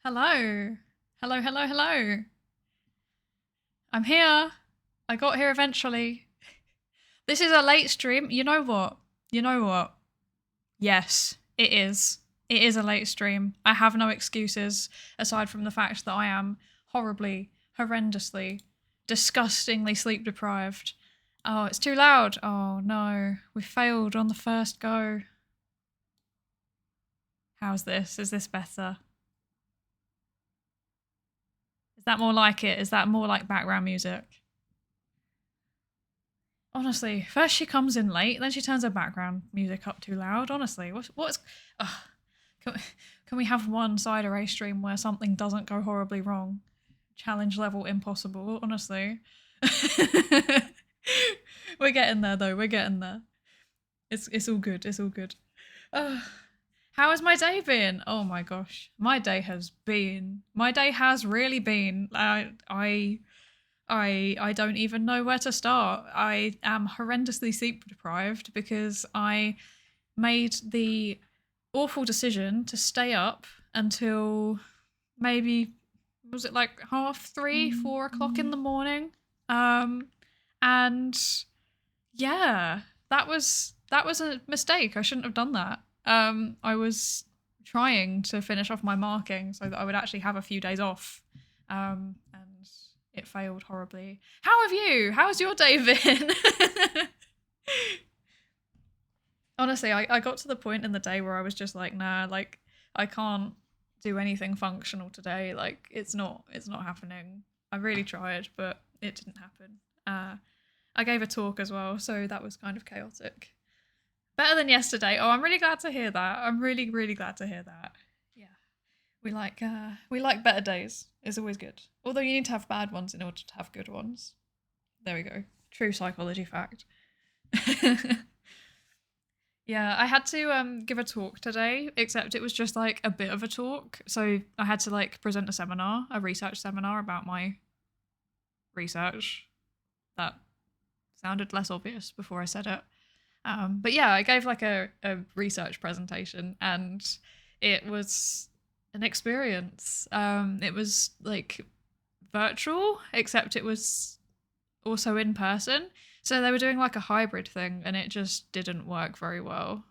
Hello. Hello, hello, hello. I'm here. I got here eventually. This is a late stream. You know what? You know what? Yes, it is. It is a late stream. I have no excuses aside from the fact that I am horribly, horrendously, disgustingly sleep deprived. Oh, it's too loud. Oh no. We failed on the first go. How's this? Is this better? Is that more like it? Is that more like background music? Honestly, first she comes in late, then she turns her background music up too loud. Honestly, what's? Ugh. Can, can we have one Psydere stream where something doesn't go horribly wrong? Challenge level impossible. Honestly, we're getting there though. We're getting there. It's all good. It's all good. How has my day been? Oh my gosh, my day has been. My day has really been. I don't even know where to start. I am horrendously sleep deprived because I made the awful decision to stay up until maybe, was it like 3:30, 4 o'clock in the morning? And yeah, that was a mistake. I shouldn't have done that. I was trying to finish off my marking so that I would actually have a few days off. And it failed horribly. How have you? How's your day been? Honestly, I got to the point in the day where I was just like, nah, like I can't do anything functional today. Like it's not happening. I really tried, but it didn't happen. I gave a talk as well, so that was kind of chaotic. Better than yesterday. Oh, I'm really glad to hear that. I'm really, really glad to hear that. Yeah. We like better days. It's always good. Although you need to have bad ones in order to have good ones. There we go. True psychology fact. Yeah, I had to give a talk today, except it was just like a bit of a talk. So I had to like present a research seminar about my research. That sounded less obvious before I said it. But yeah, I gave like a research presentation and it was an experience. It was like virtual, except it was also in person. So they were doing like a hybrid thing and it just didn't work very well.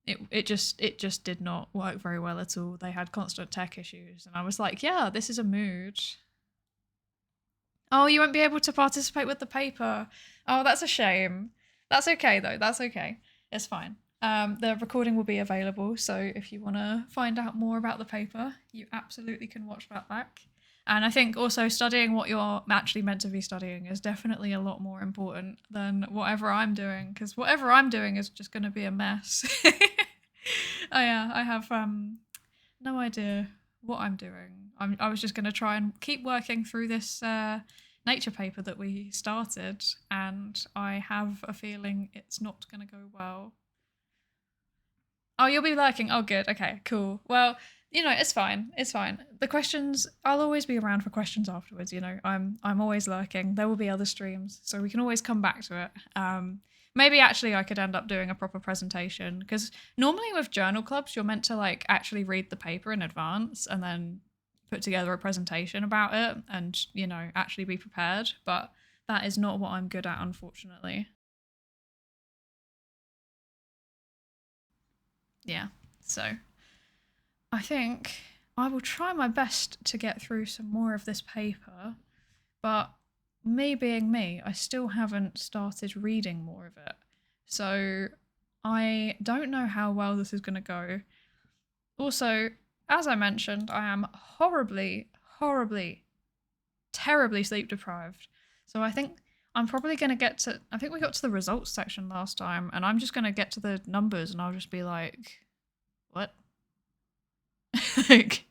It just did not work very well at all. They had constant tech issues and I was like, yeah, this is a mood. Oh, you won't be able to participate with the paper. Oh, that's a shame. That's okay though. That's okay. It's fine. The recording will be available, so if you want to find out more about the paper, you absolutely can watch that back. And I think also studying what you're actually meant to be studying is definitely a lot more important than whatever I'm doing, because whatever I'm doing is just going to be a mess. Oh yeah, I have no idea what I'm doing. I was just going to try and keep working through this nature paper that we started, and I have a feeling it's not going to go well. Oh, you'll be lurking. Oh, good. Okay, cool. Well, it's fine. It's fine. The questions, I'll always be around for questions afterwards. I'm always lurking. There will be other streams, so we can always come back to it. Maybe actually I could end up doing a proper presentation because normally with journal clubs, you're meant to like actually read the paper in advance and then put together a presentation about it and, actually be prepared. But that is not what I'm good at, unfortunately. Yeah. So I think I will try my best to get through some more of this paper, but me being me, I still haven't started reading more of it. So I don't know how well this is going to go. Also, as I mentioned, I am horribly, horribly, terribly sleep deprived. So I think I'm probably going to I think we got to the results section last time, and I'm just going to get to the numbers and I'll just be like, what? Like,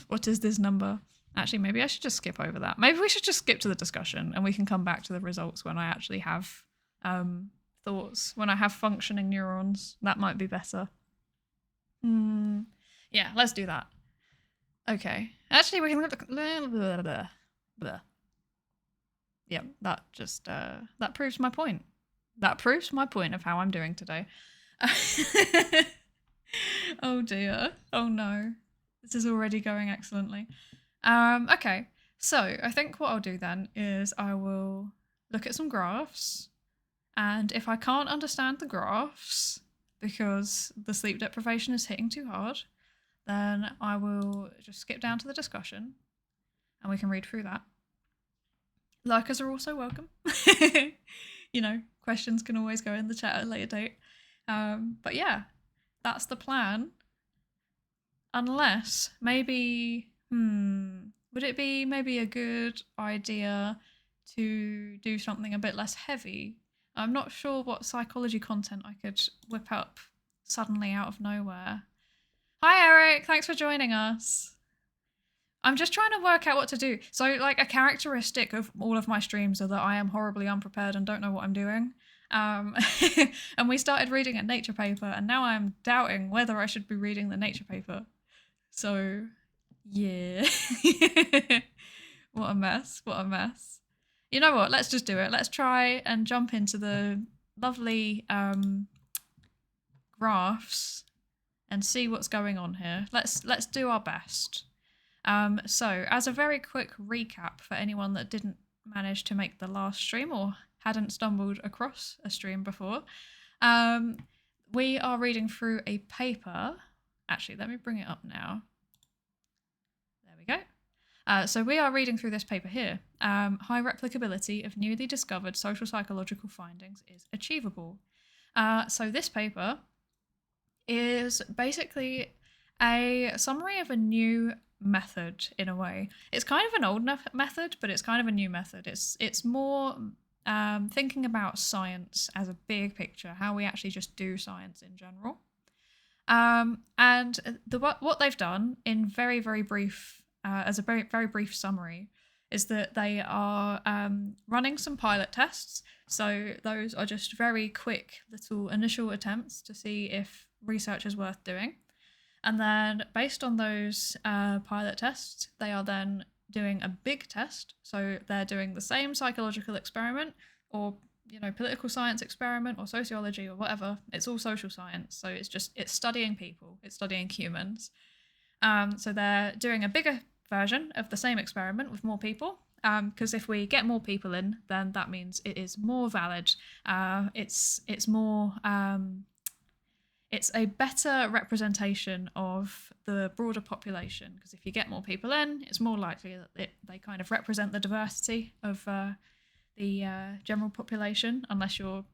what is this number? Actually, maybe I should just skip over that. Maybe we should just skip to the discussion and we can come back to the results when I actually have thoughts, when I have functioning neurons. That might be better. Yeah, let's do that. Okay. Actually, we can look. Blah, blah, blah, blah. Yeah, that proves my point. That proves my point of how I'm doing today. Oh dear. Oh no. This is already going excellently. Okay, so I think what I'll do then is I will look at some graphs, and if I can't understand the graphs because the sleep deprivation is hitting too hard, then I will just skip down to the discussion and we can read through that. Lurkers are also welcome. Questions can always go in the chat at a later date. But yeah, that's the plan. Unless maybe, would it be maybe a good idea to do something a bit less heavy? I'm not sure what psychology content I could whip up suddenly out of nowhere. Hi, Eric. Thanks for joining us. I'm just trying to work out what to do. So, like, a characteristic of all of my streams are that I am horribly unprepared and don't know what I'm doing. And we started reading a nature paper, and now I'm doubting whether I should be reading the nature paper. So, yeah. What a mess. What a mess. You know what? Let's just do it. Let's try and jump into the lovely graphs and see what's going on here. Let's do our best. So, as a very quick recap for anyone that didn't manage to make the last stream or hadn't stumbled across a stream before, we are reading through a paper. Actually, let me bring it up now. There we go. So we are reading through this paper here. High replicability of newly discovered social psychological findings is achievable. So this paper is basically a summary of a new method in a way. It's kind of an old method, but it's kind of a new method. It's more thinking about science as a big picture, how we actually just do science in general. And what they've done in very, very brief, as a very, very brief summary, is that they are running some pilot tests. So those are just very quick little initial attempts to see if research is worth doing. And then based on those pilot tests, they are then doing a big test. So they're doing the same psychological experiment or political science experiment or sociology or whatever. It's all social science. So it's studying people. It's studying humans. So they're doing a bigger version of the same experiment with more people. Because if we get more people in, then that means it is more valid. It's more... it's a better representation of the broader population, because if you get more people in, it's more likely that they kind of represent the diversity of the general population, unless you're,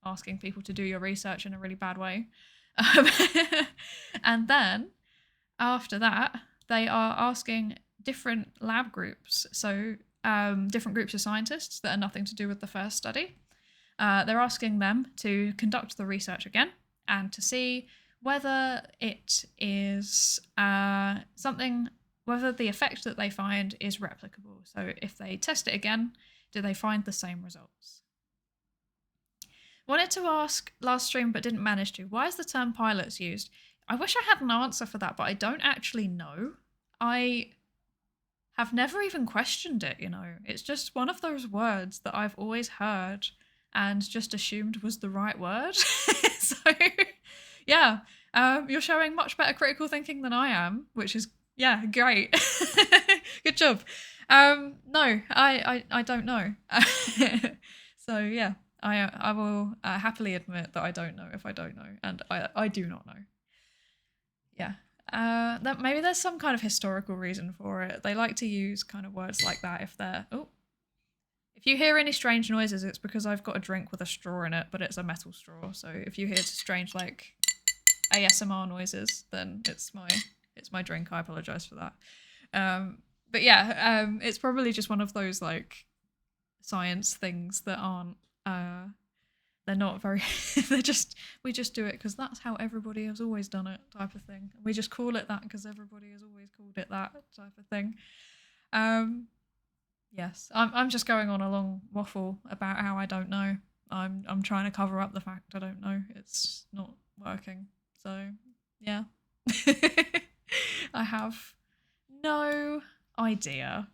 asking people to do your research in a really bad way. And then after that, they are asking different lab groups, so different groups of scientists that are nothing to do with the first study. They're asking them to conduct the research again and to see whether it is whether the effect that they find is replicable. So if they test it again, do they find the same results? Wanted to ask last stream but didn't manage to. Why is the term pilots used? I wish I had an answer for that, but I don't actually know. I have never even questioned it, It's just one of those words that I've always heard and just assumed was the right word. So, yeah, you're showing much better critical thinking than I am, which is, yeah, great. Good job. No, I don't know. So, yeah, I will happily admit that I don't know if I don't know, and I do not know. Yeah. That maybe there's some kind of historical reason for it. They like to use kind of words like that if they're... Oh. If you hear any strange noises, it's because I've got a drink with a straw in it, but it's a metal straw. So if you hear strange, like, ASMR noises, then it's my drink. I apologise for that. But yeah, it's probably just one of those, like, science things that aren't... they're not very... we just do it because that's how everybody has always done it, type of thing. We just call it that because everybody has always called it that, type of thing. Yes, I'm just going on a long waffle about how I don't know. I'm trying to cover up the fact I don't know. It's not working. So, yeah. I have no idea.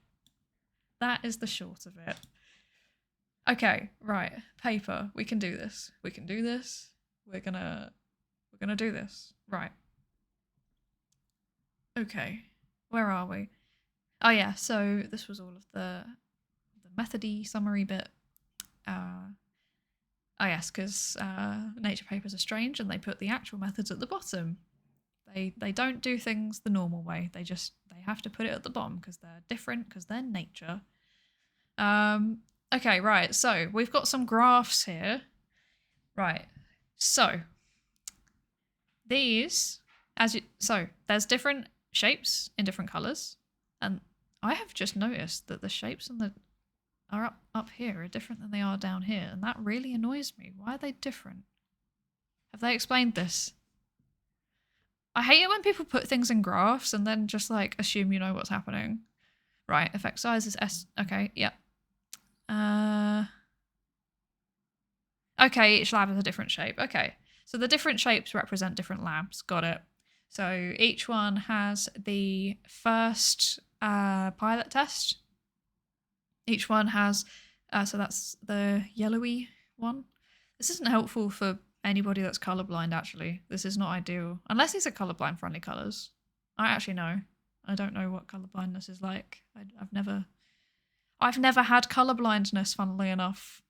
That is the short of it. Okay, right. Paper. We can do this. We can do this. We're gonna do this. Right. Okay, where are we? Oh yeah, so this was all of the methody summary bit. Oh yes, because nature papers are strange and they put the actual methods at the bottom. They don't do things the normal way. They have to put it at the bottom because they're different, because they're nature. Okay, right. So we've got some graphs here. Right. So these, there's different shapes in different colors, and I have just noticed that the shapes are up here are different than they are down here, and that really annoys me. Why are they different? Have they explained this? I hate it when people put things in graphs and then just like assume you know what's happening. Right, effect size is S. Okay, yep. Okay, each lab has a different shape. Okay, so the different shapes represent different labs. Got it. So each one has the first pilot test. Each one has, so that's the yellowy one. This isn't helpful for anybody that's colorblind, actually. This is not ideal. Unless these are colorblind friendly colors. I actually know. I don't know what colorblindness is like. I've never had colorblindness, funnily enough.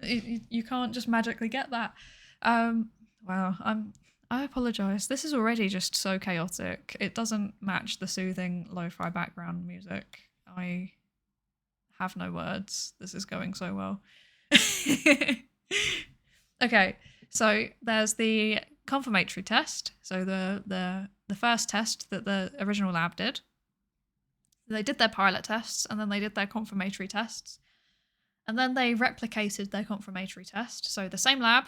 You can't just magically get that. Wow, I apologize. This is already just so chaotic. It doesn't match the soothing lo-fi background music. I have no words. This is going so well. Okay, so there's the confirmatory test. So the first test that the original lab did. They did their pilot tests, and then they did their confirmatory tests. And then they replicated their confirmatory test. So the same lab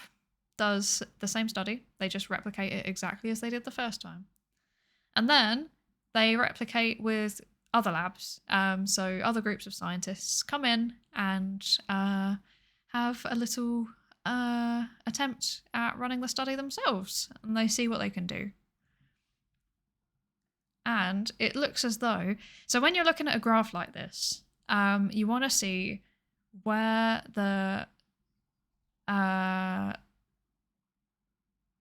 does the same study. They just replicate it exactly as they did the first time. And then they replicate with other labs. So other groups of scientists come in and have a little attempt at running the study themselves. And they see what they can do. And it looks as though, so when you're looking at a graph like this, you want to see where the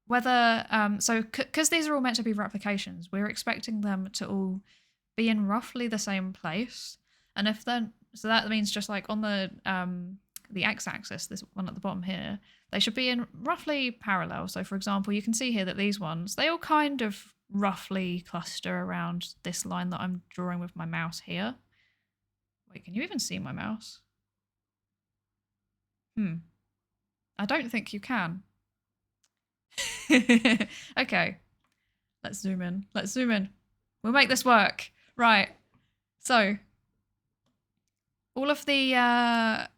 because these are all meant to be replications, we're expecting them to all be in roughly the same place. And if then, so that means just like on the x-axis, this one at the bottom here, they should be in roughly parallel. So for example, you can see here that these ones, they all kind of roughly cluster around this line that I'm drawing with my mouse here. Wait, can you even see my mouse? I don't think you can. Okay, let's zoom in. We'll make this work. Right, so all of the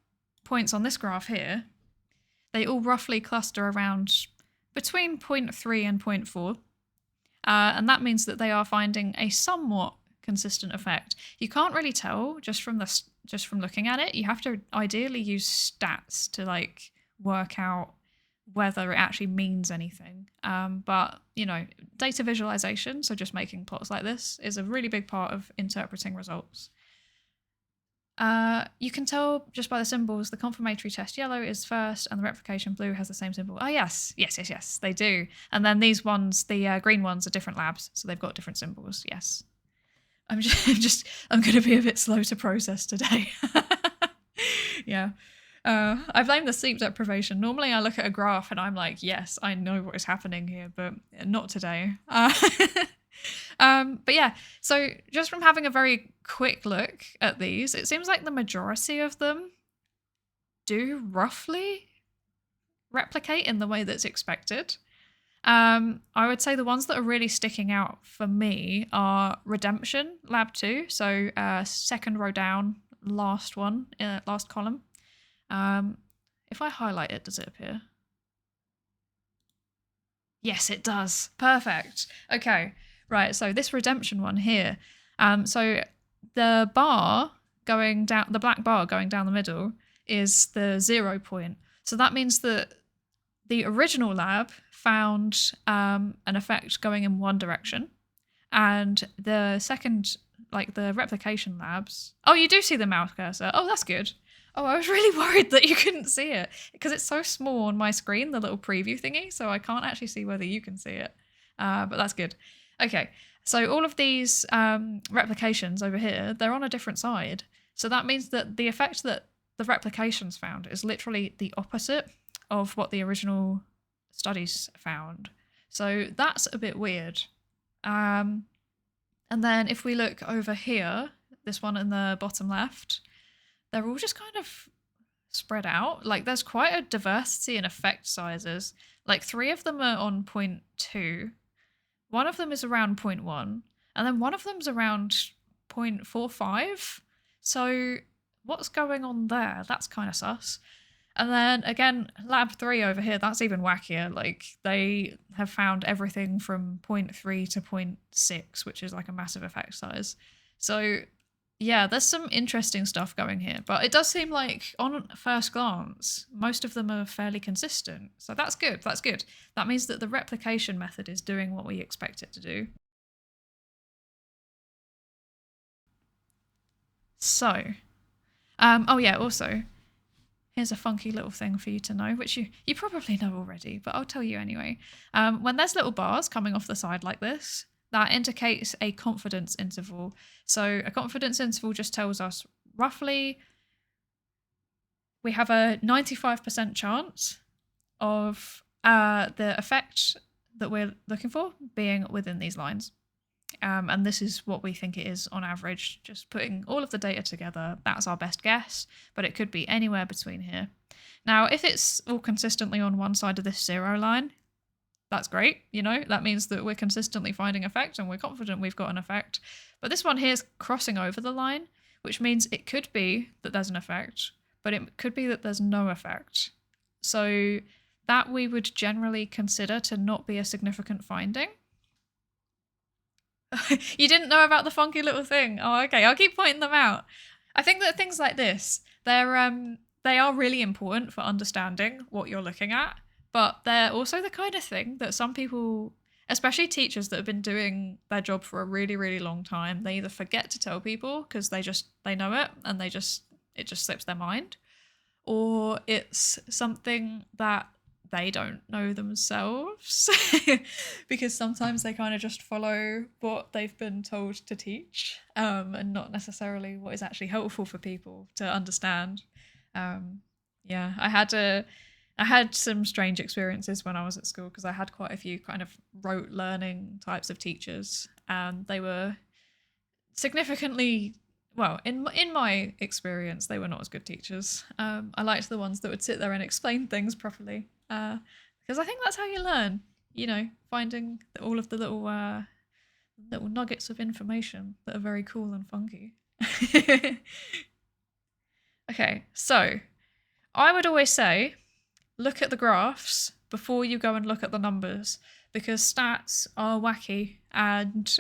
points on this graph here, they all roughly cluster around between 0.3 and 0.4. And that means that they are finding a somewhat consistent effect. You can't really tell just from looking at it. You have to ideally use stats to like work out whether it actually means anything. But you know, data visualization, so just making plots like this, is a really big part of interpreting results. You can tell just by the symbols, the confirmatory test yellow is first and the replication blue has the same symbol. Oh yes, they do. And then these ones, the green ones, are different labs, so they've got different symbols, yes. I'm going to be a bit slow to process today. Yeah. I blame the sleep deprivation. Normally I look at a graph and I'm like, yes, I know what is happening here, but not today. But yeah, so just from having a very quick look at these, it seems like the majority of them do roughly replicate in the way that's expected. I would say the ones that are really sticking out for me are Redemption, Lab 2, so second row down, last one, last column. If I highlight it, does it appear? Yes, it does. Perfect. Okay. Right, so this Redemption one here. So the bar going down, the black bar going down the middle is the 0 point. So that means that the original lab found an effect going in one direction, and the second, like the replication labs. Oh, you do see the mouse cursor. Oh, that's good. Oh, I was really worried that you couldn't see it because it's so small on my screen, the little preview thingy, so I can't actually see whether you can see it. But that's good. Okay, so all of these replications over here, they're on a different side. So that means that the effect that the replications found is literally the opposite of what the original studies found. So that's a bit weird. And then if we look over here, this one in the bottom left, they're all just kind of spread out. Like there's quite a diversity in effect sizes. Like 3 of them are on 0.2. One of them is around 0.1, and then one of them's around 0.45. So what's going on there? That's kind of sus. And then again, lab 3 over here, that's even wackier. Like they have found everything from 0.3 to 0.6, which is like a massive effect size. So yeah, there's some interesting stuff going here, but it does seem like on first glance, most of them are fairly consistent. So that's good. That's good. That means that the replication method is doing what we expect it to do. So, oh yeah, also, here's a funky little thing for you to know, which you probably know already, but I'll tell you anyway. When there's little bars coming off the side like this, that indicates a confidence interval. So a confidence interval just tells us roughly we have a 95% chance of the effect that we're looking for being within these lines. And this is what we think it is on average. Just putting all of the data together, that's our best guess, but it could be anywhere between here. Now, if it's all consistently on one side of this 0 line, that's great, you know, that means that we're consistently finding effect and we're confident we've got an effect. But this one here is crossing over the line, which means it could be that there's an effect, but it could be that there's no effect. So that we would generally consider to not be a significant finding. You didn't know about the funky little thing? Oh, okay, I'll keep pointing them out. I think that things like this, they are really important for understanding what you're looking at. But they're also the kind of thing that some people, especially teachers that have been doing their job for a really, really long time, they either forget to tell people because they know it and it just slips their mind, or it's something that they don't know themselves because sometimes they kind of just follow what they've been told to teach and not necessarily what is actually helpful for people to understand. Yeah, I had some strange experiences when I was at school because I had quite a few kind of rote learning types of teachers, and they were significantly, well, in my experience, they were not as good teachers. I liked the ones that would sit there and explain things properly because I think that's how you learn, you know, finding all of the little nuggets of information that are very cool and funky. Okay, so I would always say, look at the graphs before you go and look at the numbers, because stats are wacky and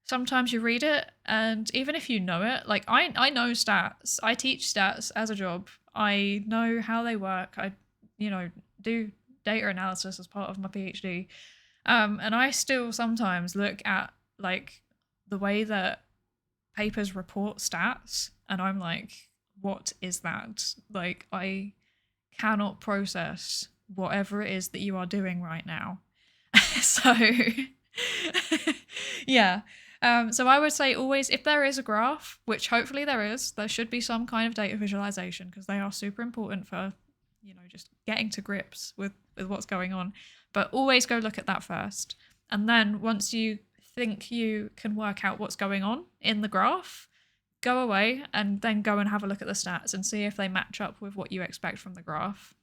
sometimes you read it and even if you know it, like I know stats, I teach stats as a job, I know how they work, I do data analysis as part of my PhD, and I still sometimes look at like the way that papers report stats and I'm like, what is that? Like I cannot process whatever it is that you are doing right now. So yeah, so I would say always, if there is a graph, which hopefully there should be some kind of data visualization because they are super important for, you know, just getting to grips with what's going on. But always go look at that first. And then once you think you can work out what's going on in the graph, go away and then go and have a look at the stats and see if they match up with what you expect from the graph.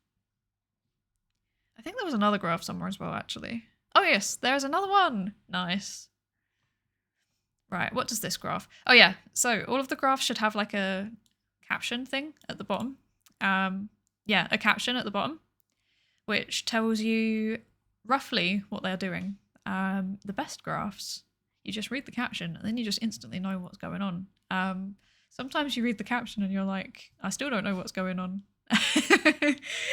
I think there was another graph somewhere as well, actually. Oh yes, there's another one. Nice. Right, what does this graph? Oh yeah, so all of the graphs should have like a caption thing at the bottom. Yeah, a caption at the bottom, which tells you roughly what they're doing. The best graphs, you just read the caption and then you just instantly know what's going on. Sometimes you read the caption and you're like, I still don't know what's going on.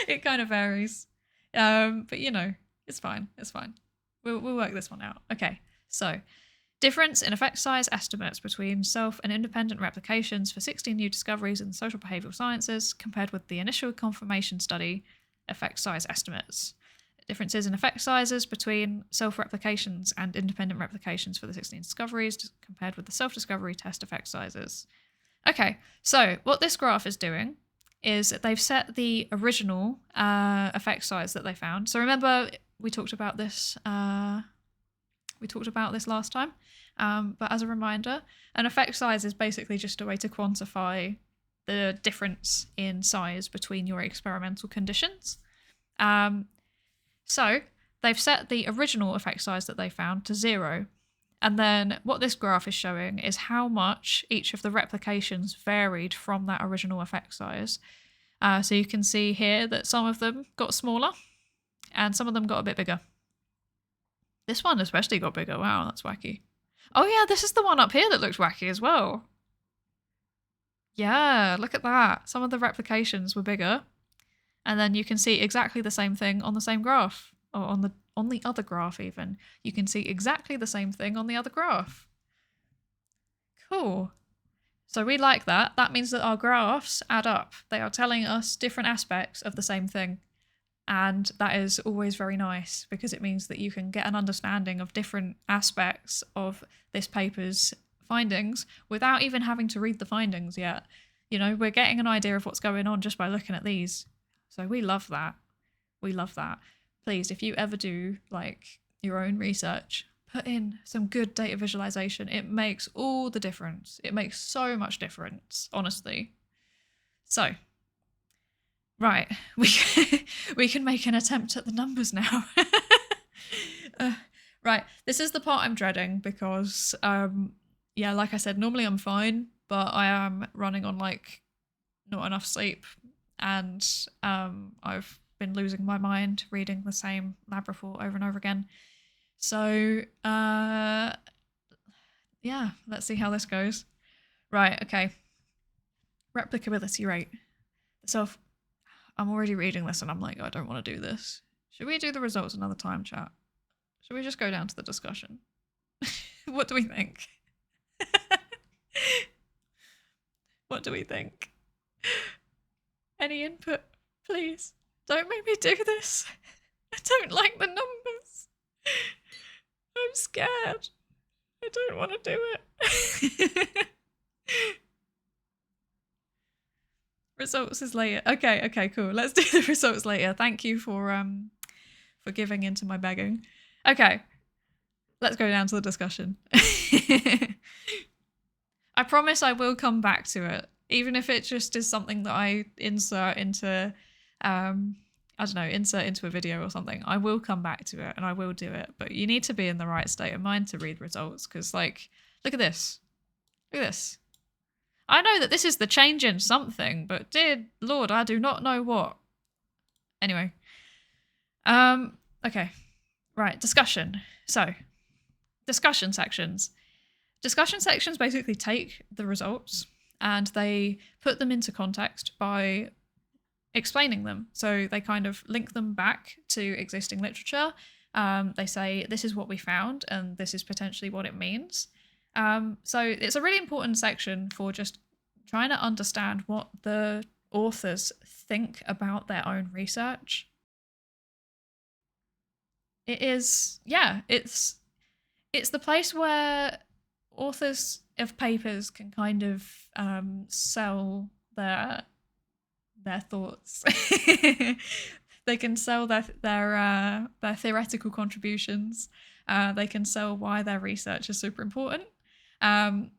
It kind of varies. But you know, it's fine. It's fine. We'll work this one out. Okay, so difference in effect size estimates between self and independent replications for 16 new discoveries in the social behavioural sciences compared with the initial confirmation study effect size estimates. differences in effect sizes between self-replications and independent replications for the 16 discoveries compared with the self-discovery test effect sizes. Okay, so what this graph is doing is they've set the original effect size that they found. So remember, we talked about this last time, but as a reminder, an effect size is basically just a way to quantify the difference in size between your experimental conditions. So they've set the original effect size that they found to 0. And then what this graph is showing is how much each of the replications varied from that original effect size. So you can see here that some of them got smaller and some of them got a bit bigger. This one especially got bigger. Wow, that's wacky. Oh yeah, this is the one up here that looks wacky as well. Yeah, look at that. Some of the replications were bigger. And then you can see exactly the same thing on the same graph. Or on the other graph even. You can see exactly the same thing on the other graph. Cool. So we like that. That means that our graphs add up. They are telling us different aspects of the same thing. And that is always very nice because it means that you can get an understanding of different aspects of this paper's findings without even having to read the findings yet. You know, we're getting an idea of what's going on just by looking at these. So we love that. We love that. Please, if you ever do like your own research, put in some good data visualization. It makes all the difference. It makes so much difference, honestly. So, right, we can make an attempt at the numbers now. Right, this is the part I'm dreading because, yeah, like I said, normally I'm fine, but I am running on like not enough sleep, and I've been losing my mind reading the same lab report over and over again. So, yeah, let's see how this goes. Right, okay. Replicability rate. So, I'm already reading this and I'm like, I don't want to do this. Should we do the results another time, chat? Should we just go down to the discussion? What do we think? What do we think? Any input, please? Don't make me do this. I don't like the numbers. I'm scared. I don't want to do it. Results is later. Okay, cool. Let's do the results later. Thank you for giving in to my begging. Okay, let's go down to the discussion. I promise I will come back to it, even if it just is something that I insert into, I don't know, insert into a video or something. I will come back to it and I will do it, but you need to be in the right state of mind to read results because, like, look at this. Look at this. I know that this is the change in something, but dear Lord, I do not know what. Anyway. Okay. Right, discussion. So, discussion sections. Discussion sections basically take the results and they put them into context by explaining them. So they kind of link them back to existing literature. They say, this is what we found and this is potentially what it means. So it's a really important section for just trying to understand what the authors think about their own research. It is, yeah, it's the place where authors of papers can kind of sell their thoughts. They can sell their theoretical contributions. They can sell why their research is super important. And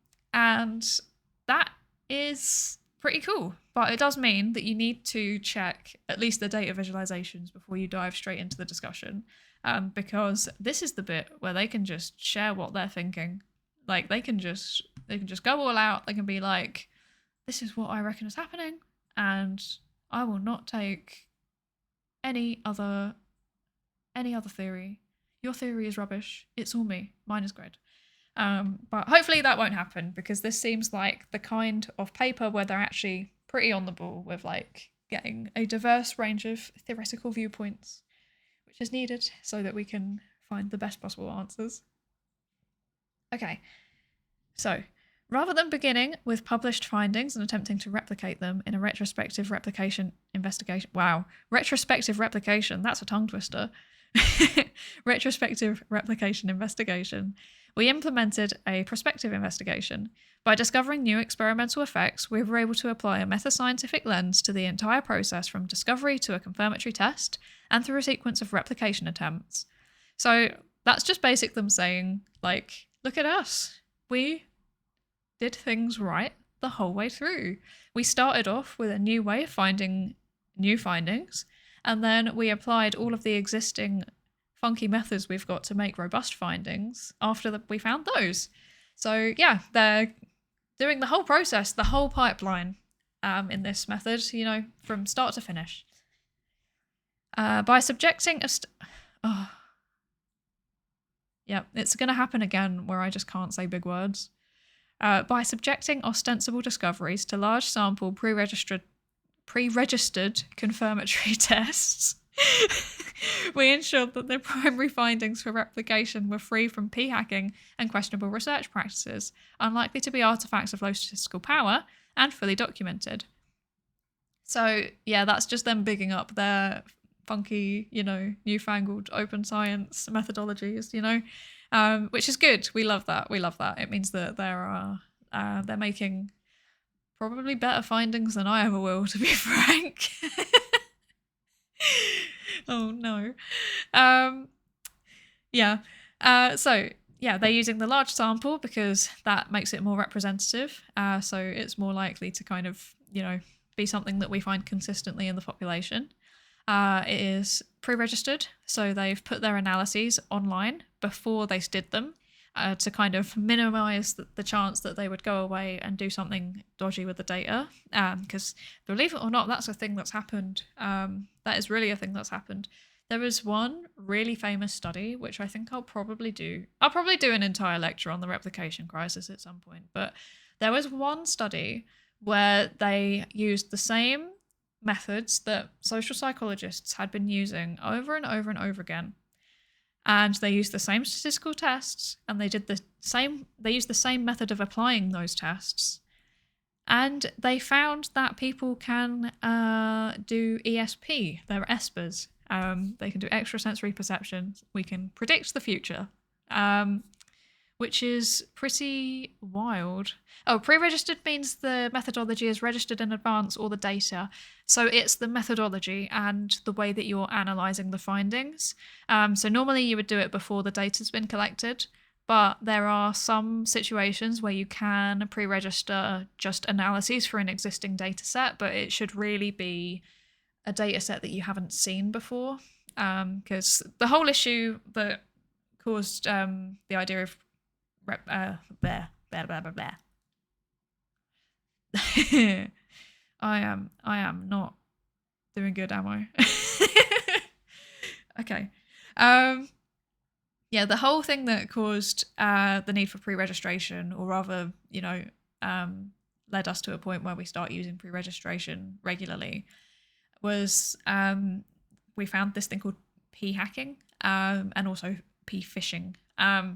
that is pretty cool. But it does mean that you need to check at least the data visualizations before you dive straight into the discussion. Because this is the bit where they can just share what they're thinking. Like they can just go all out. They can be like, this is what I reckon is happening, and I will not take any other theory. Your theory is rubbish. It's all me. Mine is great. But hopefully that won't happen because this seems like the kind of paper where they're actually pretty on the ball with like getting a diverse range of theoretical viewpoints, which is needed so that we can find the best possible answers. Okay, so rather than beginning with published findings and attempting to replicate them in a retrospective replication investigation, wow, retrospective replication, that's a tongue twister. retrospective replication investigation, we implemented a prospective investigation. By discovering new experimental effects, we were able to apply a meta-scientific lens to the entire process from discovery to a confirmatory test and through a sequence of replication attempts. So that's just basic them saying, like, look at us. We did things right the whole way through. We started off with a new way of finding new findings, and then we applied all of the existing funky methods we've got to make robust findings after we found those. So yeah, they're doing the whole process, the whole pipeline in this method, from start to finish. By subjecting yeah, it's going to happen again where I just can't say big words. By subjecting ostensible discoveries to large sample pre-registered confirmatory tests, we ensured that the primary findings for replication were free from p-hacking and questionable research practices, unlikely to be artifacts of low statistical power, and fully documented. So yeah, that's just them bigging up their funky, newfangled open science methodologies, which is good. We love that. It means that they're making probably better findings than I ever will, to be frank. Oh no. They're using the large sample because that makes it more representative. So it's more likely to kind of, be something that we find consistently in the population. It is pre-registered, so they've put their analyses online before they did them to kind of minimize the chance that they would go away and do something dodgy with the data. Because believe it or not, that's a thing that's happened. That is really a thing that's happened. There was one really famous study, which I think I'll probably do an entire lecture on the replication crisis at some point. But there was one study where they used the same methods that social psychologists had been using over and over and over again. And they used the same statistical tests, and they used the same method of applying those tests. And they found that people can do ESP, they're ESPers. They can do extrasensory perception. We can predict the future, which is pretty wild. Oh, pre-registered means the methodology is registered in advance, or the data. So it's the methodology and the way that you're analysing the findings. So normally you would do it before the data's been collected, but there are some situations where you can pre-register just analyses for an existing data set, but it should really be a data set that you haven't seen before. Because the whole issue that caused the idea of I am not doing good, am I? Okay. The whole thing that caused the need for pre-registration, or rather, led us to a point where we start using pre-registration regularly, was we found this thing called p-hacking and also p-phishing.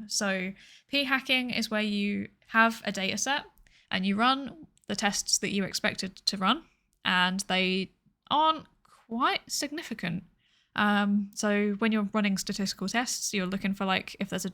So p-hacking is where you have a data set and you run the tests that you expected to run, and they aren't quite significant. So when you're running statistical tests, you're looking for if there's a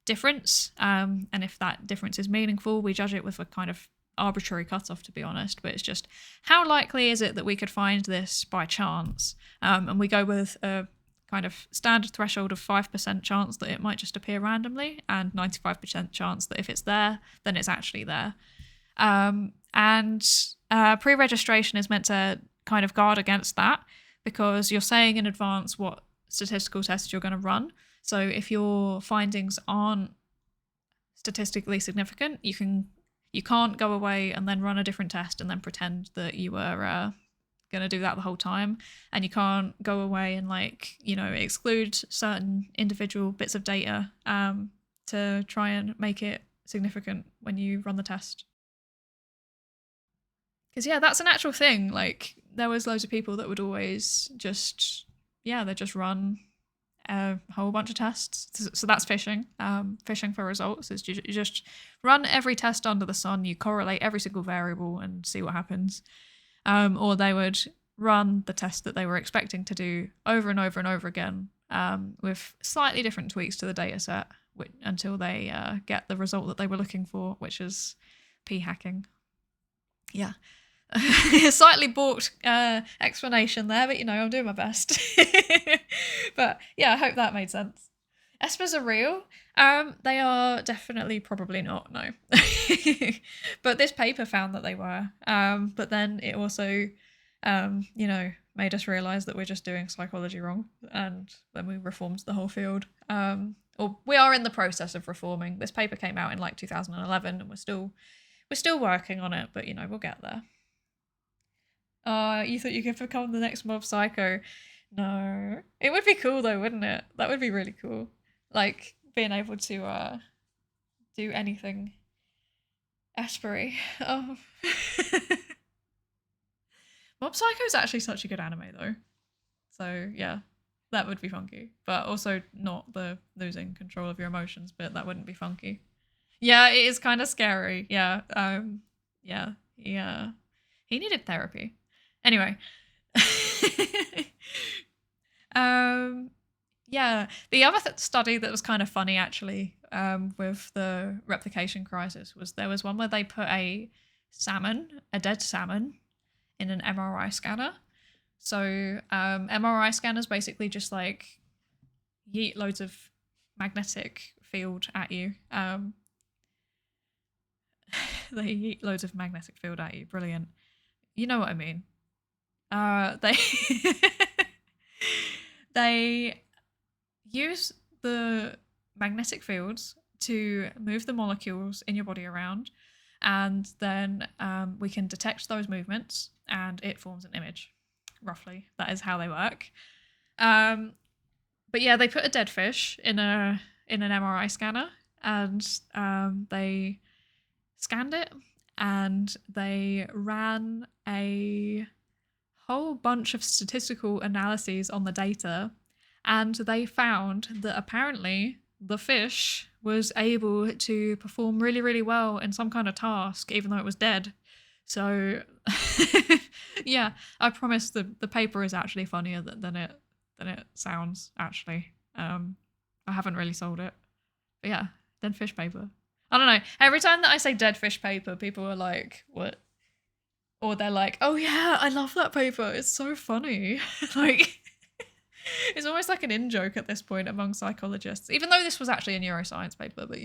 difference, and if that difference is meaningful, we judge it with a kind of arbitrary cutoff, to be honest, but it's just how likely is it that we could find this by chance, and we go with a kind of standard threshold of 5% chance that it might just appear randomly, and 95% chance that if it's there, then it's actually there. And pre-registration is meant to kind of guard against that, because you're saying in advance what statistical tests you're going to run. So if your findings aren't statistically significant, you can't go away and then run a different test and then pretend that you were going to do that the whole time. And you can't go away and exclude certain individual bits of data to try and make it significant when you run the test. Because that's an actual thing. There was loads of people that would always just run a whole bunch of tests. So that's phishing. Phishing for results is you just run every test under the sun, you correlate every single variable and see what happens. Or they would run the test that they were expecting to do over and over and over again, with slightly different tweaks to the data set until they get the result that they were looking for, which is p-hacking. Yeah. Slightly balked explanation there, but I'm doing my best. But yeah, I hope that made sense. Espers are real. They are definitely probably not, no. But this paper found that they were. But then it also, made us realise that we're just doing psychology wrong, and then we reformed the whole field. Or we are in the process of reforming. This paper came out in like 2011, and we're still working on it, but we'll get there. You thought you could become the next mob psycho? No. It would be cool though, wouldn't it? That would be really cool. Like being able to do anything Espery. Oh. Mob Psycho is actually such a good anime though. So yeah, that would be funky. But also not the losing control of your emotions bit. That wouldn't be funky. Yeah, it is kind of scary. Yeah. Yeah. He needed therapy. Anyway. Yeah, the other study that was kind of funny actually with the replication crisis was there was one where they put a dead salmon, in an MRI scanner. So MRI scanners basically just like yeet loads of magnetic field at you. They yeet loads of magnetic field at you. Brilliant. You know what I mean. They use the magnetic fields to move the molecules in your body around, and then we can detect those movements and it forms an image. Roughly, that is how they work. But yeah, they put a dead fish in an MRI scanner, and they scanned it, and they ran a whole bunch of statistical analyses on the data, and they found that apparently the fish was able to perform really, really well in some kind of task, even though it was dead. So, yeah, I promise the paper is actually funnier than it sounds, actually. I haven't really sold it. But yeah, dead fish paper. I don't know. Every time that I say dead fish paper, people are like, what? Or they're like, oh yeah, I love that paper. It's so funny. Like, it's almost like an in-joke at this point among psychologists. Even though this was actually a neuroscience paper, but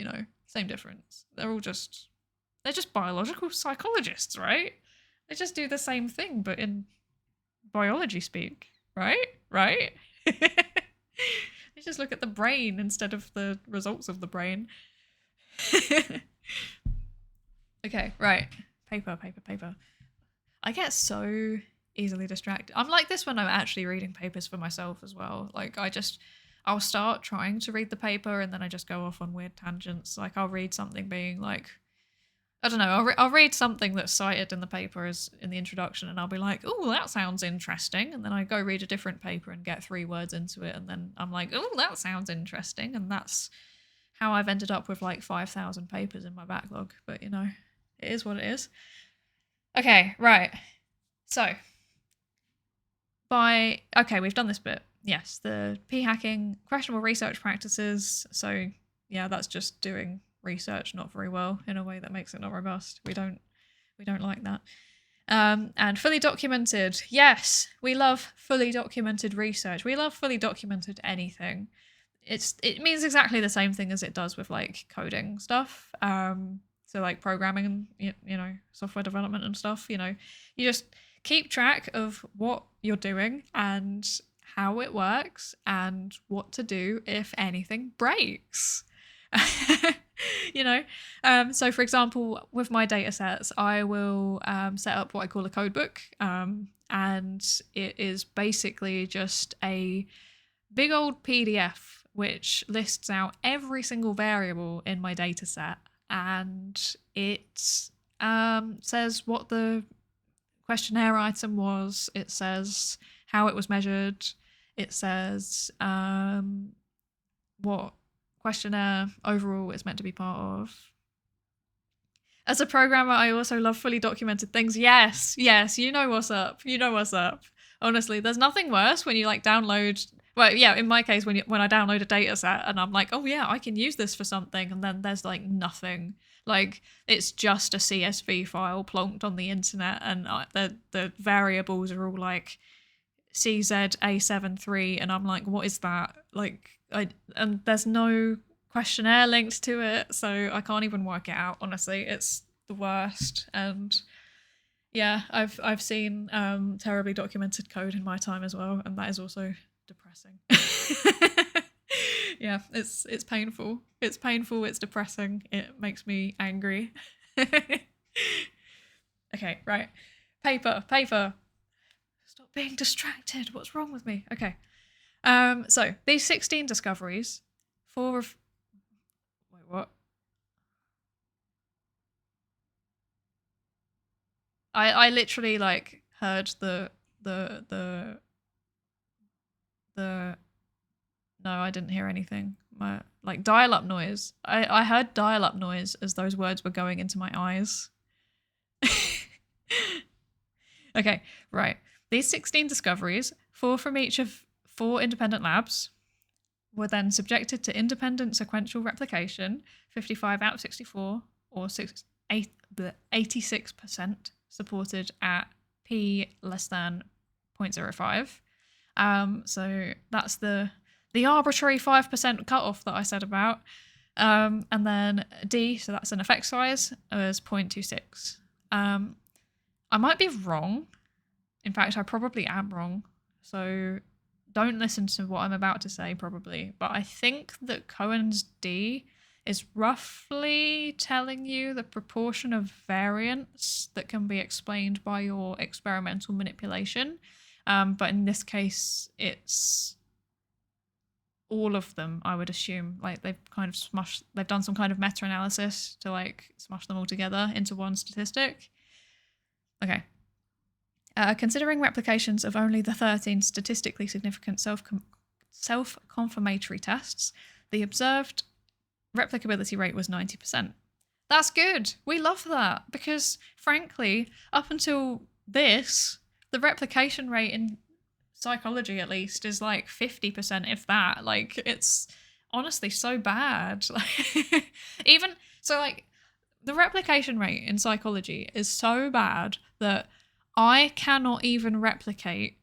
same difference. They're just biological psychologists, right? They just do the same thing, but in biology speak, right? Right? They just look at the brain instead of the results of the brain. Okay, right. Paper. I get so easily distracted. I'm like this when I'm actually reading papers for myself as well. Like I'll start trying to read the paper and then I just go off on weird tangents. Like I'll read something being like, I don't know, I'll read something that's cited in the paper as in the introduction, and I'll be like, oh, that sounds interesting. And then I go read a different paper and get 3 words into it. And then I'm like, oh, that sounds interesting. And that's how I've ended up with like 5,000 papers in my backlog. But it is what it is. Okay, right. So, we've done this bit. Yes, the p-hacking, questionable research practices. So, yeah, that's just doing research not very well in a way that makes it not robust. We don't like that. And fully documented. Yes, we love fully documented research. We love fully documented anything. It means exactly the same thing as it does with like coding stuff. So like programming and software development and stuff, you just keep track of what you're doing and how it works and what to do if anything breaks. So for example, with my data sets, I will set up what I call a code book, and it is basically just a big old PDF which lists out every single variable in my data set. And it says what the questionnaire item was. It says how it was measured. It says what questionnaire overall it's meant to be part of. As a programmer, I also love fully documented things. Yes, you know what's up. Honestly, there's nothing worse when you like download Well, yeah, in my case, when I download a data set and I'm like, oh yeah, I can use this for something, and then there's like nothing. Like it's just a CSV file plonked on the internet, and the variables are all like CZA73, and I'm like, what is that? Like and there's no questionnaire linked to it, so I can't even work it out. Honestly, it's the worst. And yeah, I've seen terribly documented code in my time as well, and that is also depressing. Yeah, it's painful. It's painful, it's depressing. It makes me angry. Okay, right. Paper. Stop being distracted. What's wrong with me? Okay. So these 16 discoveries, wait, what? I literally like heard the no, I didn't hear anything. My like dial-up noise. I heard dial-up noise as those words were going into my eyes. Okay, right. These 16 discoveries, 4 from each of 4 independent labs, were then subjected to independent sequential replication, 55 out of 64, or 86% supported at p less than 0.05. So that's the arbitrary 5% cutoff that I said about. And then D, so that's an effect size, was 0.26. I might be wrong. In fact, I probably am wrong. So don't listen to what I'm about to say, probably. But I think that Cohen's D is roughly telling you the proportion of variance that can be explained by your experimental manipulation. But in this case, it's all of them, I would assume. Like they've done some kind of meta-analysis to like smush them all together into one statistic. Okay. Considering replications of only the 13 statistically significant self-confirmatory tests, the observed replicability rate was 90%. That's good. We love that because, frankly, up until this, the replication rate in psychology, at least, is like 50%, if that. Like, it's honestly so bad. Even so, like, the replication rate in psychology is so bad that I cannot even replicate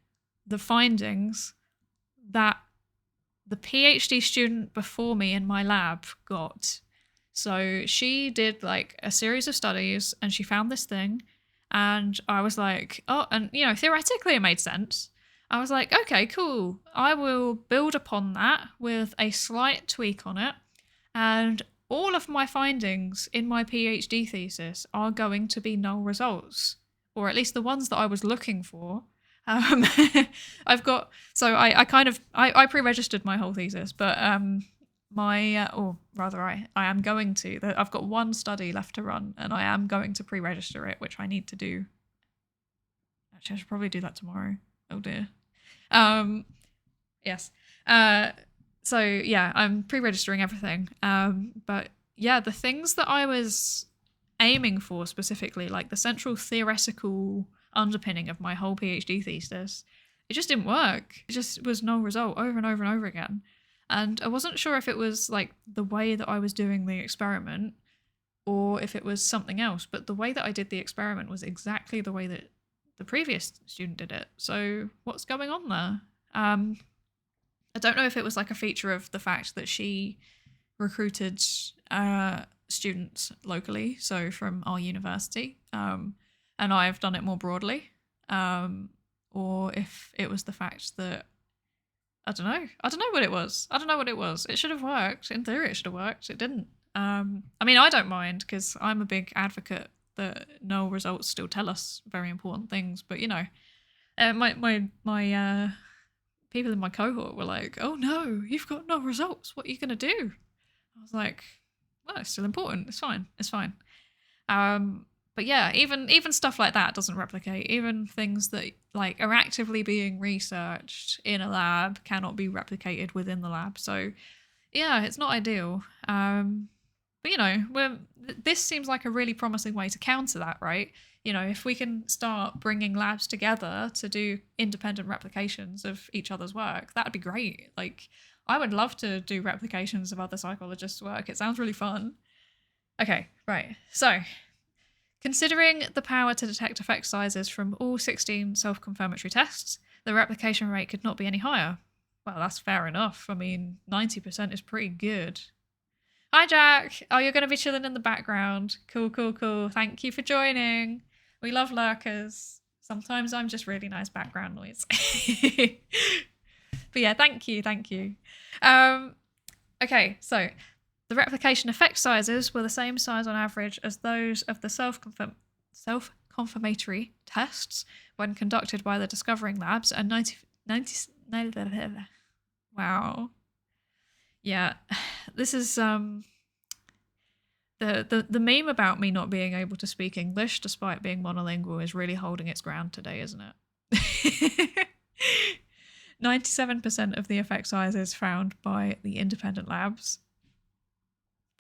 the findings that the PhD student before me in my lab got. So she did like a series of studies and she found this thing, and I was like, oh, and you know, theoretically it made sense. I was like, okay, cool. I will build upon that with a slight tweak on it, and all of my findings in my PhD thesis are going to be null results, or at least the ones that I was looking for. I've got, so I pre-registered my whole thesis, but or rather I am going to. I've got one study left to run, and I am going to pre-register it, which I need to do. Actually, I should probably do that tomorrow. Oh dear. Yes. So yeah, I'm pre-registering everything. But yeah, the things that I was aiming for specifically, like the central theoretical underpinning of my whole PhD thesis, it just didn't work. It just was no result over and over and over again. And I wasn't sure if it was like the way that I was doing the experiment or if it was something else, but the way that I did the experiment was exactly the way that the previous student did it. So what's going on there? I don't know if it was like a feature of the fact that she recruited students locally, so from our university, and I've done it more broadly, or if it was the fact that I don't know what it was. It should have worked. In theory, it should have worked. It didn't. I mean, I don't mind because I'm a big advocate that null results still tell us very important things. But you know, my people in my cohort were like, "Oh no, you've got null results. What are you gonna do?" I was like, "Well, it's still important. It's fine. It's fine." But yeah, even stuff like that doesn't replicate. Even things that like are actively being researched in a lab cannot be replicated within the lab. So yeah, it's not ideal. But you know, this seems like a really promising way to counter that, right? you know, if we can start bringing labs together to do independent replications of each other's work, that'd be great. Like, I would love to do replications of other psychologists' work. It sounds really fun. Okay, right. So, considering the power to detect effect sizes from all 16 self-confirmatory tests, the replication rate could not be any higher. Well, that's fair enough. I mean, 90% is pretty good. Hi, Jack. Oh, you're going to be chilling in the background. Cool, cool, cool. Thank you for joining. We love lurkers. Sometimes I'm just really nice background noise. But yeah, thank you. Okay, so the replication effect sizes were the same size on average as those of the self-confirmatory tests when conducted by the discovering labs, and 90 wow. Yeah, this is the meme about me not being able to speak English despite being monolingual is really holding its ground today, isn't it? 97% of the effect sizes found by the independent labs.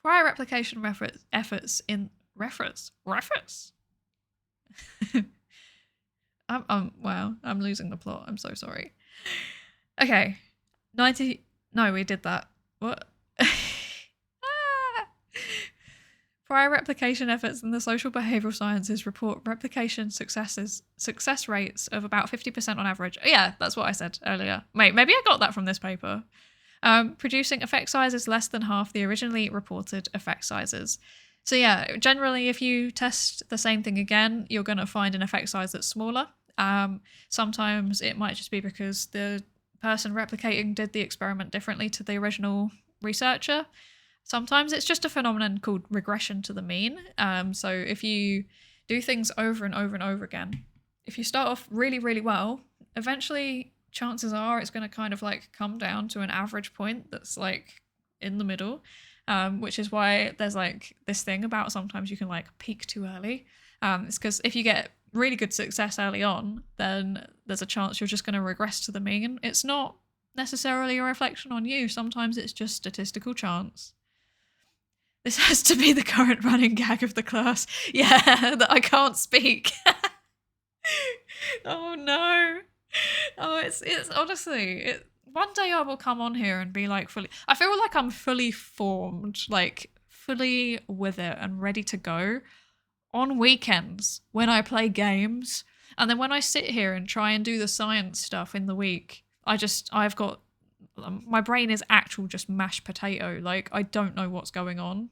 Prior replication efforts in reference. Wow, I'm losing the plot. I'm so sorry. Okay, no, we did that. What? Prior replication efforts in the social behavioural sciences report replication success rates of about 50% on average. Yeah, that's what I said earlier. Wait, maybe I got that from this paper. Producing effect sizes less than half the originally reported effect sizes. So yeah, generally if you test the same thing again, you're going to find an effect size that's smaller. Sometimes it might just be because the person replicating did the experiment differently to the original researcher. Sometimes it's just a phenomenon called regression to the mean. So if you do things over and over and over again, if you start off really, really well, eventually chances are it's going to kind of like come down to an average point that's like in the middle, which is why there's like this thing about sometimes you can like peak too early. It's because if you get really good success early on, then there's a chance you're just going to regress to the mean. It's not necessarily a reflection on you. Sometimes it's just statistical chance. This has to be the current running gag of the class. Yeah, that I can't speak. Oh no. Oh, it's honestly, one day I will come on here and be like I feel like I'm fully formed, like fully with it and ready to go on weekends when I play games. And then when I sit here and try and do the science stuff in the week, I've got, my brain is actual just mashed potato. Like, I don't know what's going on.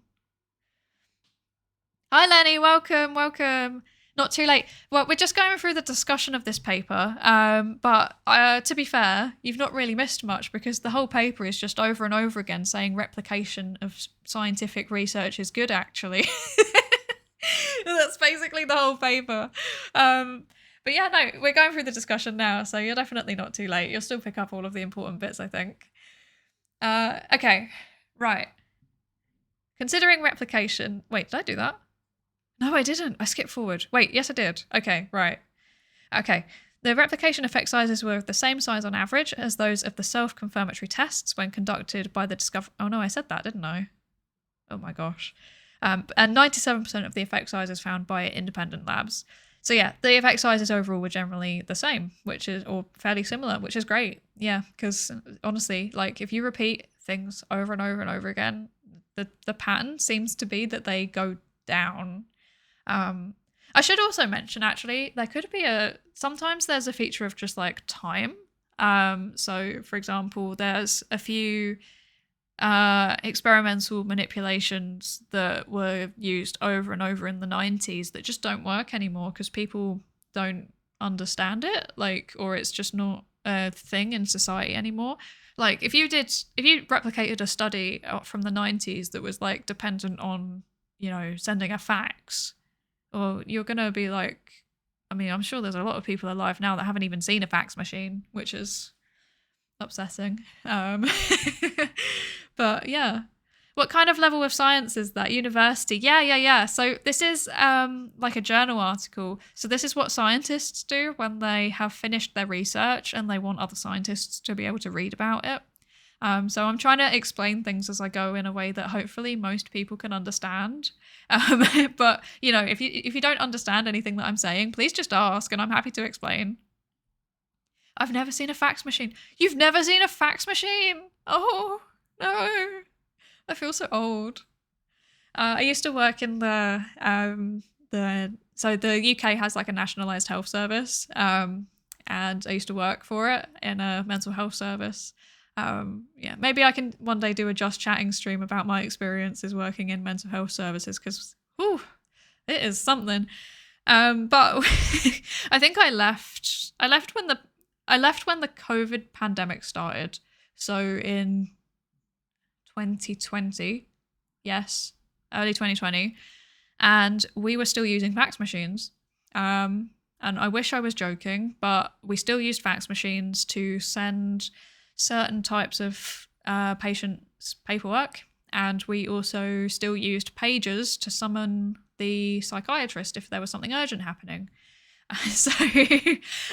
Hi, Lenny. Welcome. Not too late. Well, we're just going through the discussion of this paper. But to be fair, you've not really missed much because the whole paper is just over and over again saying replication of scientific research is good, actually. That's basically the whole paper. But yeah, no, we're going through the discussion now, so you're definitely not too late. You'll still pick up all of the important bits, I think. Okay, right. Considering replication... Wait, did I do that? No, I didn't. I skipped forward. Wait, yes, I did. Okay, right. Okay. The replication effect sizes were the same size on average as those of the self-confirmatory tests when conducted by the Oh no, I said that, didn't I? Oh my gosh. And 97% of the effect sizes found by independent labs. So yeah, the effect sizes overall were generally the same, or fairly similar, which is great. Yeah, because honestly, like if you repeat things over and over and over again, the pattern seems to be that they go down. I should also mention, actually, there could be sometimes there's a feature of just like time. So for example, there's a few experimental manipulations that were used over and over in the 90s that just don't work anymore because people don't understand it, like, or it's just not a thing in society anymore. Like if you replicated a study from the 90s that was like dependent on, you know, sending a fax, or you're gonna be like, I mean, I'm sure there's a lot of people alive now that haven't even seen a fax machine, which is upsetting. But yeah, what kind of level of science is that? University? Yeah. So this is like a journal article. So this is what scientists do when they have finished their research and they want other scientists to be able to read about it. So I'm trying to explain things as I go in a way that hopefully most people can understand. But if you don't understand anything that I'm saying, please just ask, and I'm happy to explain. I've never seen a fax machine. You've never seen a fax machine? Oh no, I feel so old. I used to work in the UK has like a nationalised health service, and I used to work for it in a mental health service. Maybe I can one day do a just chatting stream about my experiences working in mental health services, because it is something. But I think I left when the COVID pandemic started. So in 2020, yes, early 2020, and we were still using fax machines. And I wish I was joking, but we still used fax machines to send certain types of patients' paperwork, and we also still used pagers to summon the psychiatrist if there was something urgent happening. So,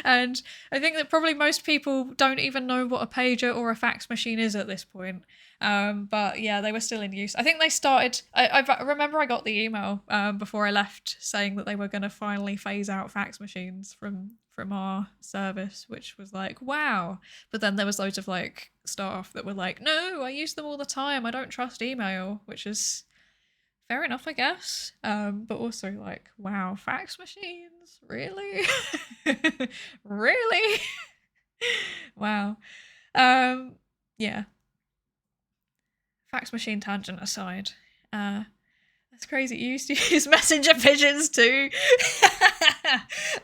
and I think that probably most people don't even know what a pager or a fax machine is at this point. But yeah, they were still in use. I think they started. I remember I got the email before I left saying that they were going to finally phase out fax machines from our service, which was like, wow. But then there was loads of like staff that were like, no, I use them all the time. I don't trust email, which is fair enough, I guess. But also like, wow, fax machines? Really? Really? Wow. Yeah. Fax machine tangent aside. That's crazy. You used to use messenger pigeons too.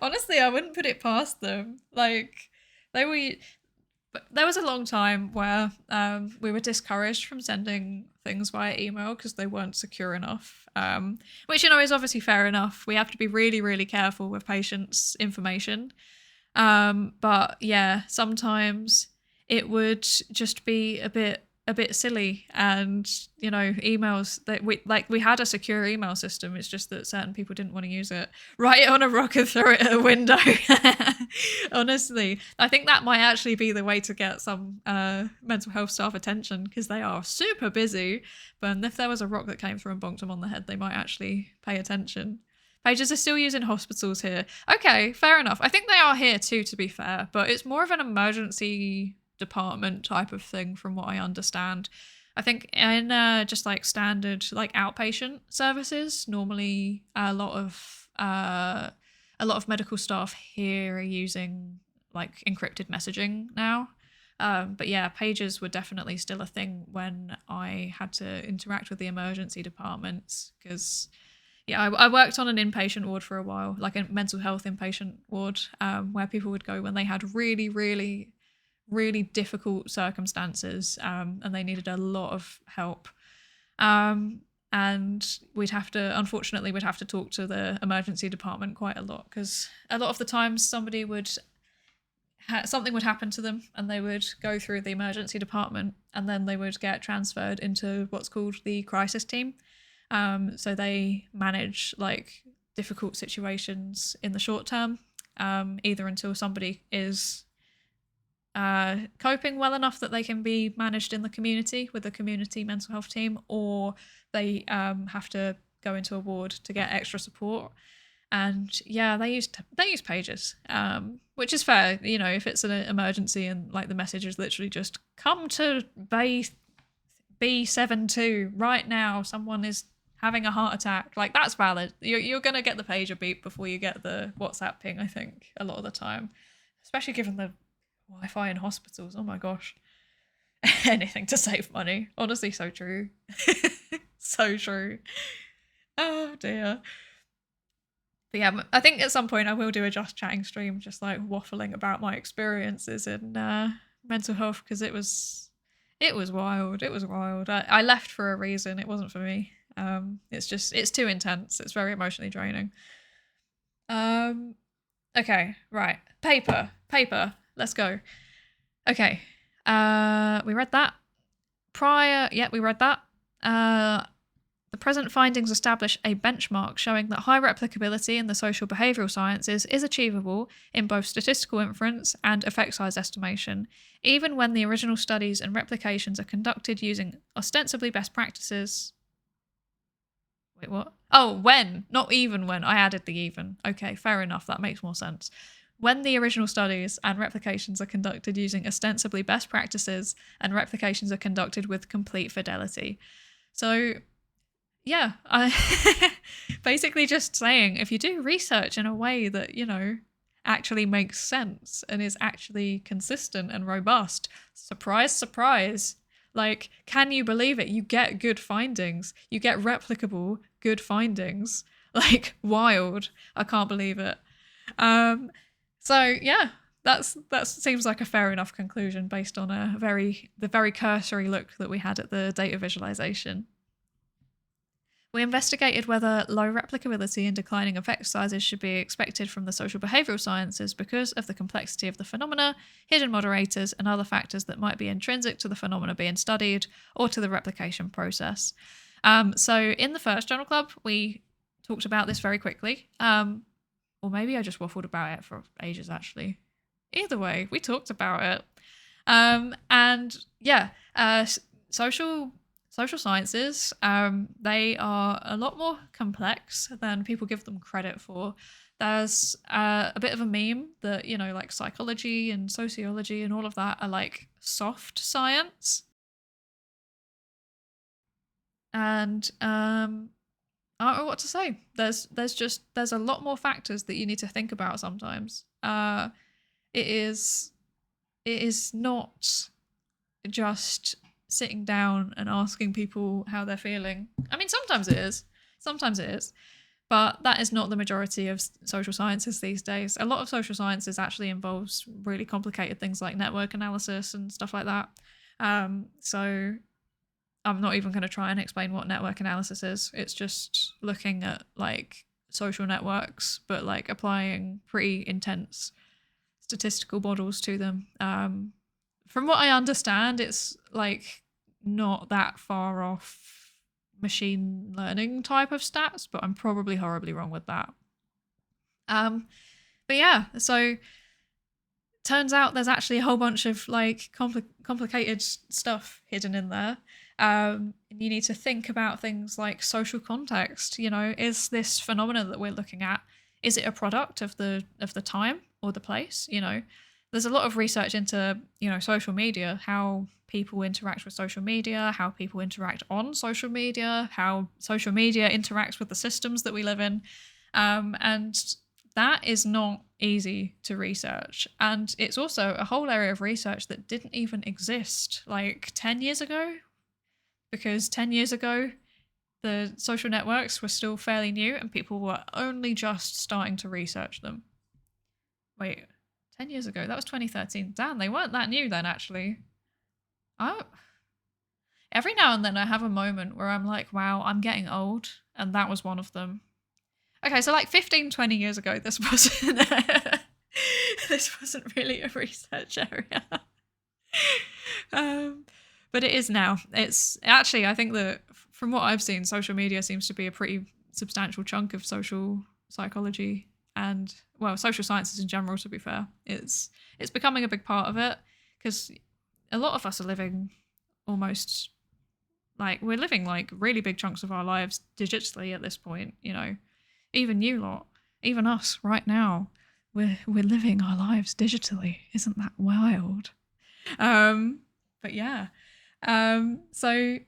Honestly, I wouldn't put it past them. Like, but there was a long time where we were discouraged from sending things via email because they weren't secure enough, which is obviously fair enough. We have to be really, really careful with patients' information. But yeah, sometimes it would just be a bit silly, and emails that we had a secure email system. It's just that certain people didn't want to use it. Write it on a rock and throw it at a window. Honestly, I think that might actually be the way to get some mental health staff attention, because they are super busy. But if there was a rock that came through and bonked them on the head, they might actually pay attention. Pages are still used in hospitals here. Okay, fair enough. I think they are here too, to be fair, but it's more of an emergency department type of thing from what I understand. I think in just like standard like outpatient services, normally a lot of medical staff here are using like encrypted messaging now. But yeah, pages were definitely still a thing when I had to interact with the emergency departments, because I worked on an inpatient ward for a while, like a mental health inpatient ward, where people would go when they had really, really, really difficult circumstances, and they needed a lot of help. And we'd have to talk to the emergency department quite a lot, because a lot of the times something would happen to them and they would go through the emergency department, and then they would get transferred into what's called the crisis team. So they manage like difficult situations in the short term, either until somebody is coping well enough that they can be managed in the community with the community mental health team, or they have to go into a ward to get extra support. And yeah, they use pages, which is fair, if it's an emergency and like the message is literally just come to Bay B72 right now, someone is having a heart attack, like that's valid. You're gonna get the pager beep before you get the WhatsApp ping, I think, a lot of the time, especially given the Wi-Fi in hospitals. Oh my gosh. Anything to save money. Honestly, so true. So true. Oh dear. But yeah, I think at some point I will do a just chatting stream, just like waffling about my experiences in mental health, because it was wild. It was wild. I left for a reason. It wasn't for me. It's too intense. It's very emotionally draining. Okay, right. Paper. Let's go. Okay. We read that. We read that. The present findings establish a benchmark showing that high replicability in the social behavioural sciences is achievable in both statistical inference and effect size estimation, even when the original studies and replications are conducted using ostensibly best practices. Wait, what? Oh, when, not even when. I added the even. Okay, fair enough. That makes more sense. When the original studies and replications are conducted using ostensibly best practices and replications are conducted with complete fidelity. So, yeah, I basically just saying if you do research in a way that, you know, actually makes sense and is actually consistent and robust, surprise, surprise. Like, can you believe it? You get good findings. You get replicable good findings. Like, wild. I can't believe it. So yeah, that seems like a fair enough conclusion based on the very cursory look that we had at the data visualization. We investigated whether low replicability and declining effect sizes should be expected from the social behavioural sciences because of the complexity of the phenomena, hidden moderators, and other factors that might be intrinsic to the phenomena being studied or to the replication process. So in the first journal club, we talked about this very quickly. Or maybe I just waffled about it for ages, actually. Either way, we talked about it. And yeah, social sciences, they are a lot more complex than people give them credit for. There's a bit of a meme that, you know, like psychology and sociology and all of that are like soft science. And I don't know what to say. There's a lot more factors that you need to think about sometimes. It is not just sitting down and asking people how they're feeling. I mean, sometimes it is, but that is not the majority of social sciences these days. A lot of social sciences actually involves really complicated things like network analysis and stuff like that. So I'm not even going to try and explain what network analysis is. It's just looking at like social networks, but like applying pretty intense statistical models to them. From what I understand, it's like not that far off machine learning type of stats, but I'm probably horribly wrong with that. But yeah, so turns out there's actually a whole bunch of like complicated stuff hidden in there. You need to think about things like social context. You know, is this phenomena that we're looking at, is it a product of the time or the place? You know, there's a lot of research into, you know, social media, how people interact with social media, how people interact on social media, how social media interacts with the systems that we live in. And that is not easy to research. And it's also a whole area of research that didn't even exist like 10 years ago. Because 10 years ago, the social networks were still fairly new and people were only just starting to research them. Wait, 10 years ago? That was 2013. Damn, they weren't that new then, actually. Every now and then I have a moment where I'm like, wow, I'm getting old. And that was one of them. Okay, so like 15, 20 years ago, this wasn't this wasn't really a research area. But it is now. It's actually, I think that from what I've seen, social media seems to be a pretty substantial chunk of social psychology and, well, social sciences in general, to be fair. It's becoming a big part of it because a lot of us are living almost like we're living like really big chunks of our lives digitally at this point, you know. Even you lot, even us right now, we're living our lives digitally. Isn't that wild? But yeah. So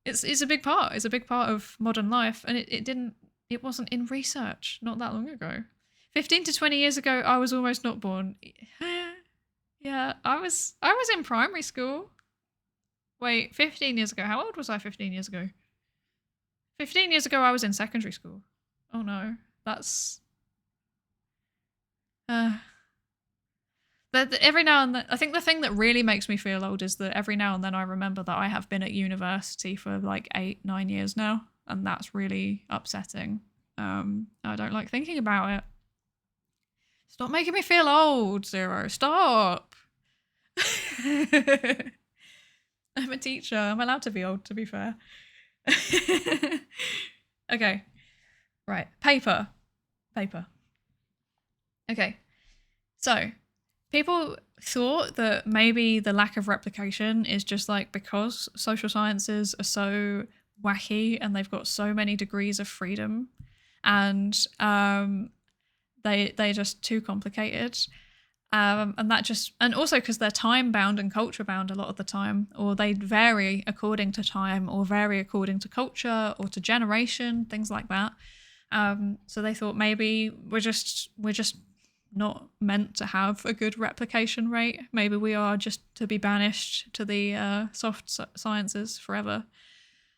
it's a big part. It's a big part of modern life, and it wasn't in research not that long ago. 15 to 20 years ago, I was almost not born. Yeah, I was in primary school. Wait, 15 years ago. How old was I 15 years ago? 15 years ago, I was in secondary school. Oh no, that's every now and then, I think the thing that really makes me feel old is that every now and then I remember that I have been at university for like 8-9 years now, and that's really upsetting. I don't like thinking about it. Stop making me feel old, Zero. Stop. I'm a teacher. I'm allowed to be old, to be fair. Okay. Right. Paper. Okay. So, people thought that maybe the lack of replication is just like because social sciences are so wacky and they've got so many degrees of freedom, and they're just too complicated. And also because they're time bound and culture bound a lot of the time, or they vary according to time, or vary according to culture or to generation, things like that. So they thought maybe we're just not meant to have a good replication rate. Maybe we are just to be banished to the soft sciences forever.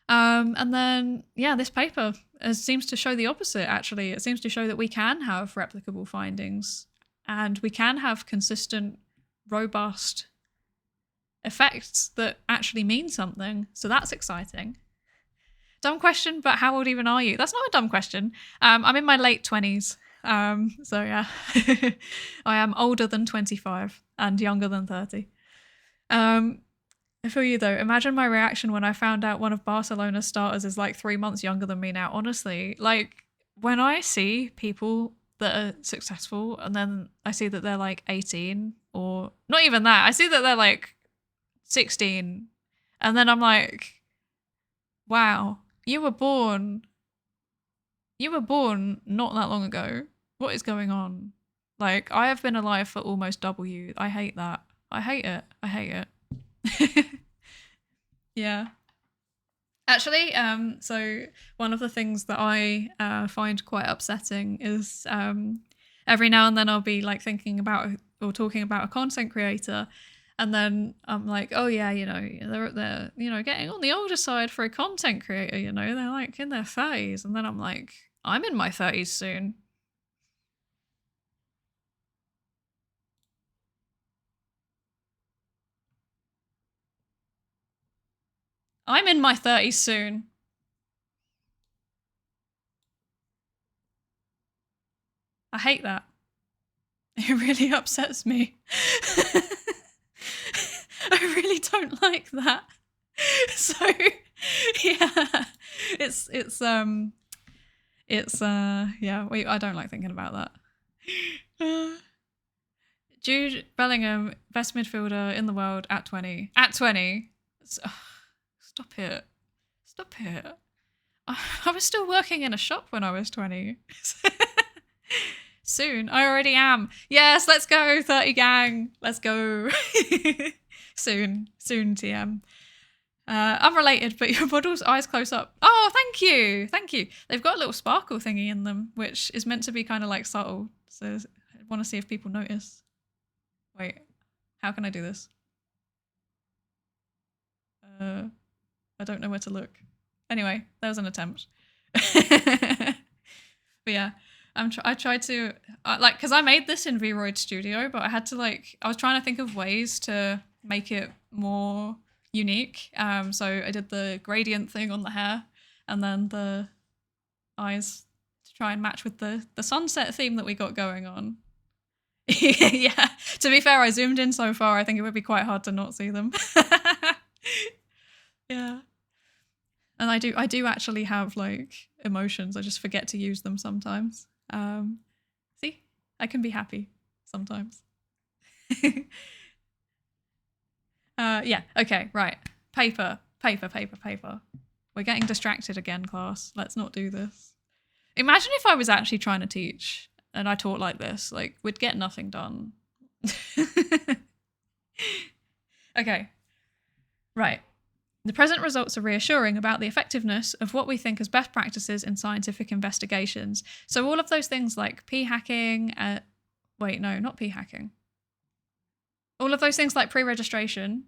And then, yeah, this paper seems to show the opposite, actually. It seems to show that we can have replicable findings and we can have consistent, robust effects that actually mean something. So that's exciting. Dumb question, but how old even are you? That's not a dumb question. I'm in my late 20s. So yeah, I am older than 25 and younger than 30. For you though, imagine my reaction when I found out one of Barcelona's starters is like 3 months younger than me now. Honestly, like when I see people that are successful and then I see that they're like 18 or not even that, I see that they're like 16 and then I'm like, wow, you were born not that long ago. What is going on? Like, I have been alive for almost double you. I hate that. I hate it. Yeah. Actually, so one of the things that I find quite upsetting is every now and then I'll be like thinking about or talking about a content creator, and then I'm like, oh yeah, they're getting on the older side for a content creator. They're like in their 30s, and then I'm like, I'm in my 30s soon. I'm in my 30s soon. I hate that. It really upsets me. I really don't like that. So yeah, I don't like thinking about that. Jude Bellingham, best midfielder in the world at 20. At 20. Stop it. I was still working in a shop when I was 20. Soon. I already am. Yes, let's go, 30 gang. Let's go. Soon, TM. Unrelated, but your model's eyes close up. Oh, thank you. They've got a little sparkle thingy in them, which is meant to be kind of like subtle. So I want to see if people notice. Wait, how can I do this? I don't know where to look. Anyway, that was an attempt. But yeah, I tried to because I made this in Vroid Studio, but I had to I was trying to think of ways to make it more unique. So I did the gradient thing on the hair, and then the eyes to try and match with the sunset theme that we got going on. Yeah. To be fair, I zoomed in so far, I think it would be quite hard to not see them. Yeah. And I do actually have emotions. I just forget to use them sometimes. See, I can be happy sometimes. Yeah. Okay. Right. Paper. We're getting distracted again, class. Let's not do this. Imagine if I was actually trying to teach and I taught like this. We'd get nothing done. Okay. Right. The present results are reassuring about the effectiveness of what we think as best practices in scientific investigations. So all of those things like p-hacking, wait, no, not p-hacking. All of those things like pre-registration,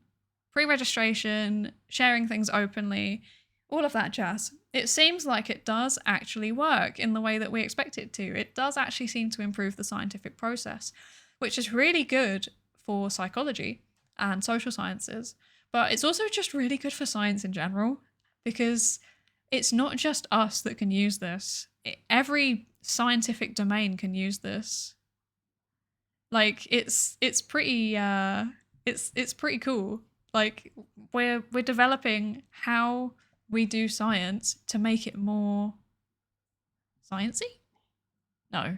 sharing things openly, all of that jazz. It seems like it does actually work in the way that we expect it to. It does actually seem to improve the scientific process, which is really good for psychology and social sciences. But it's also just really good for science in general, because it's not just us that can use this. Every scientific domain can use this. It's pretty it's pretty cool. We're developing how we do science to make it more sciencey? No.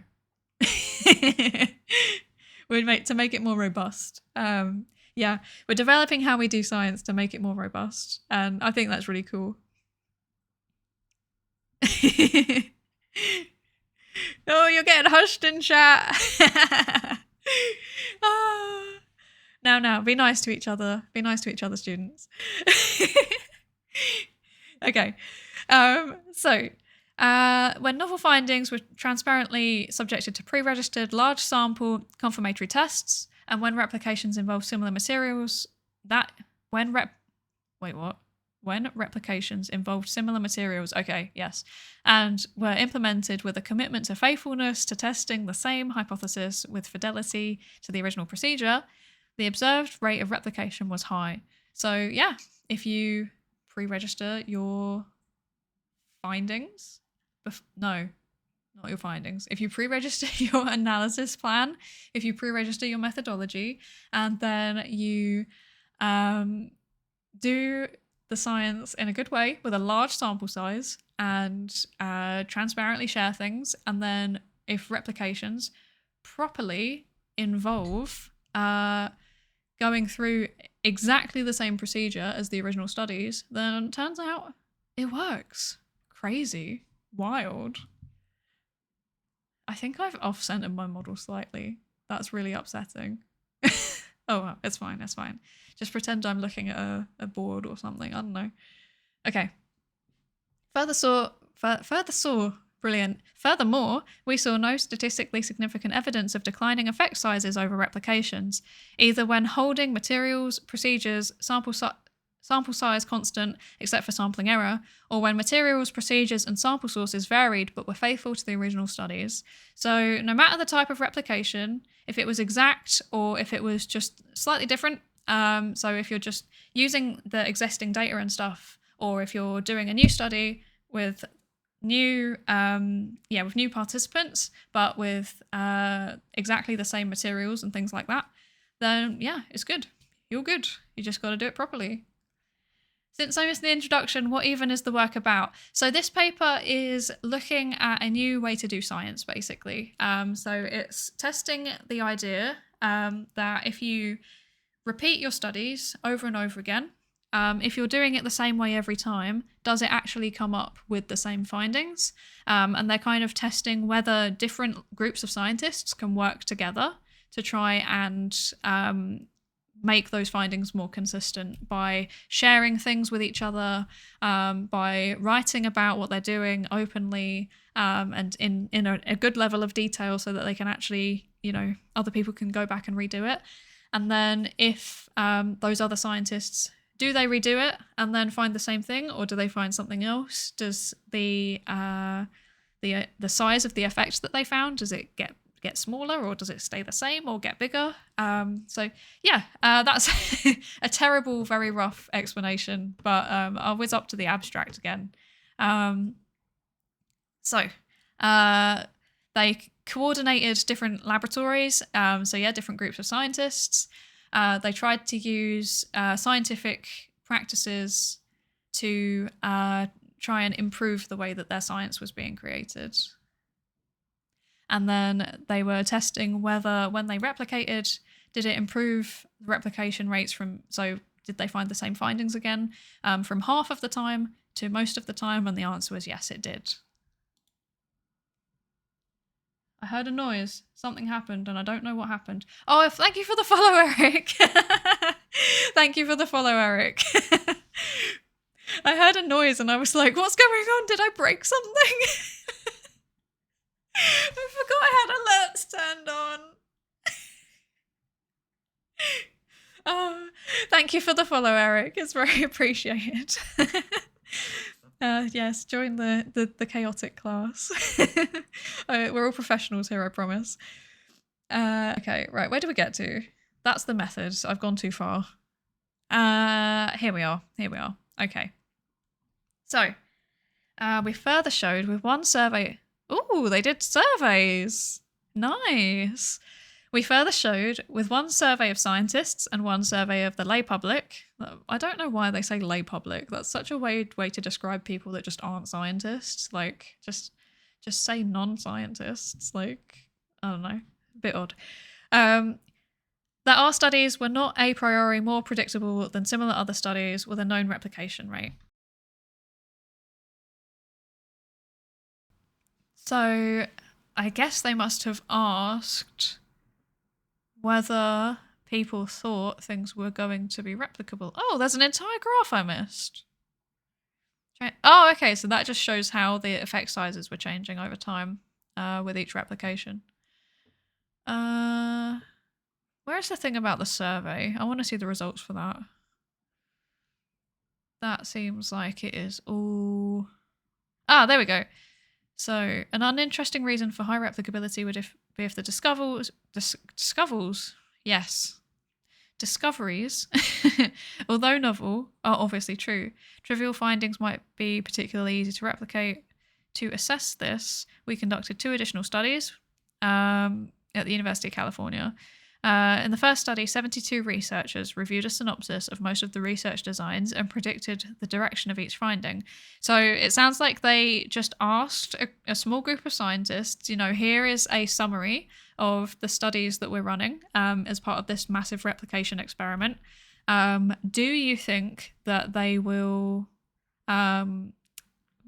To make it more robust. Yeah, we're developing how we do science to make it more robust, and I think that's really cool. Oh, you're getting hushed in chat. Now, be nice to each other. Be nice to each other, students. Okay. When novel findings were transparently subjected to pre-registered large sample confirmatory tests, and when replications involve similar materials, when replications involved similar materials, okay, yes, and were implemented with a commitment to faithfulness to testing the same hypothesis with fidelity to the original procedure, the observed rate of replication was high. So yeah, if you pre-register your findings, not your findings. If you pre-register your analysis plan, if you pre-register your methodology, and then you do the science in a good way with a large sample size and transparently share things, and then if replications properly involve going through exactly the same procedure as the original studies, then it turns out it works. Crazy. Wild. I think I've off-centered my model slightly. That's really upsetting. Oh, well, it's fine. Just pretend I'm looking at a board or something. I don't know. Okay. Brilliant. Furthermore, we saw no statistically significant evidence of declining effect sizes over replications, either when holding materials, procedures, sample size constant, except for sampling error, or when materials, procedures, and sample sources varied but were faithful to the original studies. So no matter the type of replication, if it was exact or if it was just slightly different, so if you're just using the existing data and stuff, or if you're doing a new study with new participants, but with exactly the same materials and things like that, then yeah, it's good. You're good. You just got to do it properly. Since I missed the introduction, what even is the work about? So this paper is looking at a new way to do science, basically. So it's testing the idea that if you repeat your studies over and over again, if you're doing it the same way every time, does it actually come up with the same findings? And they're kind of testing whether different groups of scientists can work together to try and make those findings more consistent by sharing things with each other, by writing about what they're doing openly and in a good level of detail so that they can actually, other people can go back and redo it. And then if those other scientists, do they redo it and then find the same thing, or do they find something else? Does the size of the effect that they found, does it get smaller, or does it stay the same or get bigger? So yeah, that's a terrible, very rough explanation, but I'll whiz up to the abstract again. They coordinated different laboratories, different groups of scientists. They tried to use scientific practices to try and improve the way that their science was being created. And then they were testing whether when they replicated, did it improve the replication rates did they find the same findings again from half of the time to most of the time? And the answer was yes, it did. I heard a noise. Something happened and I don't know what happened. Oh, thank you for the follow, Eric. Thank you for the follow, Eric. I heard a noise and I was like, what's going on? Did I break something? I forgot I had alerts turned on. Oh, thank you for the follow, Eric. It's very appreciated. Yes, join the chaotic class. We're all professionals here, I promise. Okay, right, where do we get to? That's the method. I've gone too far. Here we are. Okay. So, we further showed with one survey. Ooh, they did surveys. Nice. We further showed, with one survey of scientists and one survey of the lay public, I don't know why they say lay public. That's such a weird way to describe people that just aren't scientists. Like, just say non-scientists. Like, I don't know, a bit odd. That our studies were not a priori more predictable than similar other studies with a known replication rate. So I guess they must have asked whether people thought things were going to be replicable. Oh, there's an entire graph I missed. Oh, okay, so that just shows how the effect sizes were changing over time with each replication. Where's the thing about the survey? I want to see the results for that. That seems like it is all... Ah, there we go. So, an uninteresting reason for high replicability would be if the discoveries, although novel, are obviously true. Trivial findings might be particularly easy to replicate. To assess this, we conducted 2 additional studies at the University of California. In the first study, 72 researchers reviewed a synopsis of most of the research designs and predicted the direction of each finding. So it sounds like they just asked a small group of scientists, here is a summary of the studies that we're running as part of this massive replication experiment. Do you think that they will... how do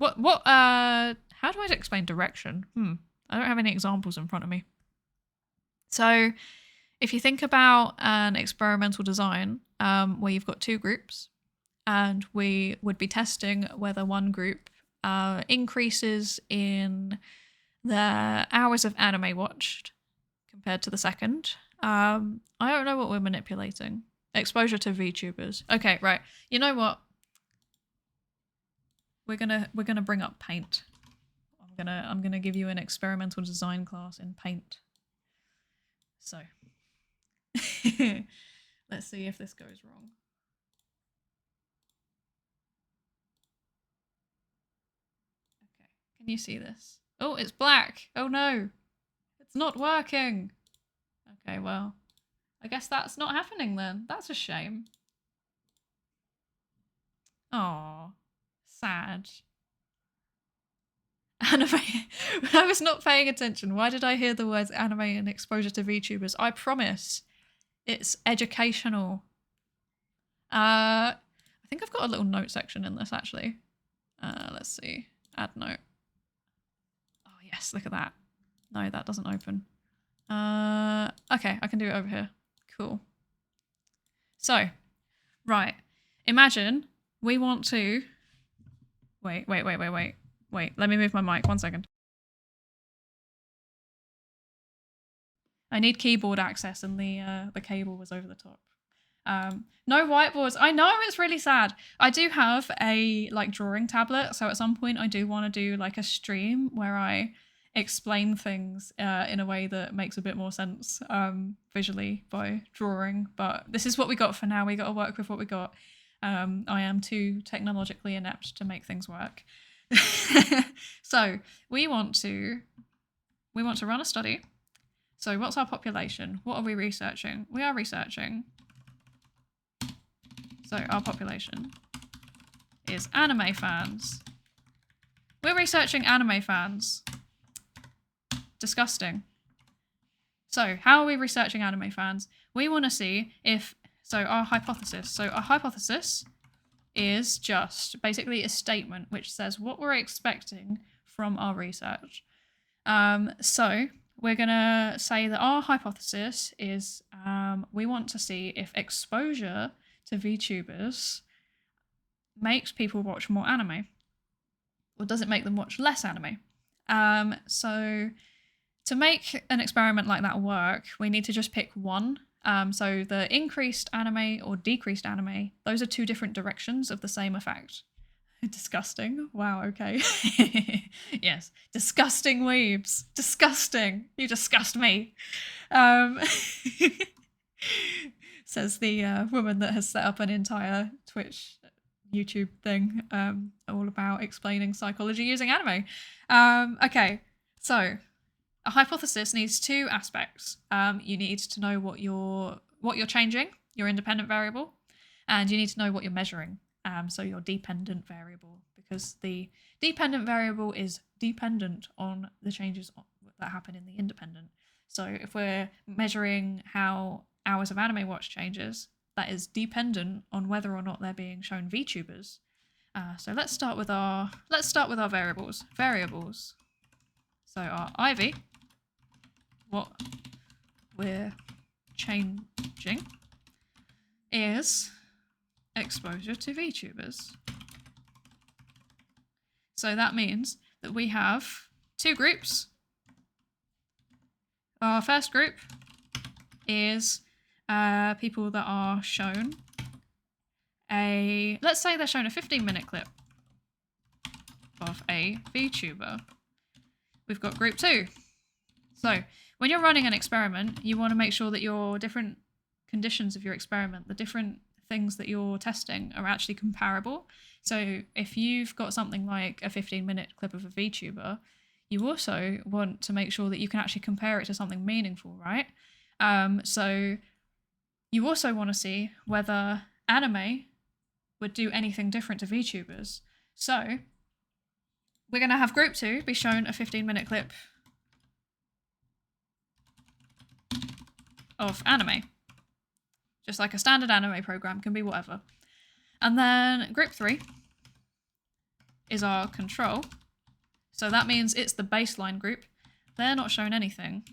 I explain direction? I don't have any examples in front of me. So... if you think about an experimental design where you've got 2 groups and we would be testing whether one group increases in the hours of anime watched compared to the second, I don't know what we're manipulating. Exposure to VTubers. Okay, right. You know what? We're gonna bring up Paint. I'm gonna give you an experimental design class in Paint. So. Let's see if this goes wrong. Okay, can you see this? Oh, it's black. Oh no, it's not working. Okay, well, I guess that's not happening then. That's a shame. Oh, sad. Anime. I was not paying attention. Why did I hear the words anime and exposure to VTubers? I promise. It's educational. I think I've got a little note section in this actually. Let's see. Add note. Oh yes, look at that. No, that doesn't open. Okay, I can do it over here. Cool. So, right. Imagine we want to... Wait. Let me move my mic. 1 second. I need keyboard access and the cable was over the top. No whiteboards. I know, it's really sad. I do have a drawing tablet, so at some point I do want to do a stream where I explain things in a way that makes a bit more sense visually by drawing, but this is what we got for now. We got to work with what we got. I am too technologically inept to make things work. So we want to run a study. So what's our population? What are we researching? We are researching. So our population is anime fans. We're researching anime fans. Disgusting. So how are we researching anime fans? We want to see if, our hypothesis. So our hypothesis is just basically a statement which says what we're expecting from our research. So we're going to say that our hypothesis is we want to see if exposure to VTubers makes people watch more anime, or does it make them watch less anime? So to make an experiment like that work, we need to just pick one. So the increased anime or decreased anime, those are 2 different directions of the same effect. Disgusting. Wow, okay. Yes. Disgusting weebs. Disgusting. You disgust me. Says the woman that has set up an entire Twitch, YouTube thing all about explaining psychology using anime. Okay, so A hypothesis needs two aspects. You need to know what you're changing, your independent variable, and you need to know what you're measuring. So your dependent variable, because the dependent variable is dependent on the changes that happen in the independent. So if we're measuring how hours of anime watch changes, that is dependent on whether or not they're being shown VTubers. So let's start with our variables. Variables. So our IV, what we're changing, is exposure to VTubers. So that means that we have two groups. Our first group is people that are shown let's say they're shown a 15-minute clip of a VTuber. We've got group 2. So when you're running an experiment, you want to make sure that your different conditions of your experiment, the different things that you're testing, are actually comparable. So if you've got something like a 15-minute clip of a VTuber, you also want to make sure that you can actually compare it to something meaningful, right? So you also want to see whether anime would do anything different to VTubers. So we're going to have group 2 be shown a 15-minute clip of anime. Just like a standard anime program, can be whatever. And then group 3 is our control. So that means it's the baseline group. They're not shown anything.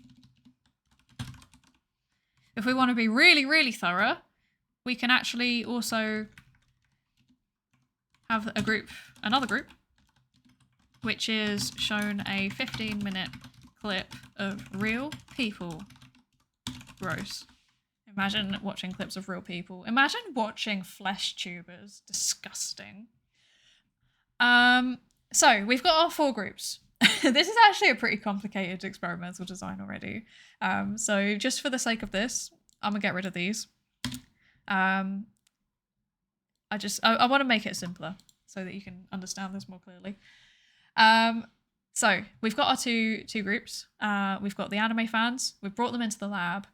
If we want to be really, really thorough, we can actually also have another group, which is shown a 15-minute clip of real people. Gross. Imagine watching clips of real people. Imagine watching flesh tubers. Disgusting. So we've got our 4 groups. This is actually a pretty complicated experimental design already. So just for the sake of this, I'm gonna get rid of these. I want to make it simpler so that you can understand this more clearly. So we've got our two groups. We've got the anime fans. We've brought them into the lab.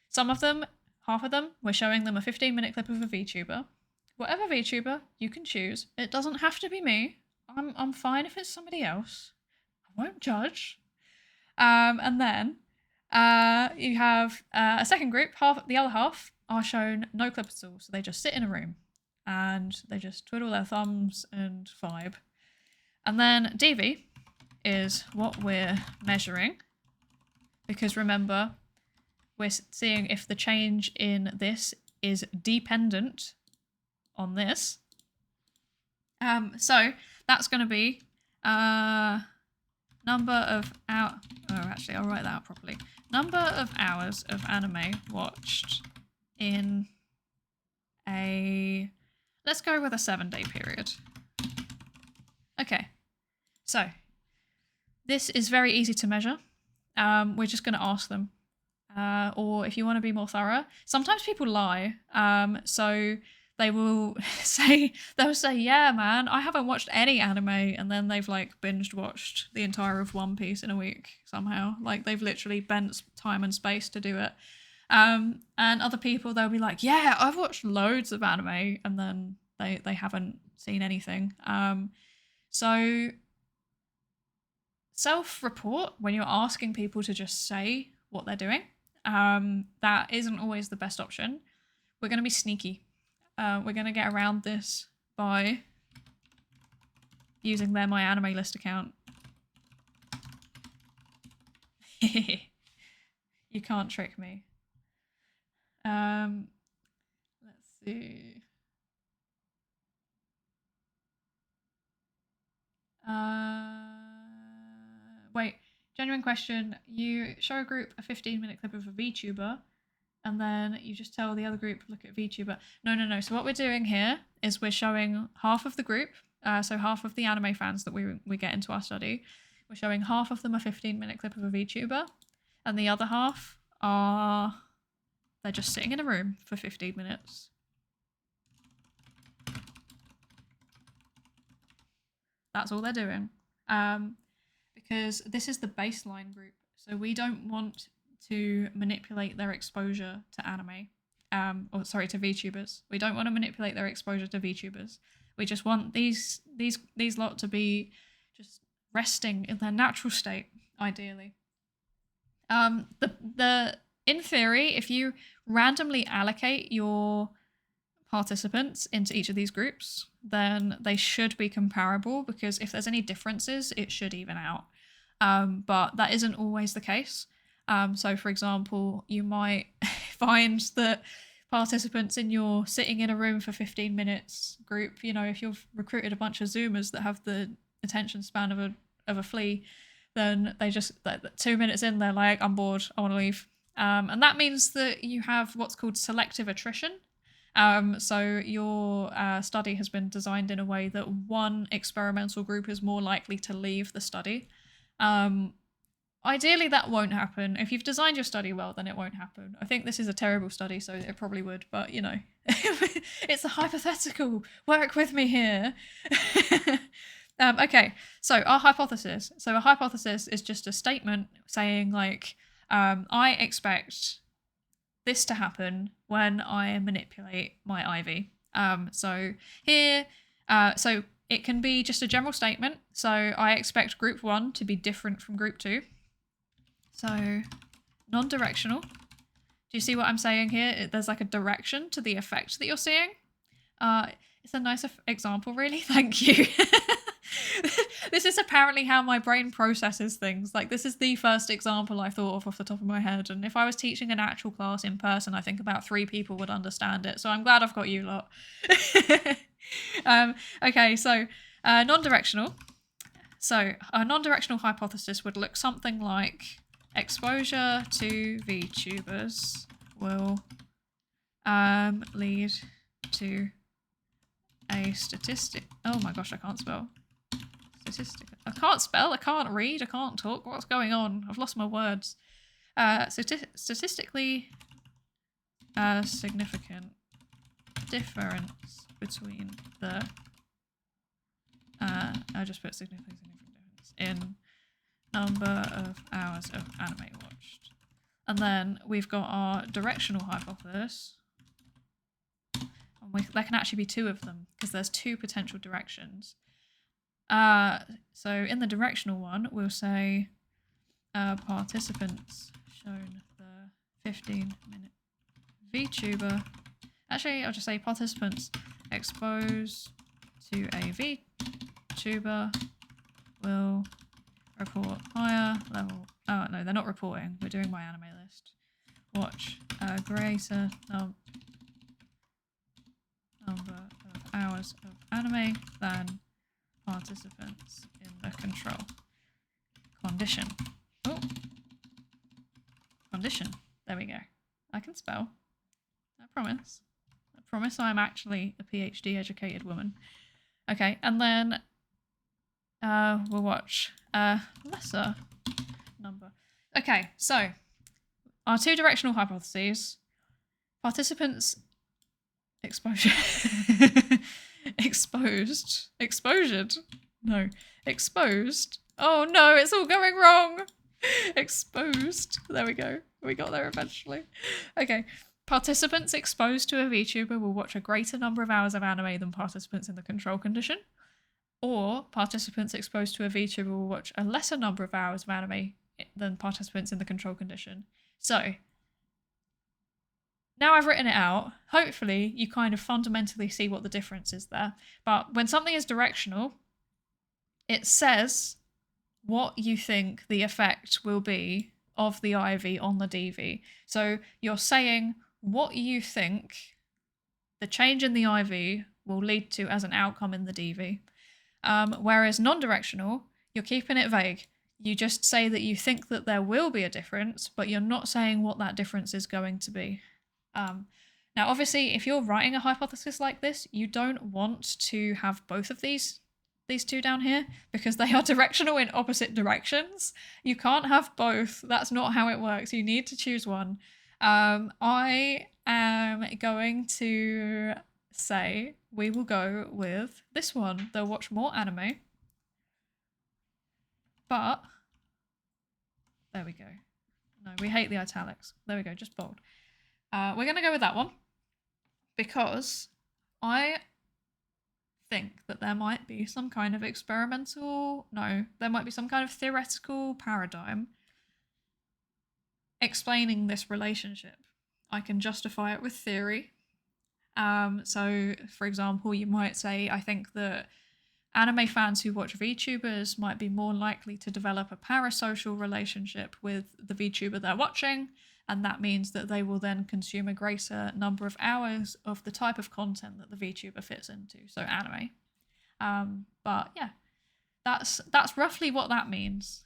Some of them, half of them, we're showing them a 15-minute clip of a VTuber. Whatever VTuber you can choose. It doesn't have to be me. I'm fine if it's somebody else. I won't judge. And then you have a second group. The other half are shown no clip at all. So they just sit in a room and they just twiddle their thumbs and vibe. And then DV is what we're measuring. Because remember, we're seeing if the change in this is dependent on this. So that's going to be number of hours. Oh, actually, I'll write that out properly. Number of hours of anime watched in let's go with a 7-day period. Okay, so this is very easy to measure. We're just going to ask them. Or if you want to be more thorough, sometimes people lie. So they will say, yeah, man, I haven't watched any anime, and then they've like binged watched the entire of One Piece in a week somehow. Like they've literally bent time and space to do it. And other people, they'll be like, yeah, I've watched loads of anime, and then they haven't seen anything. So self-report when you're asking people to just say what they're doing. That isn't always the best option. We're going to be sneaky. We're going to get around this by using their My Anime List account. You can't trick me. Let's see. Wait, genuine question. You show a group a 15-minute clip of a VTuber, and then you just tell the other group, look at VTuber. No. So what we're doing here is we're showing half of the group, so half of the anime fans that we get into our study, we're showing half of them a 15-minute clip of a VTuber, and the other half they're just sitting in a room for 15 minutes. That's all they're doing. Because this is the baseline group. So we don't want to manipulate their exposure to anime. To VTubers. We don't want to manipulate their exposure to VTubers. We just want these lot to be just resting in their natural state, ideally. In theory, if you randomly allocate your participants into each of these groups, then they should be comparable, because if there's any differences, it should even out. But that isn't always the case. So, for example, you might find that participants in your sitting in a room for 15 minutes group, if you've recruited a bunch of Zoomers that have the attention span of a flea, then they just, 2 minutes in, they're like, I'm bored, I want to leave. And that means that you have what's called selective attrition. So your study has been designed in a way that one experimental group is more likely to leave the study. Ideally, that won't happen. If you've designed your study well, then it won't happen. I think this is a terrible study, so it probably would, but it's a hypothetical. Work with me here. Okay, so our hypothesis. So a hypothesis is just a statement saying, like, I expect this to happen when I manipulate my IV. So here, so it can be just a general statement. So I expect group 1 to be different from group 2. So non-directional. Do you see what I'm saying here? There's like a direction to the effect that you're seeing. It's a nice example, really. Thank you. This is apparently how my brain processes things. Like, this is the first example I thought of off the top of my head. And if I was teaching an actual class in person, I think about 3 people would understand it. So I'm glad I've got you lot. Okay, so non-directional. So a non-directional hypothesis would look something like exposure to VTubers will lead to a statistic. Oh my gosh, I can't spell. I can't spell, I can't read, I can't talk. What's going on? I've lost my words. Statistically significant difference between the I just put significant difference in number of hours of anime watched. And then we've got our directional hypothesis. And there can actually be 2 of them, because there's 2 potential directions. So in the directional one, we'll say participants shown the 15-minute VTuber. Actually, I'll just say participants exposed to a VTuber will report higher level. Oh, no, they're not reporting. We're doing my anime list. Watch a greater number of hours of anime than participants in the control condition. Oh, condition. There we go. I can spell. I promise. I promise I'm actually a PhD educated woman. Okay, and then we'll watch a lesser number. Okay, so our 2 directional hypotheses. Participants exposure exposed. Oh no, it's all going wrong. Exposed. There we go. We got there eventually. Okay. Participants exposed to a VTuber will watch a greater number of hours of anime than participants in the control condition. Or participants exposed to a VTuber will watch a lesser number of hours of anime than participants in the control condition. So, now I've written it out, hopefully you kind of fundamentally see what the difference is there. But when something is directional, it says what you think the effect will be of the IV on the DV. So you're saying what you think the change in the IV will lead to as an outcome in the DV. Whereas non-directional, you're keeping it vague. You just say that you think that there will be a difference, but you're not saying what that difference is going to be. Now, obviously, if you're writing a hypothesis like this, you don't want to have both of these 2 down here, because they are directional in opposite directions. You can't have both. That's not how it works. You need to choose one. I am going to say we will go with this one. They'll watch more anime, but There we go. No, we hate the italics. There we go, just bold. We're going to go with that one because I think that there might be some kind of there might be some kind of theoretical paradigm explaining this relationship. I can justify it with theory. So, for example, you might say, I think that anime fans who watch VTubers might be more likely to develop a parasocial relationship with the VTuber they're watching, and that means that they will then consume a greater number of hours of the type of content that the VTuber fits into, so anime. But yeah, that's roughly what that means.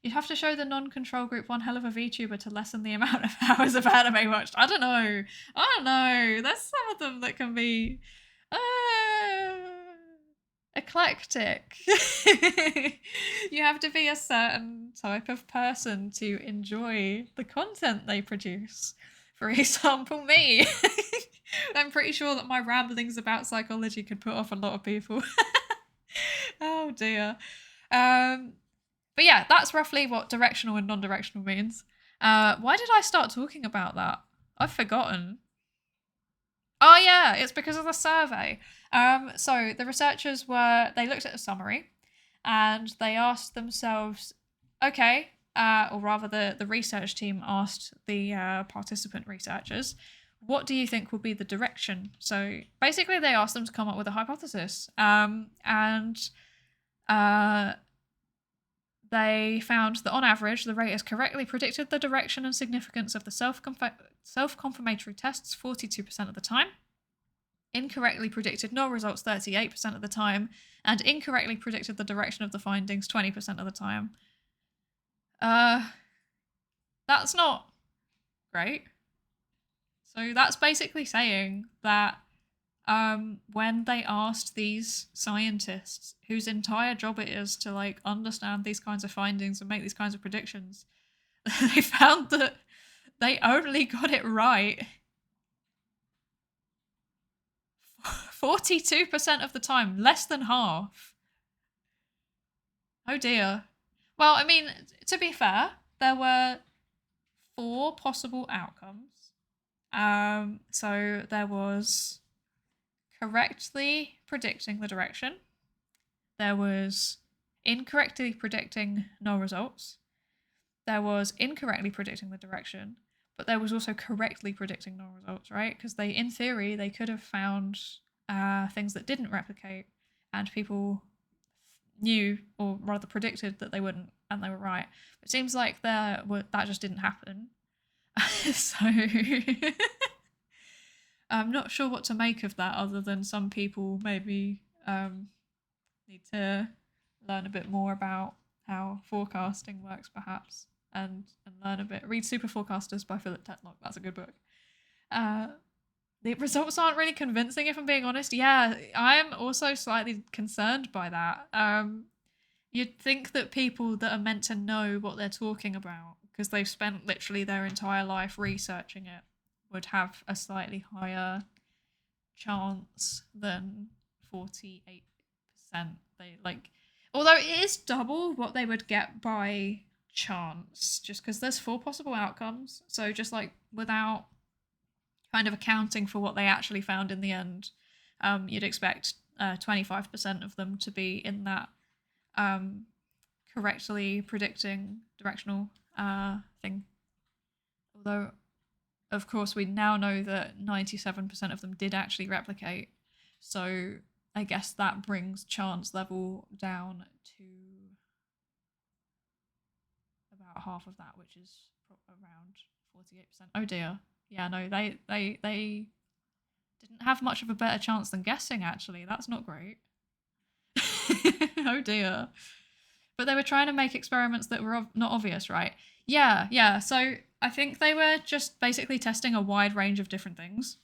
You'd have to show the non-control group one hell of a VTuber to lessen the amount of hours of anime watched. I don't know. There's some of them that can be eclectic. You have to be a certain type of person to enjoy the content they produce. For example, me. I'm pretty sure that my ramblings about psychology could put off a lot of people. Oh dear. But yeah, that's roughly what directional and non-directional means. Why did I start talking about that? I've forgotten. Oh yeah, it's because of the survey. So the researchers they looked at a summary and they asked themselves, okay, or rather the research team asked the participant researchers, what do you think will be the direction? So basically they asked them to come up with a hypothesis. They found that on average, the raters correctly predicted the direction and significance of the self-confirmatory tests 42% of the time, incorrectly predicted null results 38% of the time, and incorrectly predicted the direction of the findings 20% of the time. That's not great. So that's basically saying that when they asked these scientists whose entire job it is to understand these kinds of findings and make these kinds of predictions, they found that they only got it right 42% of the time, less than half. Oh dear. Well, I mean, to be fair, there were 4 possible outcomes. So there was correctly predicting the direction. There was incorrectly predicting null results. There was incorrectly predicting the direction, but there was also correctly predicting null results, right? Because in theory, they could have found things that didn't replicate, and people knew, or rather predicted, that they wouldn't, and they were right. It seems like that just didn't happen. So I'm not sure what to make of that, other than some people maybe need to learn a bit more about how forecasting works, perhaps, and learn a bit. Read Super Forecasters by Philip Tetlock. That's a good book. The results aren't really convincing, if I'm being honest. Yeah, I'm also slightly concerned by that. You'd think that people that are meant to know what they're talking about, because they've spent literally their entire life researching it, would have a slightly higher chance than 48%. Although it is double what they would get by chance, just because there's 4 possible outcomes. So just without kind of accounting for what they actually found in the end, you'd expect 25% of them to be in that correctly predicting directional thing. Although, of course, we now know that 97% of them did actually replicate. So I guess that brings chance level down to about half of that, which is around 48%. Oh dear. Yeah, no, they didn't have much of a better chance than guessing, actually. That's not great. Oh dear. But they were trying to make experiments that were not obvious, right? Yeah. So I think they were just basically testing a wide range of different things.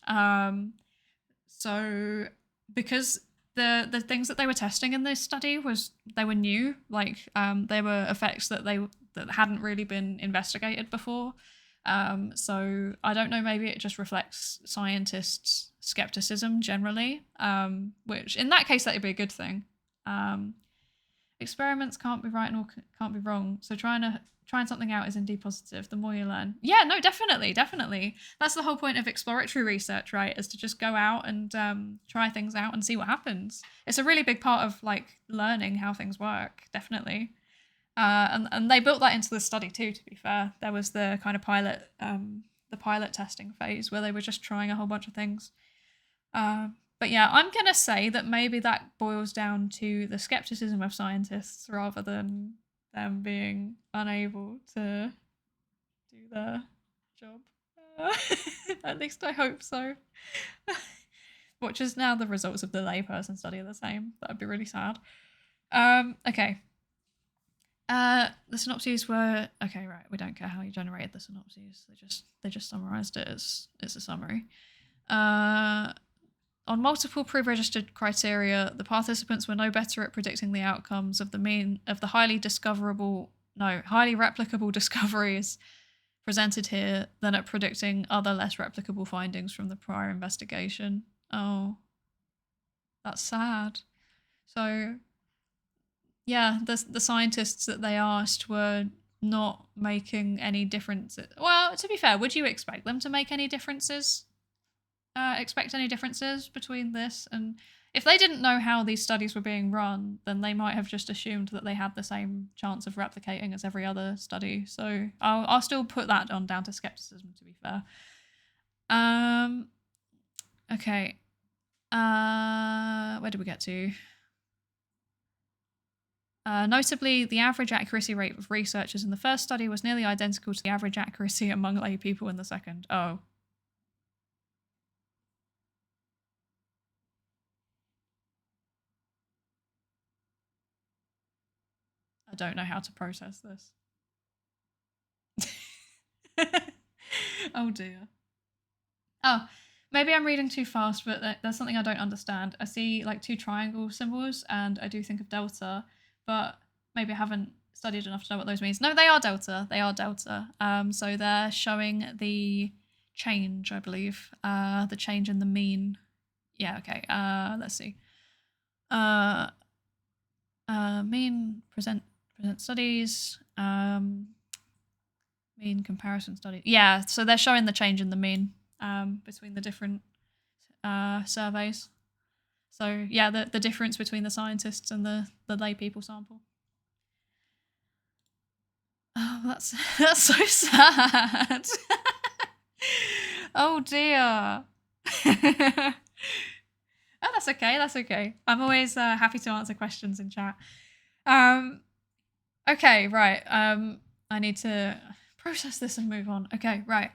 So because the things that they were testing in this study they were new, they were effects that hadn't really been investigated before. So I don't know, maybe it just reflects scientists' skepticism generally, which in that case that would be a good thing. experiments can't be right nor can't be wrong. So trying something out is indeed positive. The more you learn. Yeah, no, definitely. That's the whole point of exploratory research, right? Is to just go out and try things out and see what happens. It's a really big part of like learning how things work, definitely. And they built that into the study too, to be fair. There was the kind of pilot testing phase where they were just trying a whole bunch of things. But yeah, I'm going to say that maybe that boils down to the skepticism of scientists rather than them being unable to do their job. At least I hope so. Which is now the results of the layperson study are the same. That would be really sad. Okay. The synopses were okay, right? We don't care how you generated the synopses. They just summarized it as a summary. On multiple pre-registered criteria, the participants were no better at predicting the outcomes of the highly replicable discoveries presented here than at predicting other less replicable findings from the prior investigation. Oh, that's sad. So, yeah, the scientists that they asked were not making any differences. Well, to be fair, would you expect them to make any differences? Expect any differences between this and if they didn't know how these studies were being run, then they might have just assumed that they had the same chance of replicating as every other study. So I'll still put that on down to skepticism, to be fair. Okay. Where did we get to? Notably, the average accuracy rate of researchers in the first study was nearly identical to the average accuracy among lay people in the second. Oh. I don't know how to process this. Oh dear. Oh, maybe I'm reading too fast, but there's something I don't understand. I see like 2 triangle symbols and I do think of delta, but maybe I haven't studied enough to know what those means. No, they are delta. So they're showing the change, I believe. The change in the mean. Yeah, okay. Let's see. Mean present studies. Mean comparison studies. Yeah, so they're showing the change in the mean between the different surveys. So yeah, the difference between the scientists and the lay people sample. Oh, that's so sad. Oh dear. Oh, that's okay. I'm always happy to answer questions in chat. Okay, right. I need to process this and move on. Okay, right.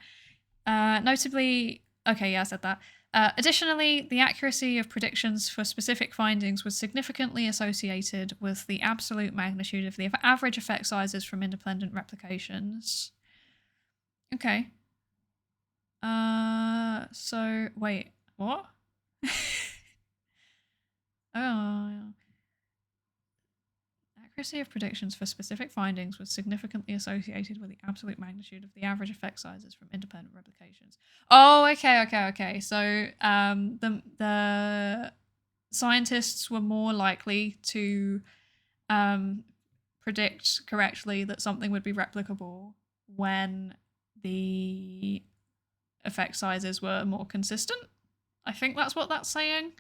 Notably, okay, yeah, I said that. Additionally, the accuracy of predictions for specific findings was significantly associated with the absolute magnitude of the average effect sizes from independent replications. Okay. So, wait, what? Oh, yeah. Accuracy of predictions for specific findings was significantly associated with the absolute magnitude of the average effect sizes from independent replications. Oh, okay. So the scientists were more likely to predict correctly that something would be replicable when the effect sizes were more consistent. I think that's what that's saying.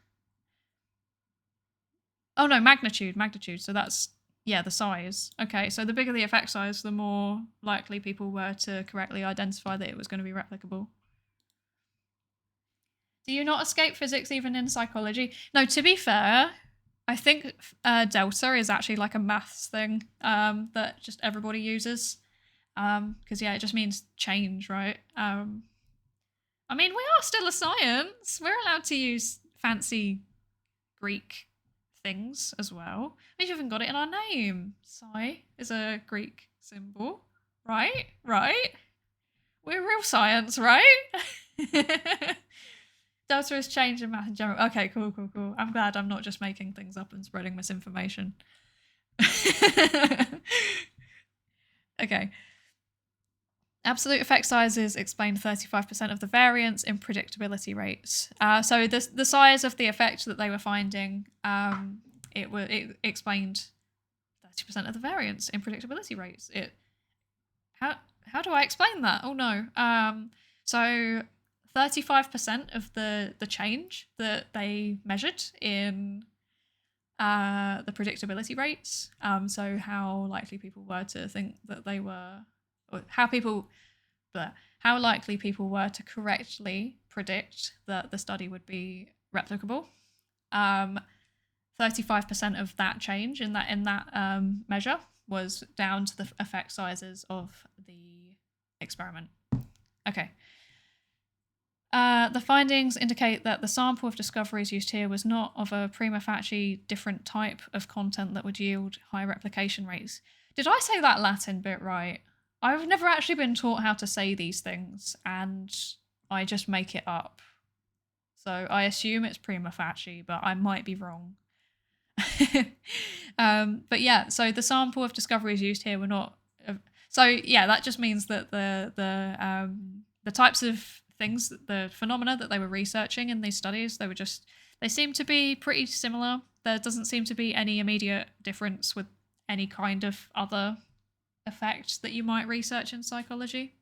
Oh no, magnitude. So that's, yeah, the size. Okay, so the bigger the effect size, the more likely people were to correctly identify that it was going to be replicable. Do you not escape physics even in psychology? No, to be fair, I think delta is actually like a maths thing that just everybody uses. Because, yeah, it just means change, right? I mean, we are still a science. We're allowed to use fancy Greek things as well. We've even got it in our name. Psi is a Greek symbol, right? We're real science, right? Delta is change in math in general. Okay, cool. I'm glad I'm not just making things up and spreading misinformation. Okay. Absolute effect sizes explained 35% of the variance in predictability rates. So the size of the effect that they were finding, it explained 30% of the variance in predictability rates. How do I explain that? Oh no. So 35% of the change that they measured in the predictability rates. So how likely people were to think that they were, or how likely people were to correctly predict that the study would be replicable. 35% of that change in that measure was down to the effect sizes of the experiment. Okay. The findings indicate that the sample of discoveries used here was not of a prima facie different type of content that would yield high replication rates. Did I say that Latin bit right? I've never actually been taught how to say these things, and I just make it up. So I assume it's prima facie, but I might be wrong. But yeah, so the sample of discoveries used here were not. So yeah, that just means that the types of things, the phenomena that they were researching in these studies, they seem to be pretty similar. There doesn't seem to be any immediate difference with any kind of other effect that you might research in psychology.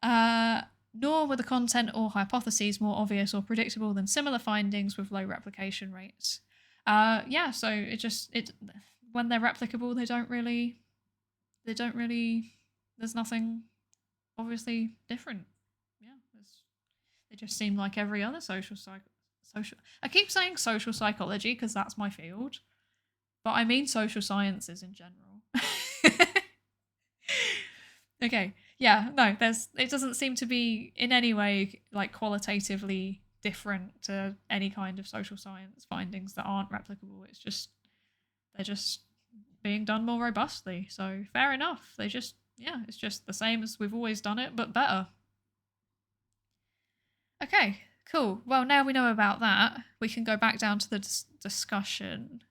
Nor were the content or hypotheses more obvious or predictable than similar findings with low replication rates. So when they're replicable, they don't really. There's nothing obviously different. Yeah, they just seem like every other social. I keep saying social psychology because that's my field, but I mean social sciences in general. Okay. Yeah, no, it doesn't seem to be in any way like qualitatively different to any kind of social science findings that aren't replicable. They're just being done more robustly. So fair enough. It's just the same as we've always done it, but better. Okay, cool. Well, now we know about that, we can go back down to the discussion.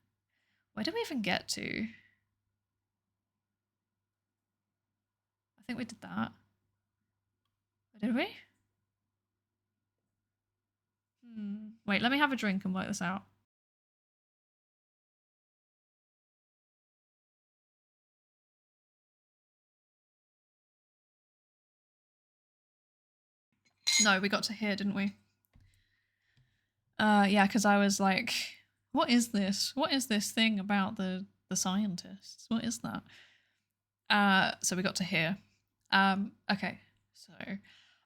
Where did we even get to? I think we did that. Did we? Wait, let me have a drink and work this out. No, we got to here, didn't we? Yeah, because I was like, what is this? What is this thing about the scientists? What is that? So we got to here. Okay, so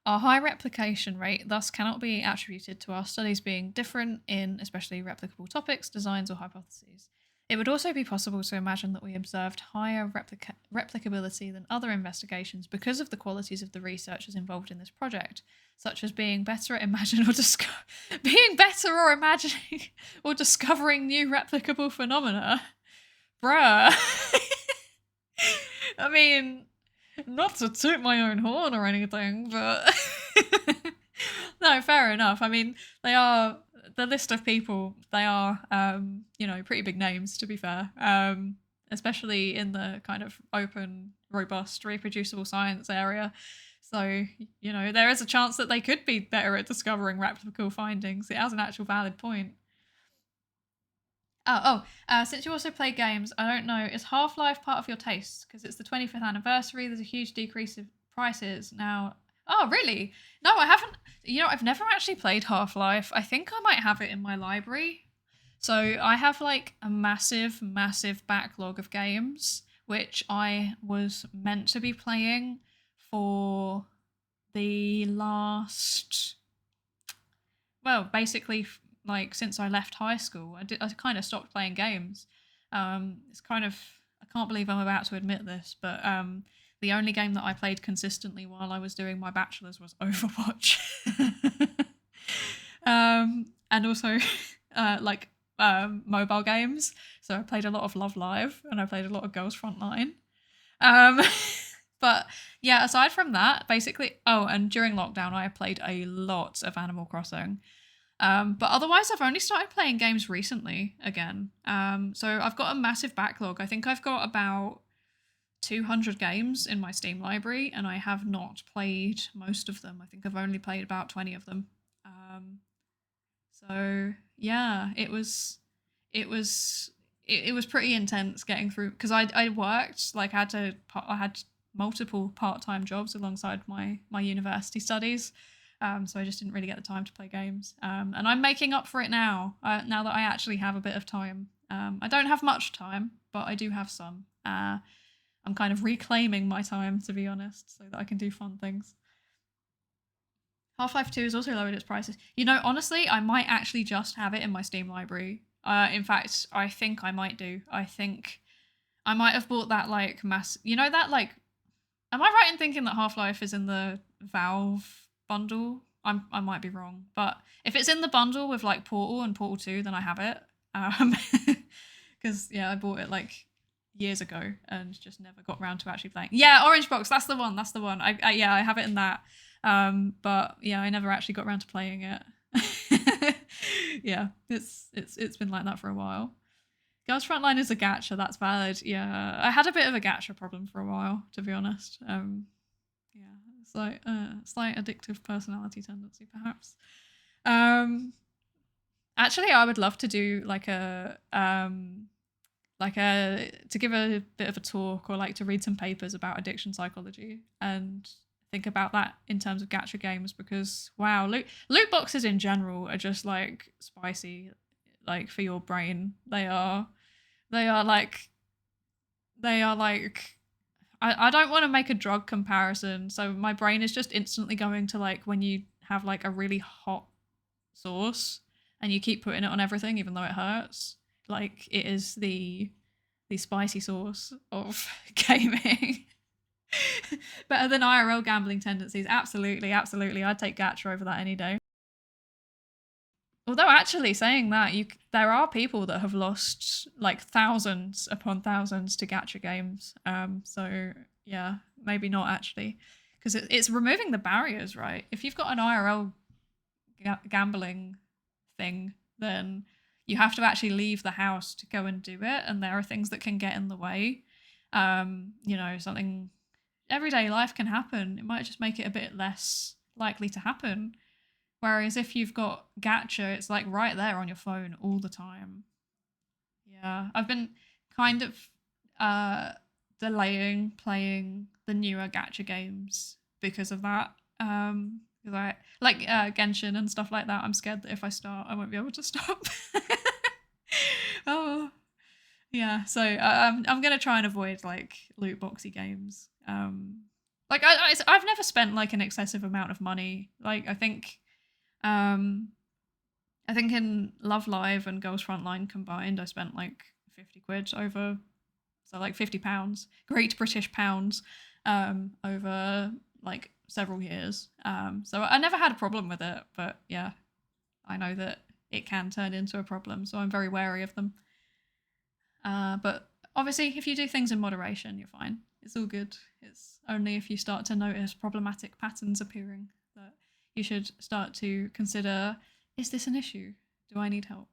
our high replication rate thus cannot be attributed to our studies being different in especially replicable topics, designs, or hypotheses. It would also be possible to imagine that we observed higher replicability than other investigations because of the qualities of the researchers involved in this project, such as being better at imagining or discovering new replicable phenomena. Bruh. I mean, not to toot my own horn or anything, but no, fair enough. I mean, they are the list of people. They are, pretty big names, to be fair. Especially in the kind of open, robust, reproducible science area. So, there is a chance that they could be better at discovering replicable findings. It has an actual valid point. Since you also play games, I don't know, is Half-Life part of your taste? Because it's the 25th anniversary, there's a huge decrease of prices now. Oh, really? No, I haven't. I've never actually played Half-Life. I think I might have it in my library. So I have like a massive, massive backlog of games, which I was meant to be playing for the last, basically like since I left high school. I kind of stopped playing games. It's kind of, I can't believe I'm about to admit this, but the only game that I played consistently while I was doing my bachelor's was Overwatch. And also mobile games. So I played a lot of Love Live and I played a lot of Girls Frontline. But yeah, aside from that, basically, and during lockdown, I played a lot of Animal Crossing. But otherwise, I've only started playing games recently again. So I've got a massive backlog. I think I've got about 200 games in my Steam library, and I have not played most of them. I think I've only played about 20 of them. So yeah, it was it was pretty intense getting through, because I worked, like I had multiple part-time jobs alongside my university studies. So I just didn't really get the time to play games. And I'm making up for it now, now that I actually have a bit of time. I don't have much time, but I do have some. I'm kind of reclaiming my time, to be honest, so that I can do fun things. Half-Life 2 is also lowered its prices. You know, honestly, I might actually just have it in my Steam library. In fact, I think I might do. I think I might have bought that, like, you know, that, like, am I right in thinking that Half-Life is in the Valve bundle? I might be wrong, but if it's in the bundle with, like, Portal and Portal 2, then I have it. Because, yeah, I bought it, like, years ago and just never got around to actually playing. Yeah, Orange Box, that's the one. Yeah, I have it in that. But yeah, I never actually got around to playing it. Yeah, it's been like that for a while. Girls Frontline is a gacha, that's valid. Yeah, I had a bit of a gacha problem for a while, to be honest. Yeah, it's like slight addictive personality tendency, perhaps. Actually, I would love to do like to give a bit of a talk, or like to read some papers about addiction psychology and think about that in terms of gacha games, because wow, loot boxes in general are just like spicy, like for your brain. They are like I don't want to make a drug comparison, so my brain is just instantly going to like when you have like a really hot sauce and you keep putting it on everything even though it hurts. Like it is the spicy sauce of gaming. Better than IRL gambling tendencies. Absolutely. I'd take gacha over that any day. Although actually saying that, there are people that have lost like thousands upon thousands to gacha games. So yeah, maybe not actually, because it's removing the barriers, right? If you've got an IRL gambling thing, then you have to actually leave the house to go and do it, and there are things that can get in the way. You know, something everyday life can happen. It might just make it a bit less likely to happen. Whereas if you've got gacha, it's like right there on your phone all the time. Yeah, I've been kind of delaying playing the newer gacha games because of that. Because I like Genshin and stuff like that. I'm scared that if I start, I won't be able to stop. Oh, yeah. So I'm gonna try and avoid like loot boxy games. Like I've never spent like an excessive amount of money. Like I think in Love Live and Girls Frontline combined, I spent like 50 quid over, so like £50, Great British pounds, over like several years. So I never had a problem with it, but yeah, I know that it can turn into a problem, so I'm very wary of them. But obviously, if you do things in moderation, you're fine. It's all good. It's only if you start to notice problematic patterns appearing that you should start to consider, is this an issue? Do I need help?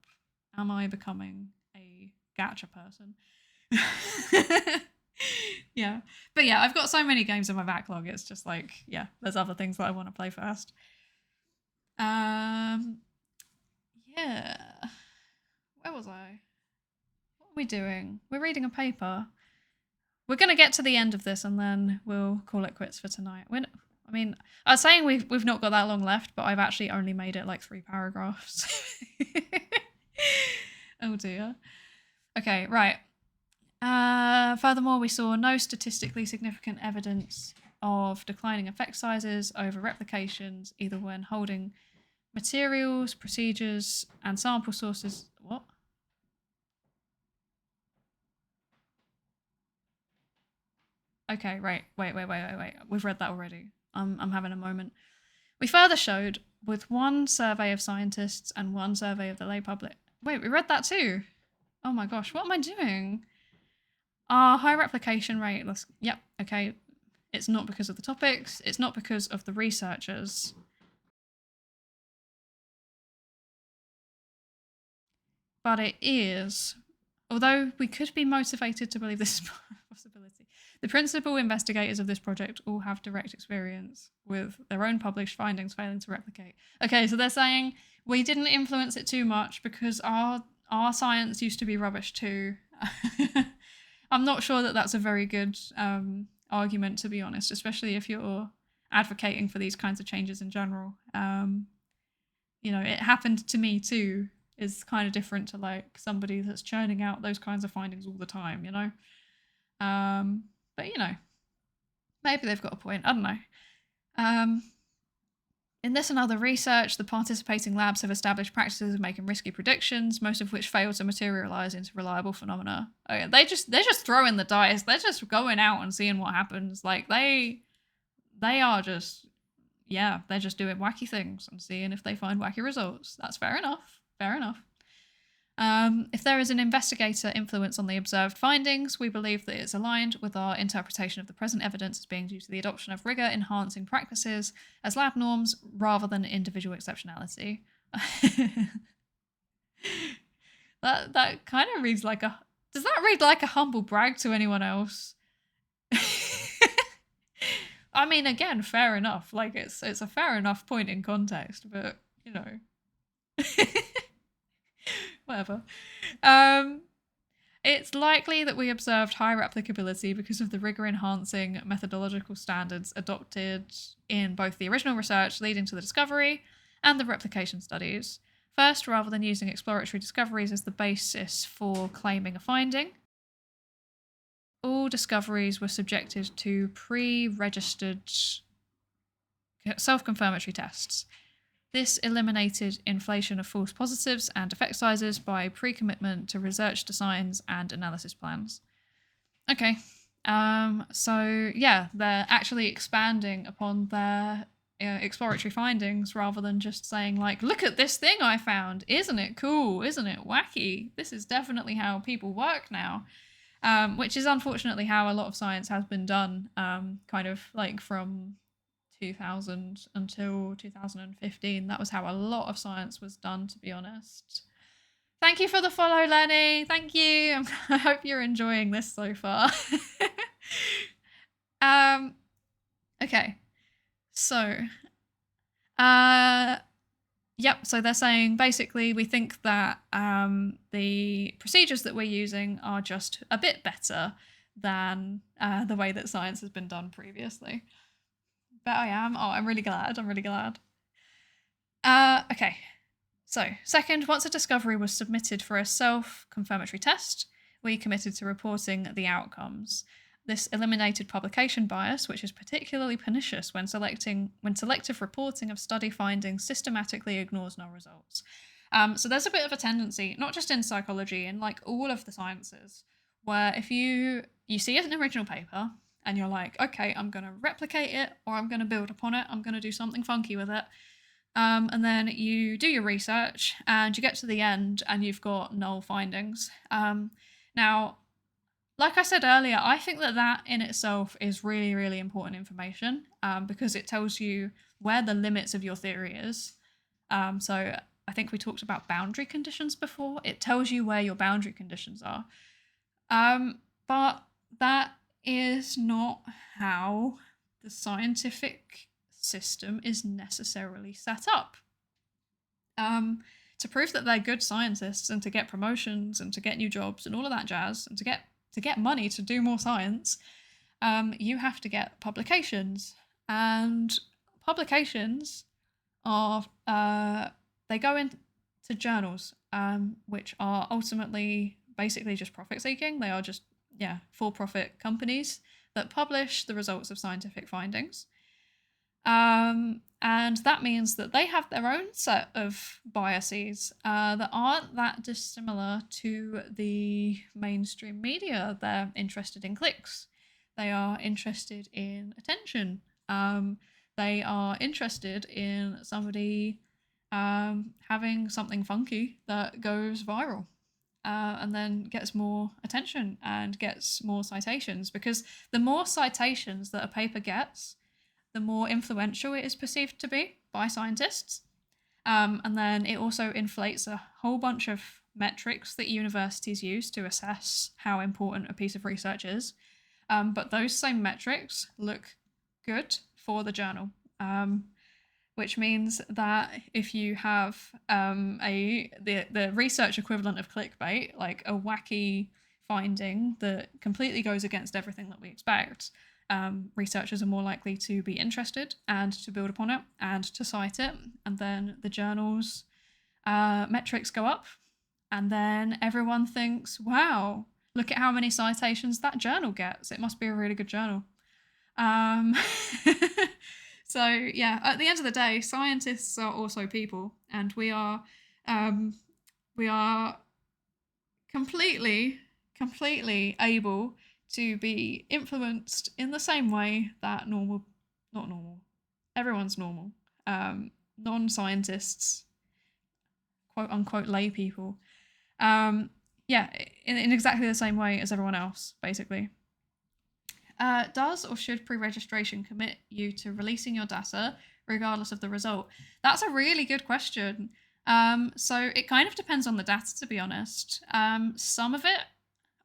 Am I becoming a gacha person? Yeah. But yeah, I've got so many games in my backlog. It's just like, yeah, there's other things that I want to play first. Yeah. Where was I? What are we doing? We're reading a paper. We're going to get to the end of this and then we'll call it quits for tonight. I mean, I was saying we've not got that long left, but I've actually only made it like 3 paragraphs. Oh dear. Okay, right. Furthermore, we saw no statistically significant evidence of declining effect sizes over replications, either when holding materials, procedures, and sample sources. What? Okay, right. Wait. We've read that already. I'm having a moment. We further showed, with one survey of scientists and one survey of the lay public. Wait, we read that too. Oh my gosh, what am I doing? Our high replication rate. Yep. Okay. It's not because of the topics. It's not because of the researchers. But it is. Although we could be motivated to believe this is a possibility. The principal investigators of this project all have direct experience with their own published findings failing to replicate. Okay, so they're saying we didn't influence it too much because our science used to be rubbish too. I'm not sure that that's a very good argument, to be honest, especially if you're advocating for these kinds of changes in general. It happened to me too is kind of different to like somebody that's churning out those kinds of findings all the time, But maybe they've got a point. I don't know. In this and other research, the participating labs have established practices of making risky predictions, most of which fail to materialize into reliable phenomena. Okay, they're just throwing the dice. They're just going out and seeing what happens. Like they are just, yeah, they're just doing wacky things and seeing if they find wacky results. That's fair enough. Fair enough. If there is an investigator influence on the observed findings, we believe that it's aligned with our interpretation of the present evidence as being due to the adoption of rigor-enhancing practices as lab norms rather than individual exceptionality. That kind of reads like a... Does that read like a humble brag to anyone else? I mean, again, fair enough. Like, it's a fair enough point in context, but, whatever. It's likely that we observed high replicability because of the rigor-enhancing methodological standards adopted in both the original research leading to the discovery and the replication studies. First, rather than using exploratory discoveries as the basis for claiming a finding, all discoveries were subjected to pre-registered self-confirmatory tests. This eliminated inflation of false positives and effect sizes by pre-commitment to research designs and analysis plans. Okay, so yeah, they're actually expanding upon their exploratory findings rather than just saying like, look at this thing I found, isn't it cool, isn't it wacky? This is definitely how people work now, which is unfortunately how a lot of science has been done, kind of like from 2000 until 2015. That was how a lot of science was done, to be honest. Thank you for the follow, Lenny. Thank you. I hope you're enjoying this so far. Okay. So, yep. So they're saying basically we think that the procedures that we're using are just a bit better than the way that science has been done previously. Bet I am. Oh, I'm really glad. Okay. So, second, once a discovery was submitted for a self-confirmatory test, we committed to reporting the outcomes. This eliminated publication bias, which is particularly pernicious when selective reporting of study findings systematically ignores null results. So there's a bit of a tendency, not just in psychology, in like all of the sciences, where if you see an original paper and you're like, okay, I'm going to replicate it or I'm going to build upon it, I'm going to do something funky with it. And then you do your research and you get to the end and you've got null findings. Now, like I said earlier, I think that in itself is really, really important information because it tells you where the limits of your theory is. So I think we talked about boundary conditions before. It tells you where your boundary conditions are. But that is not how the scientific system is necessarily set up. To prove that they're good scientists and to get promotions and to get new jobs and all of that jazz and to get money to do more science, you have to get publications. And publications are they go into journals, which are ultimately basically just profit seeking. They are just for-profit companies that publish the results of scientific findings. And that means that they have their own set of biases that aren't that dissimilar to the mainstream media. They're interested in clicks. They are interested in attention. They are interested in somebody having something funky that goes viral. And then gets more attention and gets more citations, because the more citations that a paper gets, the more influential it is perceived to be by scientists. And then it also inflates a whole bunch of metrics that universities use to assess how important a piece of research is. But those same metrics look good for the journal. Which means that if you have the research equivalent of clickbait, like a wacky finding that completely goes against everything that we expect, researchers are more likely to be interested and to build upon it and to cite it. And then the journal's metrics go up. And then everyone thinks, wow, look at how many citations that journal gets. It must be a really good journal. So yeah, at the end of the day, scientists are also people, and we are completely able to be influenced in the same way that everyone's normal, non-scientists, quote unquote lay people, yeah, in exactly the same way as everyone else, basically. Does or should pre-registration commit you to releasing your data regardless of the result? That's a really good question. So it kind of depends on the data, to be honest. Some of it,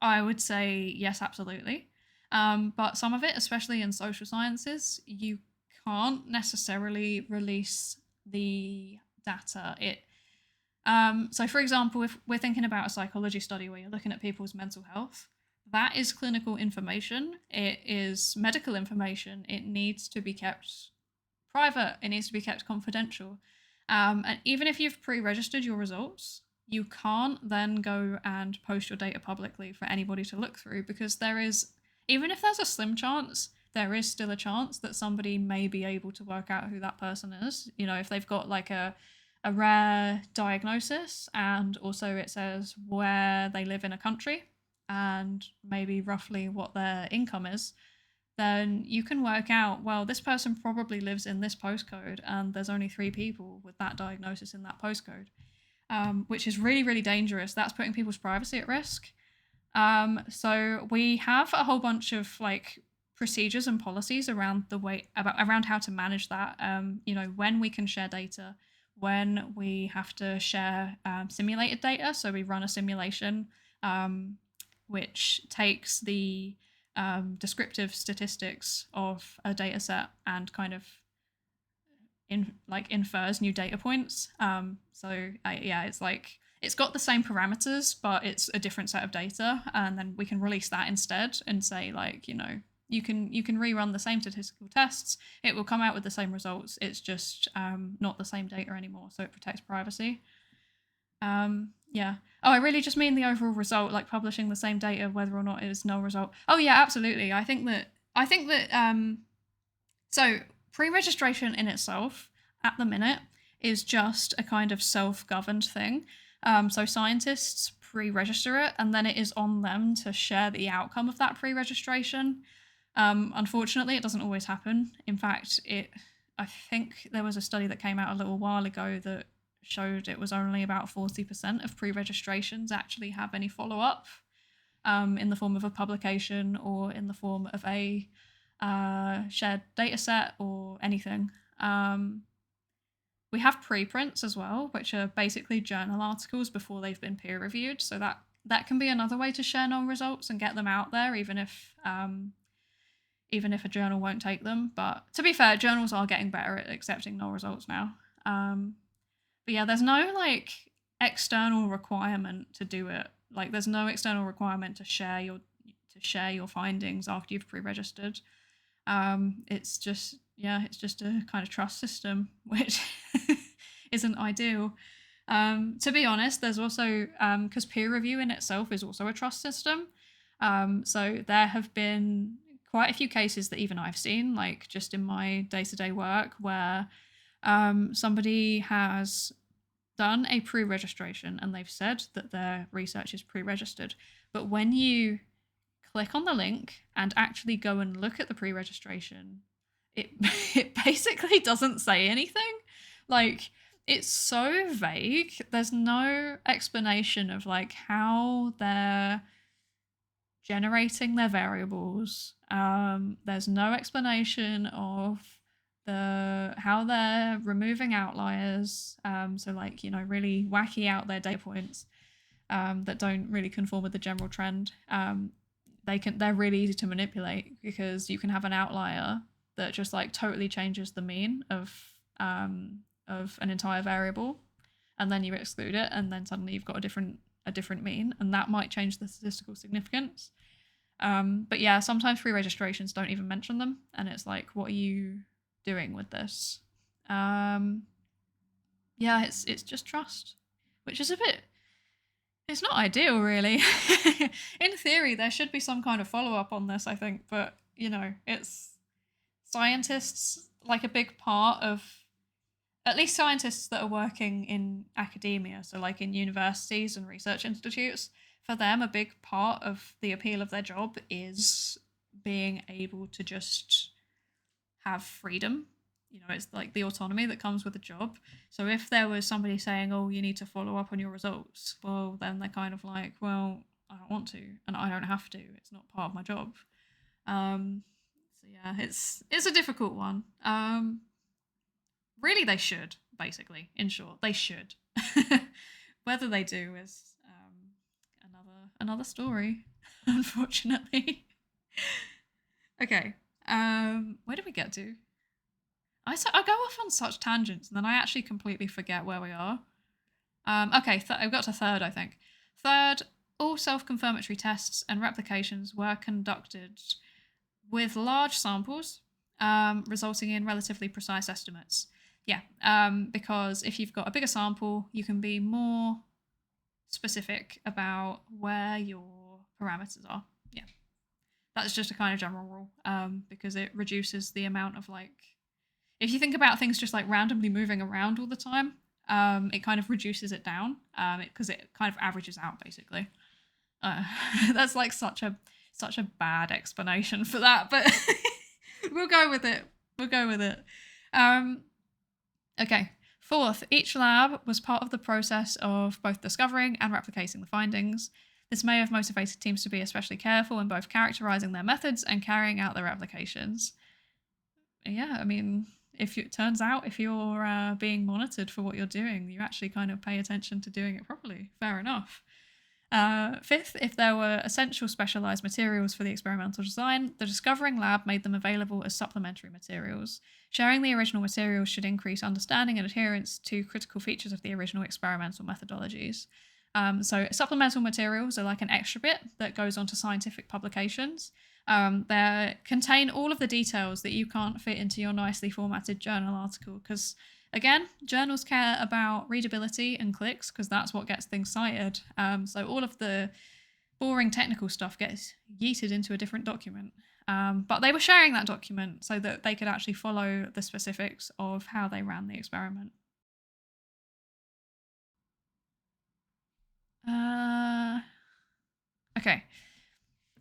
I would say yes, absolutely. But some of it, especially in social sciences, you can't necessarily release the data. So for example, if we're thinking about a psychology study where you're looking at people's mental health, that is clinical information. It is medical information. It needs to be kept private. It needs to be kept confidential. And even if you've pre-registered your results, you can't then go and post your data publicly for anybody to look through, because even if there's a slim chance, there is still a chance that somebody may be able to work out who that person is. You know, if they've got like a rare diagnosis and also it says where they live in a country and maybe roughly what their income is, then you can work out, well, this person probably lives in this postcode and there's only 3 people with that diagnosis in that postcode, which is really, really dangerous. That's putting people's privacy at risk. So we have a whole bunch of like procedures and policies around around how to manage that. You know, when we can share data, when we have to share simulated data. So we run a simulation which takes the descriptive statistics of a data set and kind of infers new data points. Yeah, it's got the same parameters, but it's a different set of data, and then we can release that instead and say, like, you know, you can rerun the same statistical tests. It will come out with the same results. It's just not the same data anymore, so it protects privacy. Yeah. Oh, I really just mean the overall result, like publishing the same data, whether or not it is null result. Oh yeah, absolutely. I think that so pre-registration in itself at the minute is just a kind of self-governed thing. So scientists pre-register it, and then it is on them to share the outcome of that pre-registration. Unfortunately, it doesn't always happen. In fact, I think there was a study that came out a little while ago that showed it was only about 40% of pre-registrations actually have any follow-up in the form of a publication or in the form of a shared data set or anything. We have preprints as well, which are basically journal articles before they've been peer-reviewed. So that can be another way to share null results and get them out there, even if a journal won't take them. But to be fair, journals are getting better at accepting null results now. But yeah, there's no like external requirement to do it. Like there's no external requirement to share your findings after you've pre-registered. It's just a kind of trust system, which isn't ideal. To be honest, there's also because peer review in itself is also a trust system. So there have been quite a few cases that even I've seen, like just in my day-to-day work, where somebody has done a pre-registration and they've said that their research is pre-registered, but when you click on the link and actually go and look at the pre-registration, it basically doesn't say anything. Like, it's so vague. There's no explanation of like how they're generating their variables. There's no explanation of how they're removing outliers. So like, you know, really wacky out their data points that don't really conform with the general trend. They're really easy to manipulate because you can have an outlier that just like totally changes the mean of an entire variable, and then you exclude it, and then suddenly you've got a different a different mean, and that might change the statistical significance. But yeah, sometimes free registrations don't even mention them, and it's like, what are you doing with this? Yeah, it's just trust, which is a bit. It's not ideal, really. In theory, there should be some kind of follow-up on this, I think, but, it's scientists, like a big part of, at least scientists that are working in academia, so like in universities and research institutes, for them, a big part of the appeal of their job is being able to just have freedom. It's like the autonomy that comes with a job. So if there was somebody saying, oh, you need to follow up on your results, well, then they're kind of like, well, I don't want to, and I don't have to. It's not part of my job. So yeah, it's a difficult one. Really, they should, basically, in short. They should. Whether they do is another story, unfortunately. Okay, where did we get to? I go off on such tangents, and then I actually completely forget where we are. Okay, I've got to third, I think. Third, all self-confirmatory tests and replications were conducted with large samples, resulting in relatively precise estimates. Yeah, because if you've got a bigger sample, you can be more specific about where your parameters are. Yeah, that's just a kind of general rule, because it reduces the amount of if you think about things just like randomly moving around all the time, it kind of reduces it down, because it kind of averages out, basically. That's like such a bad explanation for that, but we'll go with it. Okay. Fourth, each lab was part of the process of both discovering and replicating the findings. This may have motivated teams to be especially careful in both characterizing their methods and carrying out their replications. Yeah, I mean, it turns out if you're being monitored for what you're doing, you actually kind of pay attention to doing it properly. Fair enough. Fifth, if there were essential specialized materials for the experimental design, the discovering lab made them available as supplementary materials. Sharing the original materials should increase understanding and adherence to critical features of the original experimental methodologies. So supplemental materials are like an extra bit that goes onto scientific publications. They contain all of the details that you can't fit into your nicely formatted journal article, because again, journals care about readability and clicks because that's what gets things cited. So all of the boring technical stuff gets yeeted into a different document. But they were sharing that document so that they could actually follow the specifics of how they ran the experiment. Okay.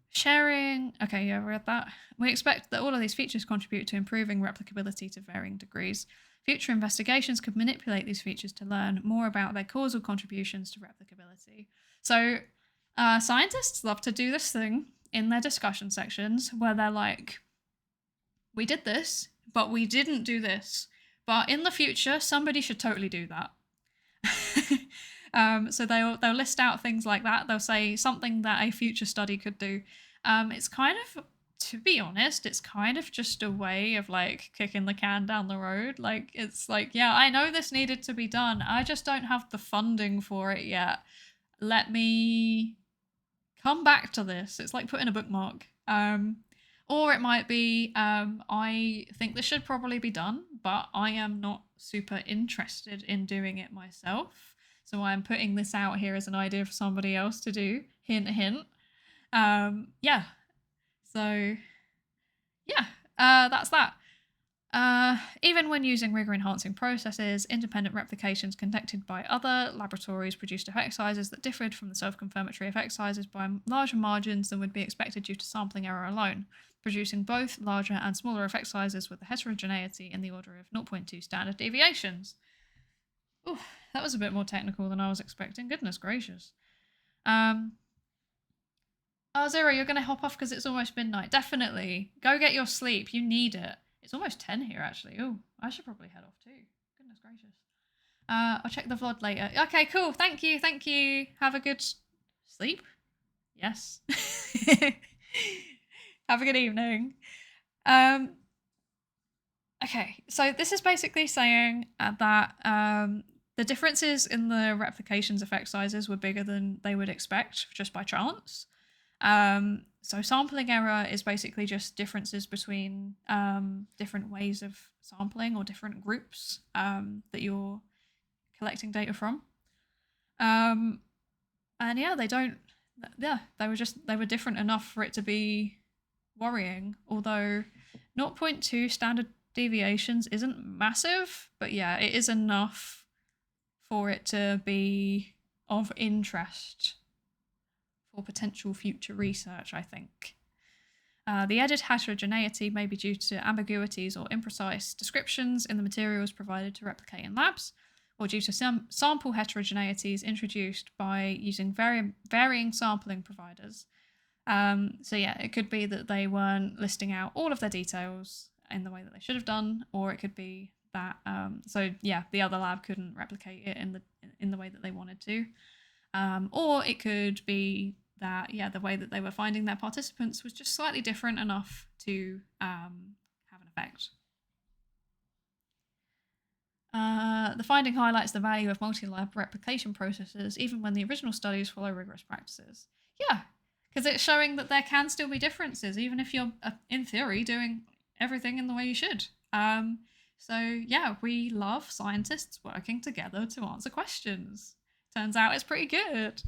Sharing. Okay, yeah, I read that. We expect that all of these features contribute to improving replicability to varying degrees. Future investigations could manipulate these features to learn more about their causal contributions to replicability. So, scientists love to do this thing in their discussion sections where they're like, we did this, but we didn't do this. But in the future, somebody should totally do that. So they'll list out things like that. They'll say something that a future study could do. It's kind of, to be honest, it's kind of just a way of kicking the can down the road. It's like, yeah, I know this needed to be done. I just don't have the funding for it yet. Let me come back to this. It's like putting a bookmark. Or it might be, I think this should probably be done, but I am not super interested in doing it myself. So I'm putting this out here as an idea for somebody else to do. Hint, hint. Yeah. So, yeah, that's that. Even when using rigor-enhancing processes, independent replications conducted by other laboratories produced effect sizes that differed from the self-confirmatory effect sizes by larger margins than would be expected due to sampling error alone, producing both larger and smaller effect sizes with a heterogeneity in the order of 0.2 standard deviations. Ooh, that was a bit more technical than I was expecting. Goodness gracious. Oh, Zero, you're going to hop off because it's almost midnight. Definitely. Go get your sleep. You need it. It's almost 10 here, actually. Oh, I should probably head off too. Goodness gracious. I'll check the VOD later. Okay, cool. Thank you. Have a good sleep. Yes. Have a good evening. Okay, so this is basically saying that the differences in the replications effect sizes were bigger than they would expect just by chance. So sampling error is basically just differences between different ways of sampling or different groups that you're collecting data from. And yeah, they were different enough for it to be worrying, although 0.2 standard deviations isn't massive, but yeah, it is enough for it to be of interest for potential future research, I think. The added heterogeneity may be due to ambiguities or imprecise descriptions in the materials provided to replicate in labs, or due to some sample heterogeneities introduced by using varying sampling providers. So yeah, it could be that they weren't listing out all of their details in the way that they should have done, or it could be that so yeah, the other lab couldn't replicate it in the way that they wanted to, or it could be that yeah, the way that they were finding their participants was just slightly different enough to have an effect. The finding highlights the value of multi-lab replication processes even when the original studies follow rigorous practices. Yeah, because it's showing that there can still be differences even if you're in theory doing everything in the way you should. So yeah, we love scientists working together to answer questions. Turns out it's pretty good.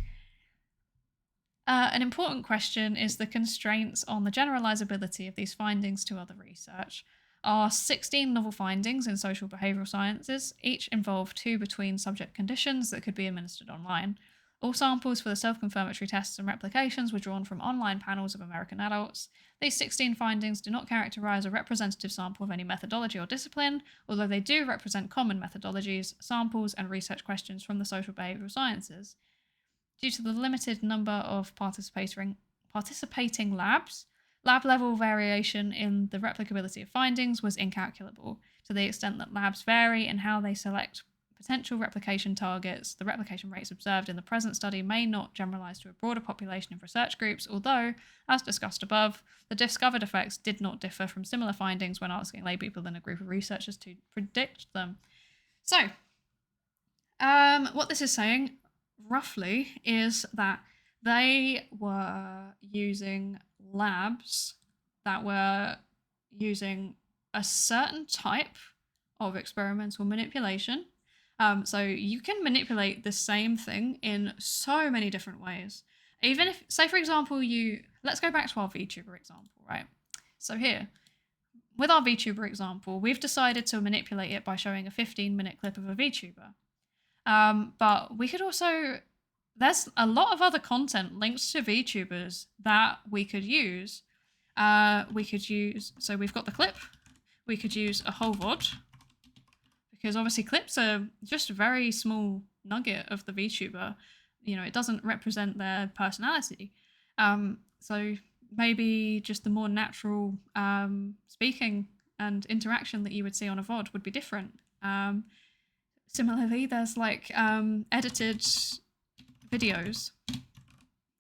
An important question is the constraints on the generalizability of these findings to other research. Are 16 novel findings in social behavioural sciences, each involve 2 between subject conditions that could be administered online. All samples for the self-confirmatory tests and replications were drawn from online panels of American adults. These 16 findings do not characterise a representative sample of any methodology or discipline, although they do represent common methodologies, samples, and research questions from the social behavioural sciences. Due to the limited number of participating labs, lab-level variation in the replicability of findings was incalculable. To the extent that labs vary in how they select potential replication targets, the replication rates observed in the present study may not generalise to a broader population of research groups, although, as discussed above, the discovered effects did not differ from similar findings when asking laypeople than a group of researchers to predict them. So, what this is saying, roughly, is that they were using labs that were using a certain type of experimental manipulation. So you can manipulate the same thing in so many different ways. Even if, say for example, let's go back to our VTuber example, right? So here, with our VTuber example, we've decided to manipulate it by showing a 15-minute clip of a VTuber. But we could also, there's a lot of other content linked to VTubers that we could use. So we've got the clip, we could use a whole VOD, because obviously clips are just a very small nugget of the VTuber. You know, it doesn't represent their personality. So maybe just the more natural speaking and interaction that you would see on a VOD would be different. Similarly, there's like edited videos.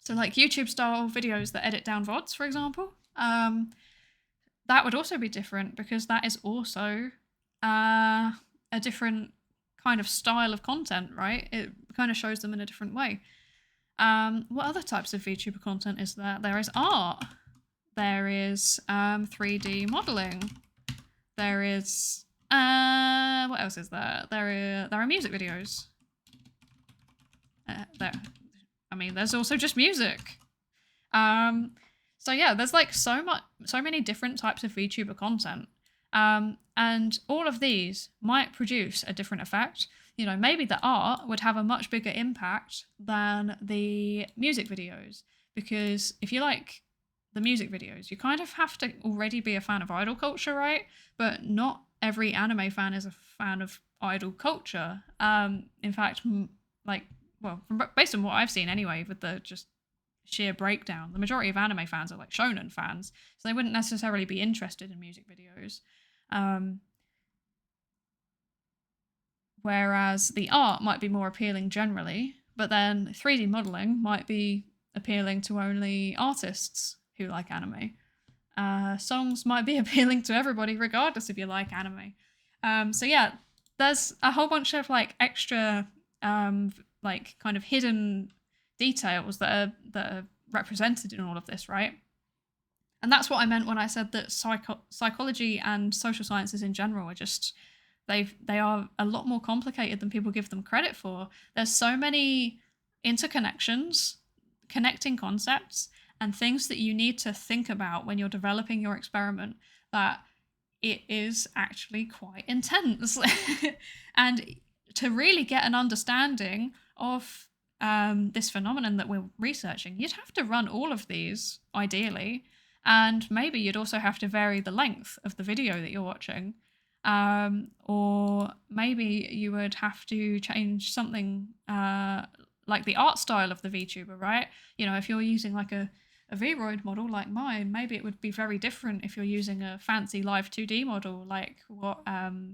So like YouTube style videos that edit down VODs, for example. That would also be different because that is also a different kind of style of content, right? It kind of shows them in a different way. What other types of VTuber content is there? There is art. There is 3D modeling. There is what else is there? There are music videos. There's also just music. So yeah, there's like so many different types of VTuber content. And all of these might produce a different effect. You know, maybe the art would have a much bigger impact than the music videos, because if you like the music videos, you kind of have to already be a fan of idol culture, right? But not every anime fan is a fan of idol culture. In fact, based on what I've seen anyway, with the just sheer breakdown, the majority of anime fans are like shonen fans, so they wouldn't necessarily be interested in music videos. Whereas the art might be more appealing generally, but then 3D modeling might be appealing to only artists who like anime. Songs might be appealing to everybody, regardless if you like anime. So yeah, there's a whole bunch of like extra like kind of hidden details that are represented in all of this, right? And that's what I meant when I said that psychology and social sciences in general are just they are a lot more complicated than people give them credit for. There's so many interconnections, connecting concepts, and things that you need to think about when you're developing your experiment that it is actually quite intense. And to really get an understanding of this phenomenon that we're researching, you'd have to run all of these ideally, and maybe you'd also have to vary the length of the video that you're watching, or maybe you would have to change something like the art style of the VTuber, right? You know, if you're using like a Vroid model like mine, maybe it would be very different if you're using a fancy live 2D model like what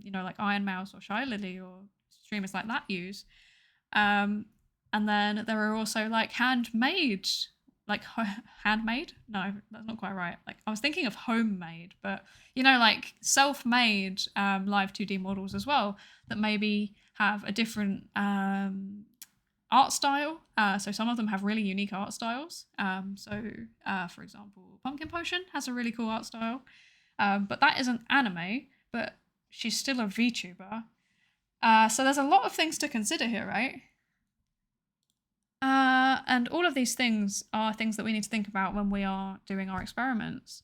you know, like Iron Mouse or Shy Lily or streamers like that use. And then there are also like handmade? No, that's not quite right. Like I was thinking of homemade, but you know, like self-made live 2D models as well that maybe have a different art style. So some of them have really unique art styles. For example, Pumpkin Potion has a really cool art style, but that isn't anime, but she's still a VTuber. So there's a lot of things to consider here, right? And all of these things are things that we need to think about when we are doing our experiments.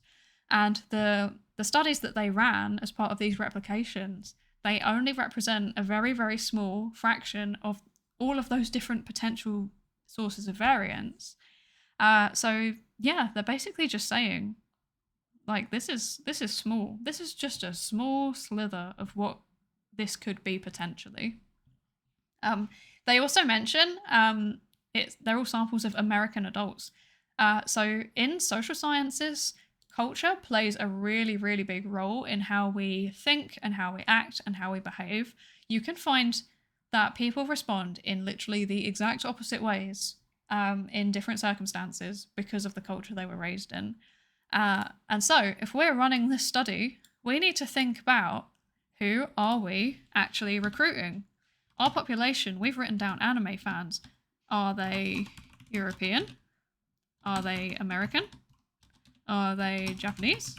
And the studies that they ran as part of these replications, they only represent a very, very small fraction of all of those different potential sources of variance. So yeah, they're basically just saying, like, this is small. This is just a small slither of what this could be potentially. They also mention they're all samples of American adults. So in social sciences, culture plays a really, really big role in how we think and how we act and how we behave. You can find that people respond in literally the exact opposite ways in different circumstances because of the culture they were raised in. And so if we're running this study, we need to think about, who are we actually recruiting? Our population, we've written down anime fans. Are they European? Are they American? Are they Japanese?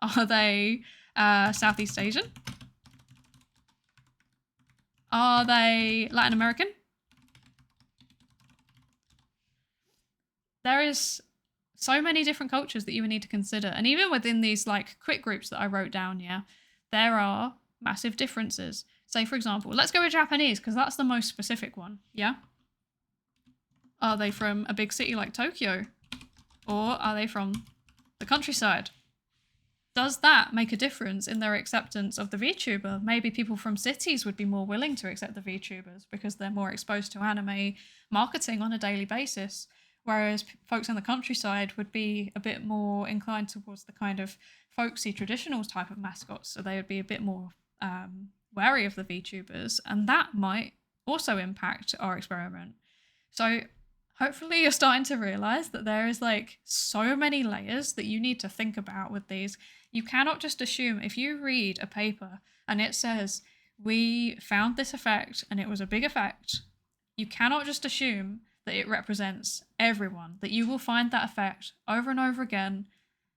Are they Southeast Asian? Are they Latin American? There is so many different cultures that you would need to consider. And even within these like quick groups that I wrote down, yeah, there are massive differences. Say, for example, let's go with Japanese because that's the most specific one, yeah? Are they from a big city like Tokyo? Or are they from the countryside? Does that make a difference in their acceptance of the VTuber? Maybe people from cities would be more willing to accept the VTubers because they're more exposed to anime marketing on a daily basis, whereas folks in the countryside would be a bit more inclined towards the kind of folksy traditional type of mascots, so they would be a bit more wary of the VTubers, and that might also impact our experiment. So hopefully you're starting to realize that there is like so many layers that you need to think about with these. You cannot just assume, if you read a paper and it says, we found this effect and it was a big effect, you cannot just assume that it represents everyone, that you will find that effect over and over again,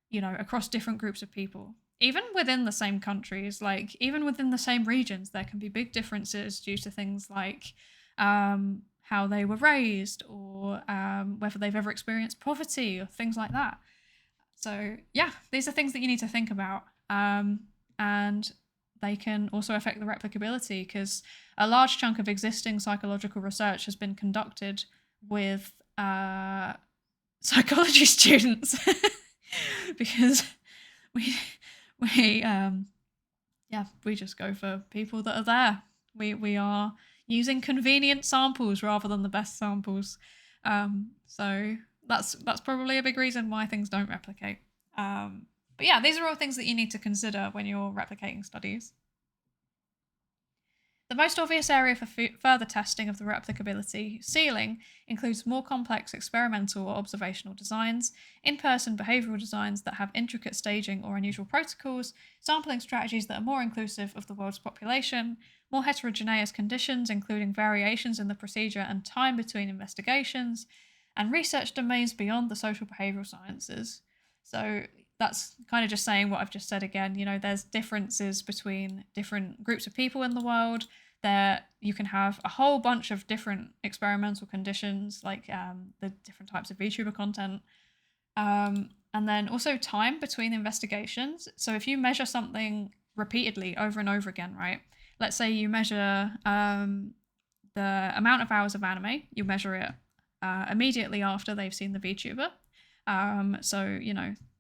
you know, across different groups of people. Even within the same countries, like even within the same regions, there can be big differences due to things like how they were raised, or whether they've ever experienced poverty or things like that. So yeah, these are things that you need to think about. And they can also affect the replicability, because a large chunk of existing psychological research has been conducted with psychology students because we just go for people that are there. We are using convenient samples rather than the best samples. So that's probably a big reason why things don't replicate. But yeah, these are all things that you need to consider when you're replicating studies. The most obvious area for further testing of the replicability ceiling includes more complex experimental or observational designs, in-person behavioural designs that have intricate staging or unusual protocols, sampling strategies that are more inclusive of the world's population, more heterogeneous conditions, including variations in the procedure and time between investigations, and research domains beyond the social behavioural sciences. So that's kind of just saying what I've just said again. There's differences between different groups of people in the world. There you can have a whole bunch of different experimental conditions, like the different types of VTuber content. And then also time between investigations. So if you measure something repeatedly over and over again, right? Let's say you measure the amount of hours of anime, you measure it immediately after they've seen the VTuber. So,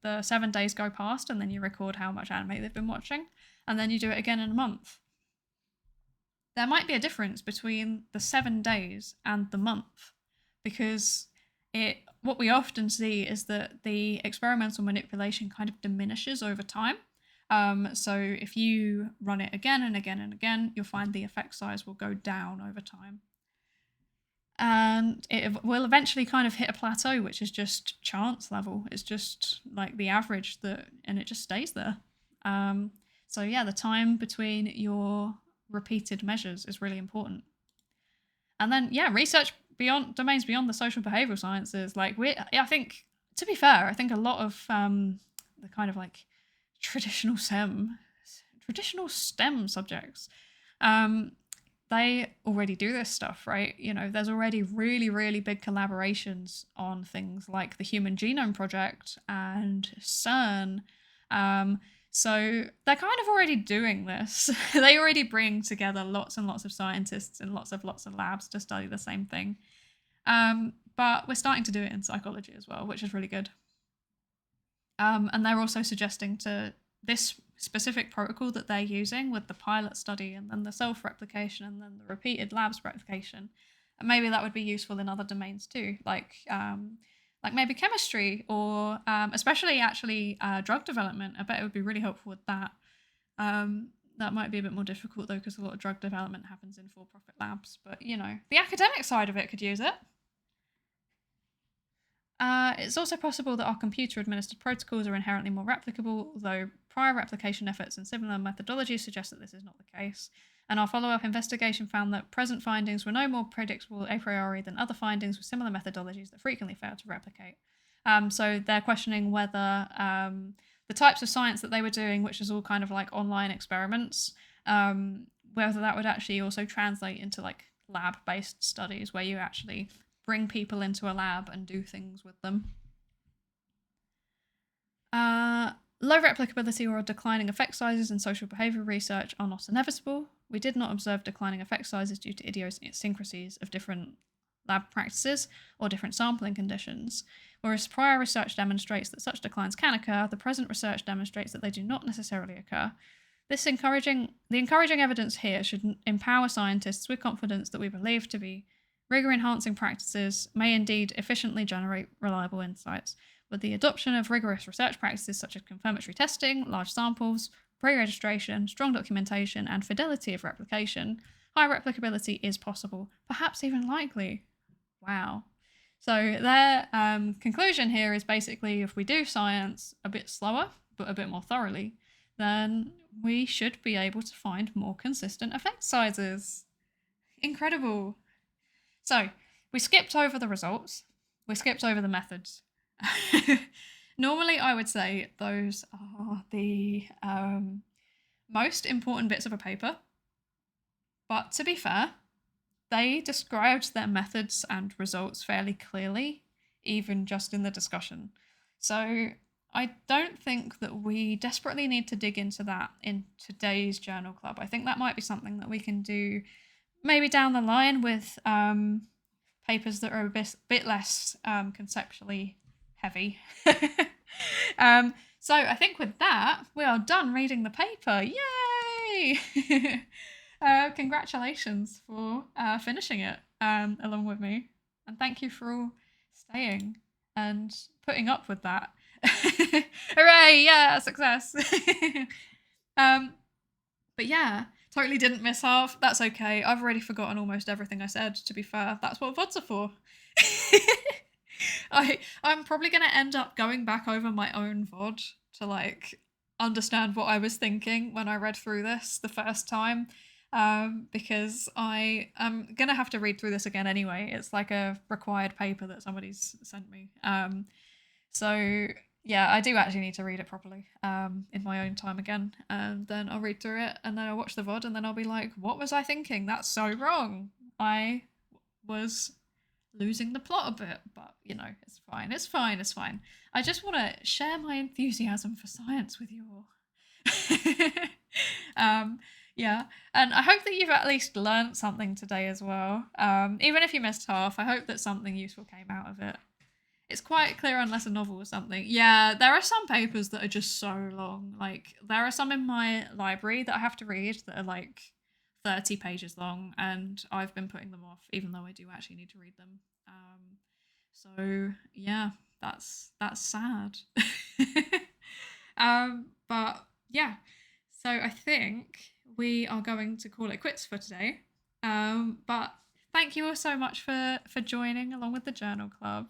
the 7 days go past and then you record how much anime they've been watching, and then you do it again in a month. There might be a difference between the 7 days and the month, because what we often see is that the experimental manipulation kind of diminishes over time. So if you run it again and again and again, you'll find the effect size will go down over time. And it will eventually kind of hit a plateau, which is just chance level. It's just like the average and it just stays there. So yeah, the time between your repeated measures is really important. And then, yeah, research beyond domains beyond the social behavioural sciences. Like I think, to be fair, I think a lot of the kind of like traditional STEM subjects, they already do this stuff, right? There's already really, really big collaborations on things like the Human Genome Project and CERN. So they're kind of already doing this. They already bring together lots and lots of scientists and lots of labs to study the same thing. But we're starting to do it in psychology as well, which is really good. And they're also suggesting to this specific protocol that they're using with the pilot study and then the self-replication and then the repeated labs replication. And maybe that would be useful in other domains too, like maybe chemistry or especially actually drug development. I bet it would be really helpful with that. That might be a bit more difficult though, because a lot of drug development happens in for-profit labs. But the academic side of it could use it. It's also possible that our computer-administered protocols are inherently more replicable, although prior replication efforts and similar methodologies suggest that this is not the case. And our follow-up investigation found that present findings were no more predictable a priori than other findings with similar methodologies that frequently fail to replicate. So they're questioning whether the types of science that they were doing, which is all kind of like online experiments, whether that would actually also translate into like lab-based studies where you actually bring people into a lab and do things with them. Low replicability or declining effect sizes in social behaviour research are not inevitable. We did not observe declining effect sizes due to idiosyncrasies of different lab practices or different sampling conditions. Whereas prior research demonstrates that such declines can occur, the present research demonstrates that they do not necessarily occur. The encouraging evidence here should empower scientists with confidence that we believe to be rigor-enhancing practices may indeed efficiently generate reliable insights. With the adoption of rigorous research practices such as confirmatory testing, large samples, pre-registration, strong documentation, and fidelity of replication, high replicability is possible, perhaps even likely. Wow. So their conclusion here is basically if we do science a bit slower, but a bit more thoroughly, then we should be able to find more consistent effect sizes. Incredible. So we skipped over the results. We skipped over the methods. Normally, I would say those are the most important bits of a paper. But to be fair, they described their methods and results fairly clearly, even just in the discussion. So I don't think that we desperately need to dig into that in today's journal club. I think that might be something that we can do maybe down the line with papers that are a bit less conceptually heavy. So I think with that, we are done reading the paper. Yay! Congratulations for finishing it along with me. And thank you for all staying and putting up with that. Hooray! Yeah, success! But yeah, totally didn't miss half. That's okay. I've already forgotten almost everything I said, to be fair. That's what VODs are for. I'm probably going to end up going back over my own VOD to like understand what I was thinking when I read through this the first time. because I am going to have to read through this again anyway. It's like a required paper that somebody's sent me. So yeah, I do actually need to read it properly in my own time again. And then I'll read through it and then I'll watch the VOD and then I'll be like, what was I thinking? That's so wrong. I was losing the plot a bit, but you know, it's fine. It's fine. It's fine. I just want to share my enthusiasm for science with you all. Yeah, and I hope that you've at least learnt something today as well. Even if you missed half, I hope that something useful came out of it. It's quite clear unless a novel or something. Yeah, there are some papers that are just so long. Like, there are some in my library that I have to read that are like 30 pages long, and I've been putting them off, even though I do actually need to read them. So yeah, that's sad. But yeah, so I think we are going to call it quits for today. But thank you all so much for joining along with the journal club.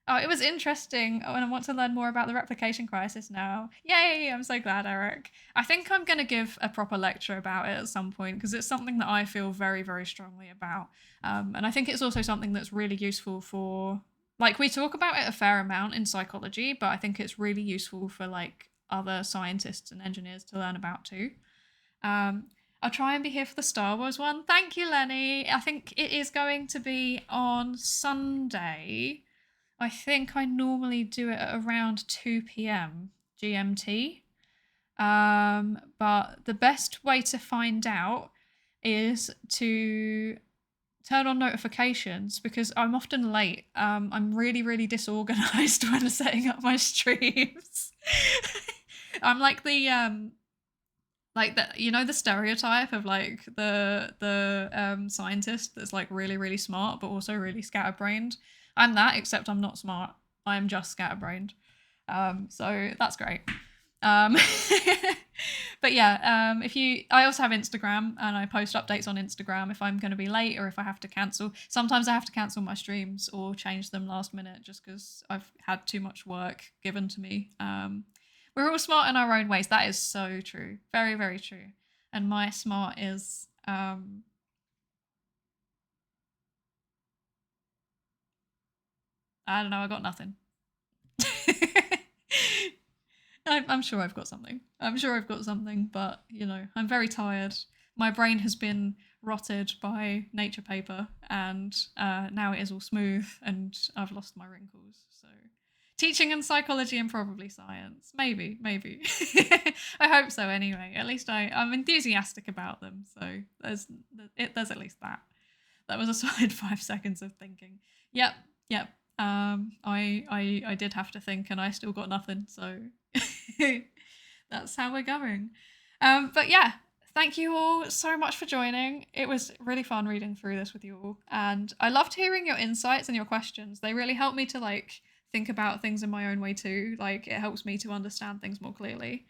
Oh, it was interesting. Oh, and I want to learn more about the replication crisis now. Yay! I'm so glad, Eric. I think I'm going to give a proper lecture about it at some point because it's something that I feel very, very strongly about. And I think it's also something that's really useful for, like, we talk about it a fair amount in psychology, but I think it's really useful for, like, other scientists and engineers to learn about too. I'll try and be here for the Star Wars one. Thank you, Lenny. I think it is going to be on Sunday. I think I normally do it at around 2 p.m. GMT. But the best way to find out is to turn on notifications because I'm often late. I'm really, really disorganized when setting up my streams. I'm like the you know, the stereotype of like the scientist that's like really, really smart but also really scatterbrained. I'm that, except I'm not smart. I'm just scatterbrained. So that's great. But yeah, I also have Instagram and I post updates on Instagram if I'm going to be late or if I have to cancel. Sometimes I have to cancel my streams or change them last minute just because I've had too much work given to me. We're all smart in our own ways. That is so true. Very, very true. And my smart is I don't know, I got nothing. I'm sure I've got something. I'm sure I've got something, but, you know, I'm very tired. My brain has been rotted by nature paper, and now it is all smooth, and I've lost my wrinkles. So, teaching and psychology and probably science. Maybe. I hope so anyway. At least I'm enthusiastic about them, so there's at least that. That was a solid 5 seconds of thinking. Yep. I did have to think, and I still got nothing. So that's how we're going. But yeah, thank you all so much for joining. It was really fun reading through this with you all, and I loved hearing your insights and your questions. They really helped me to like think about things in my own way too. Like, it helps me to understand things more clearly.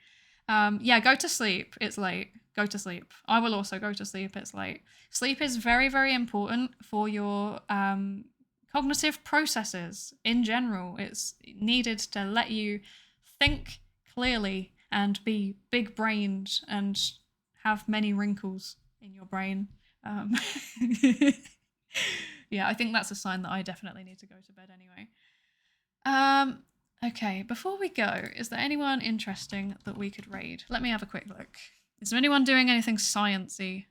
Yeah, go to sleep. It's late. Go to sleep. I will also go to sleep. It's late. Sleep is very, very important for your cognitive processes in general. It's needed to let you think clearly and be big brained and have many wrinkles in your brain. Yeah, I think that's a sign that I definitely need to go to bed anyway. Okay, before we go, is there anyone interesting that we could raid? Let me have a quick look. Is there anyone doing anything sciencey?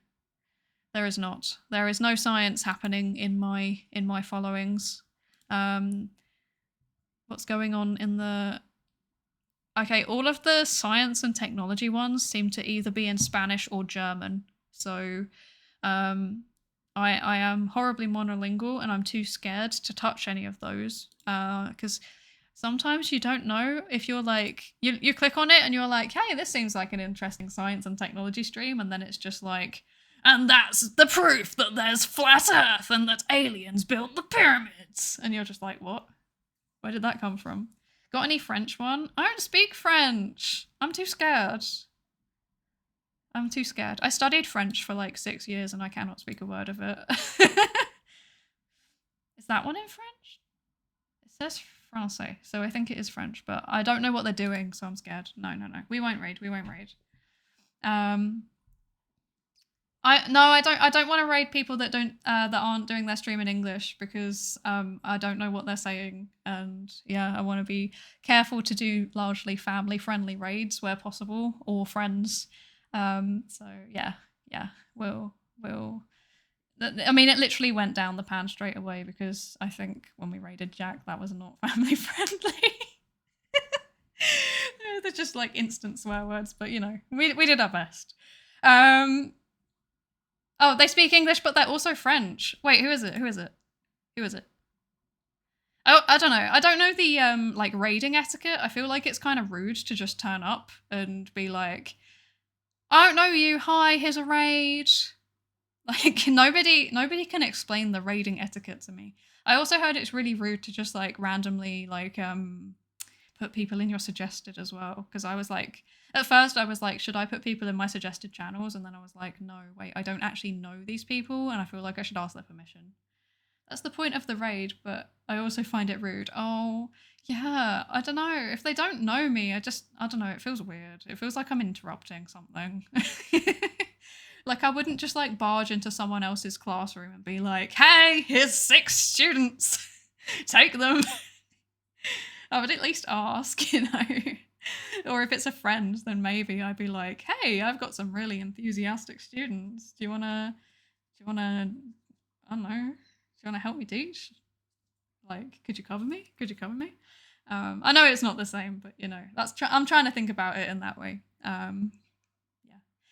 There is not. There is no science happening in my followings. What's going on in the... Okay, all of the science and technology ones seem to either be in Spanish or German. So I am horribly monolingual and I'm too scared to touch any of those because sometimes you don't know if you're like, you click on it and you're like, hey, this seems like an interesting science and technology stream, and then it's just like, and that's the proof that there's flat Earth and that aliens built the pyramids. And you're just like, what? Where did that come from? Got any French one? I don't speak French. I'm too scared. I studied French for like 6 years and I cannot speak a word of it. Is that one in French? It says Francais, so I think it is French, but I don't know what they're doing, so I'm scared. No. We won't raid. I don't want to raid people that aren't doing their stream in English, because I don't know what they're saying, and yeah, I want to be careful to do largely family friendly raids where possible, or friends. So yeah, we'll I mean, it literally went down the pan straight away, because I think when we raided Jack, that was not family friendly. They're just like instant swear words, but you know, we did our best. Oh, they speak English, but they're also French. Wait, who is it? Who is it? Who is it? Oh, I don't know. I don't know the like raiding etiquette. I feel like it's kind of rude to just turn up and be like, I don't know you. Hi, here's a raid. Like nobody can explain the raiding etiquette to me. I also heard it's really rude to just like randomly like put people in your suggested as well, because I was like, at first I was like, should I put people in my suggested channels? And then I was like, no, wait, I don't actually know these people, and I feel like I should ask their permission. That's the point of the raid, but I also find it rude. Oh, yeah, I don't know. If they don't know me, I don't know, it feels weird. It feels like I'm interrupting something. Like, I wouldn't just like barge into someone else's classroom and be like, hey, here's 6 students. Take them. I would at least ask, you know. Or if it's a friend, then maybe I'd be like, hey, I've got some really enthusiastic students. Do you wanna, I don't know, do you wanna help me teach? Like, could you cover me? Could you cover me? I know it's not the same, but you know, I'm trying to think about it in that way. Yeah.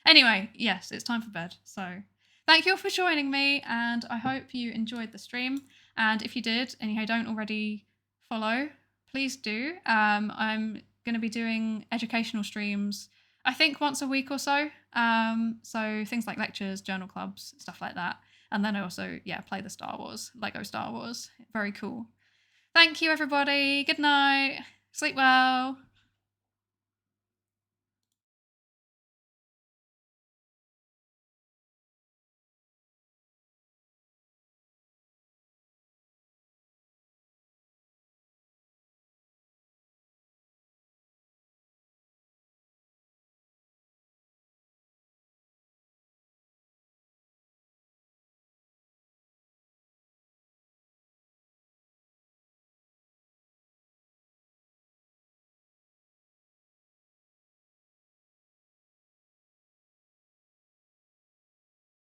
Anyway, yes, it's time for bed. So thank you all for joining me, and I hope you enjoyed the stream. And if you did, and you don't already follow, please do. I'm going to be doing educational streams, I think once a week or so. So things like lectures, journal clubs, stuff like that. And then I also, play the Lego Star Wars. Very cool. Thank you, everybody. Good night. Sleep well.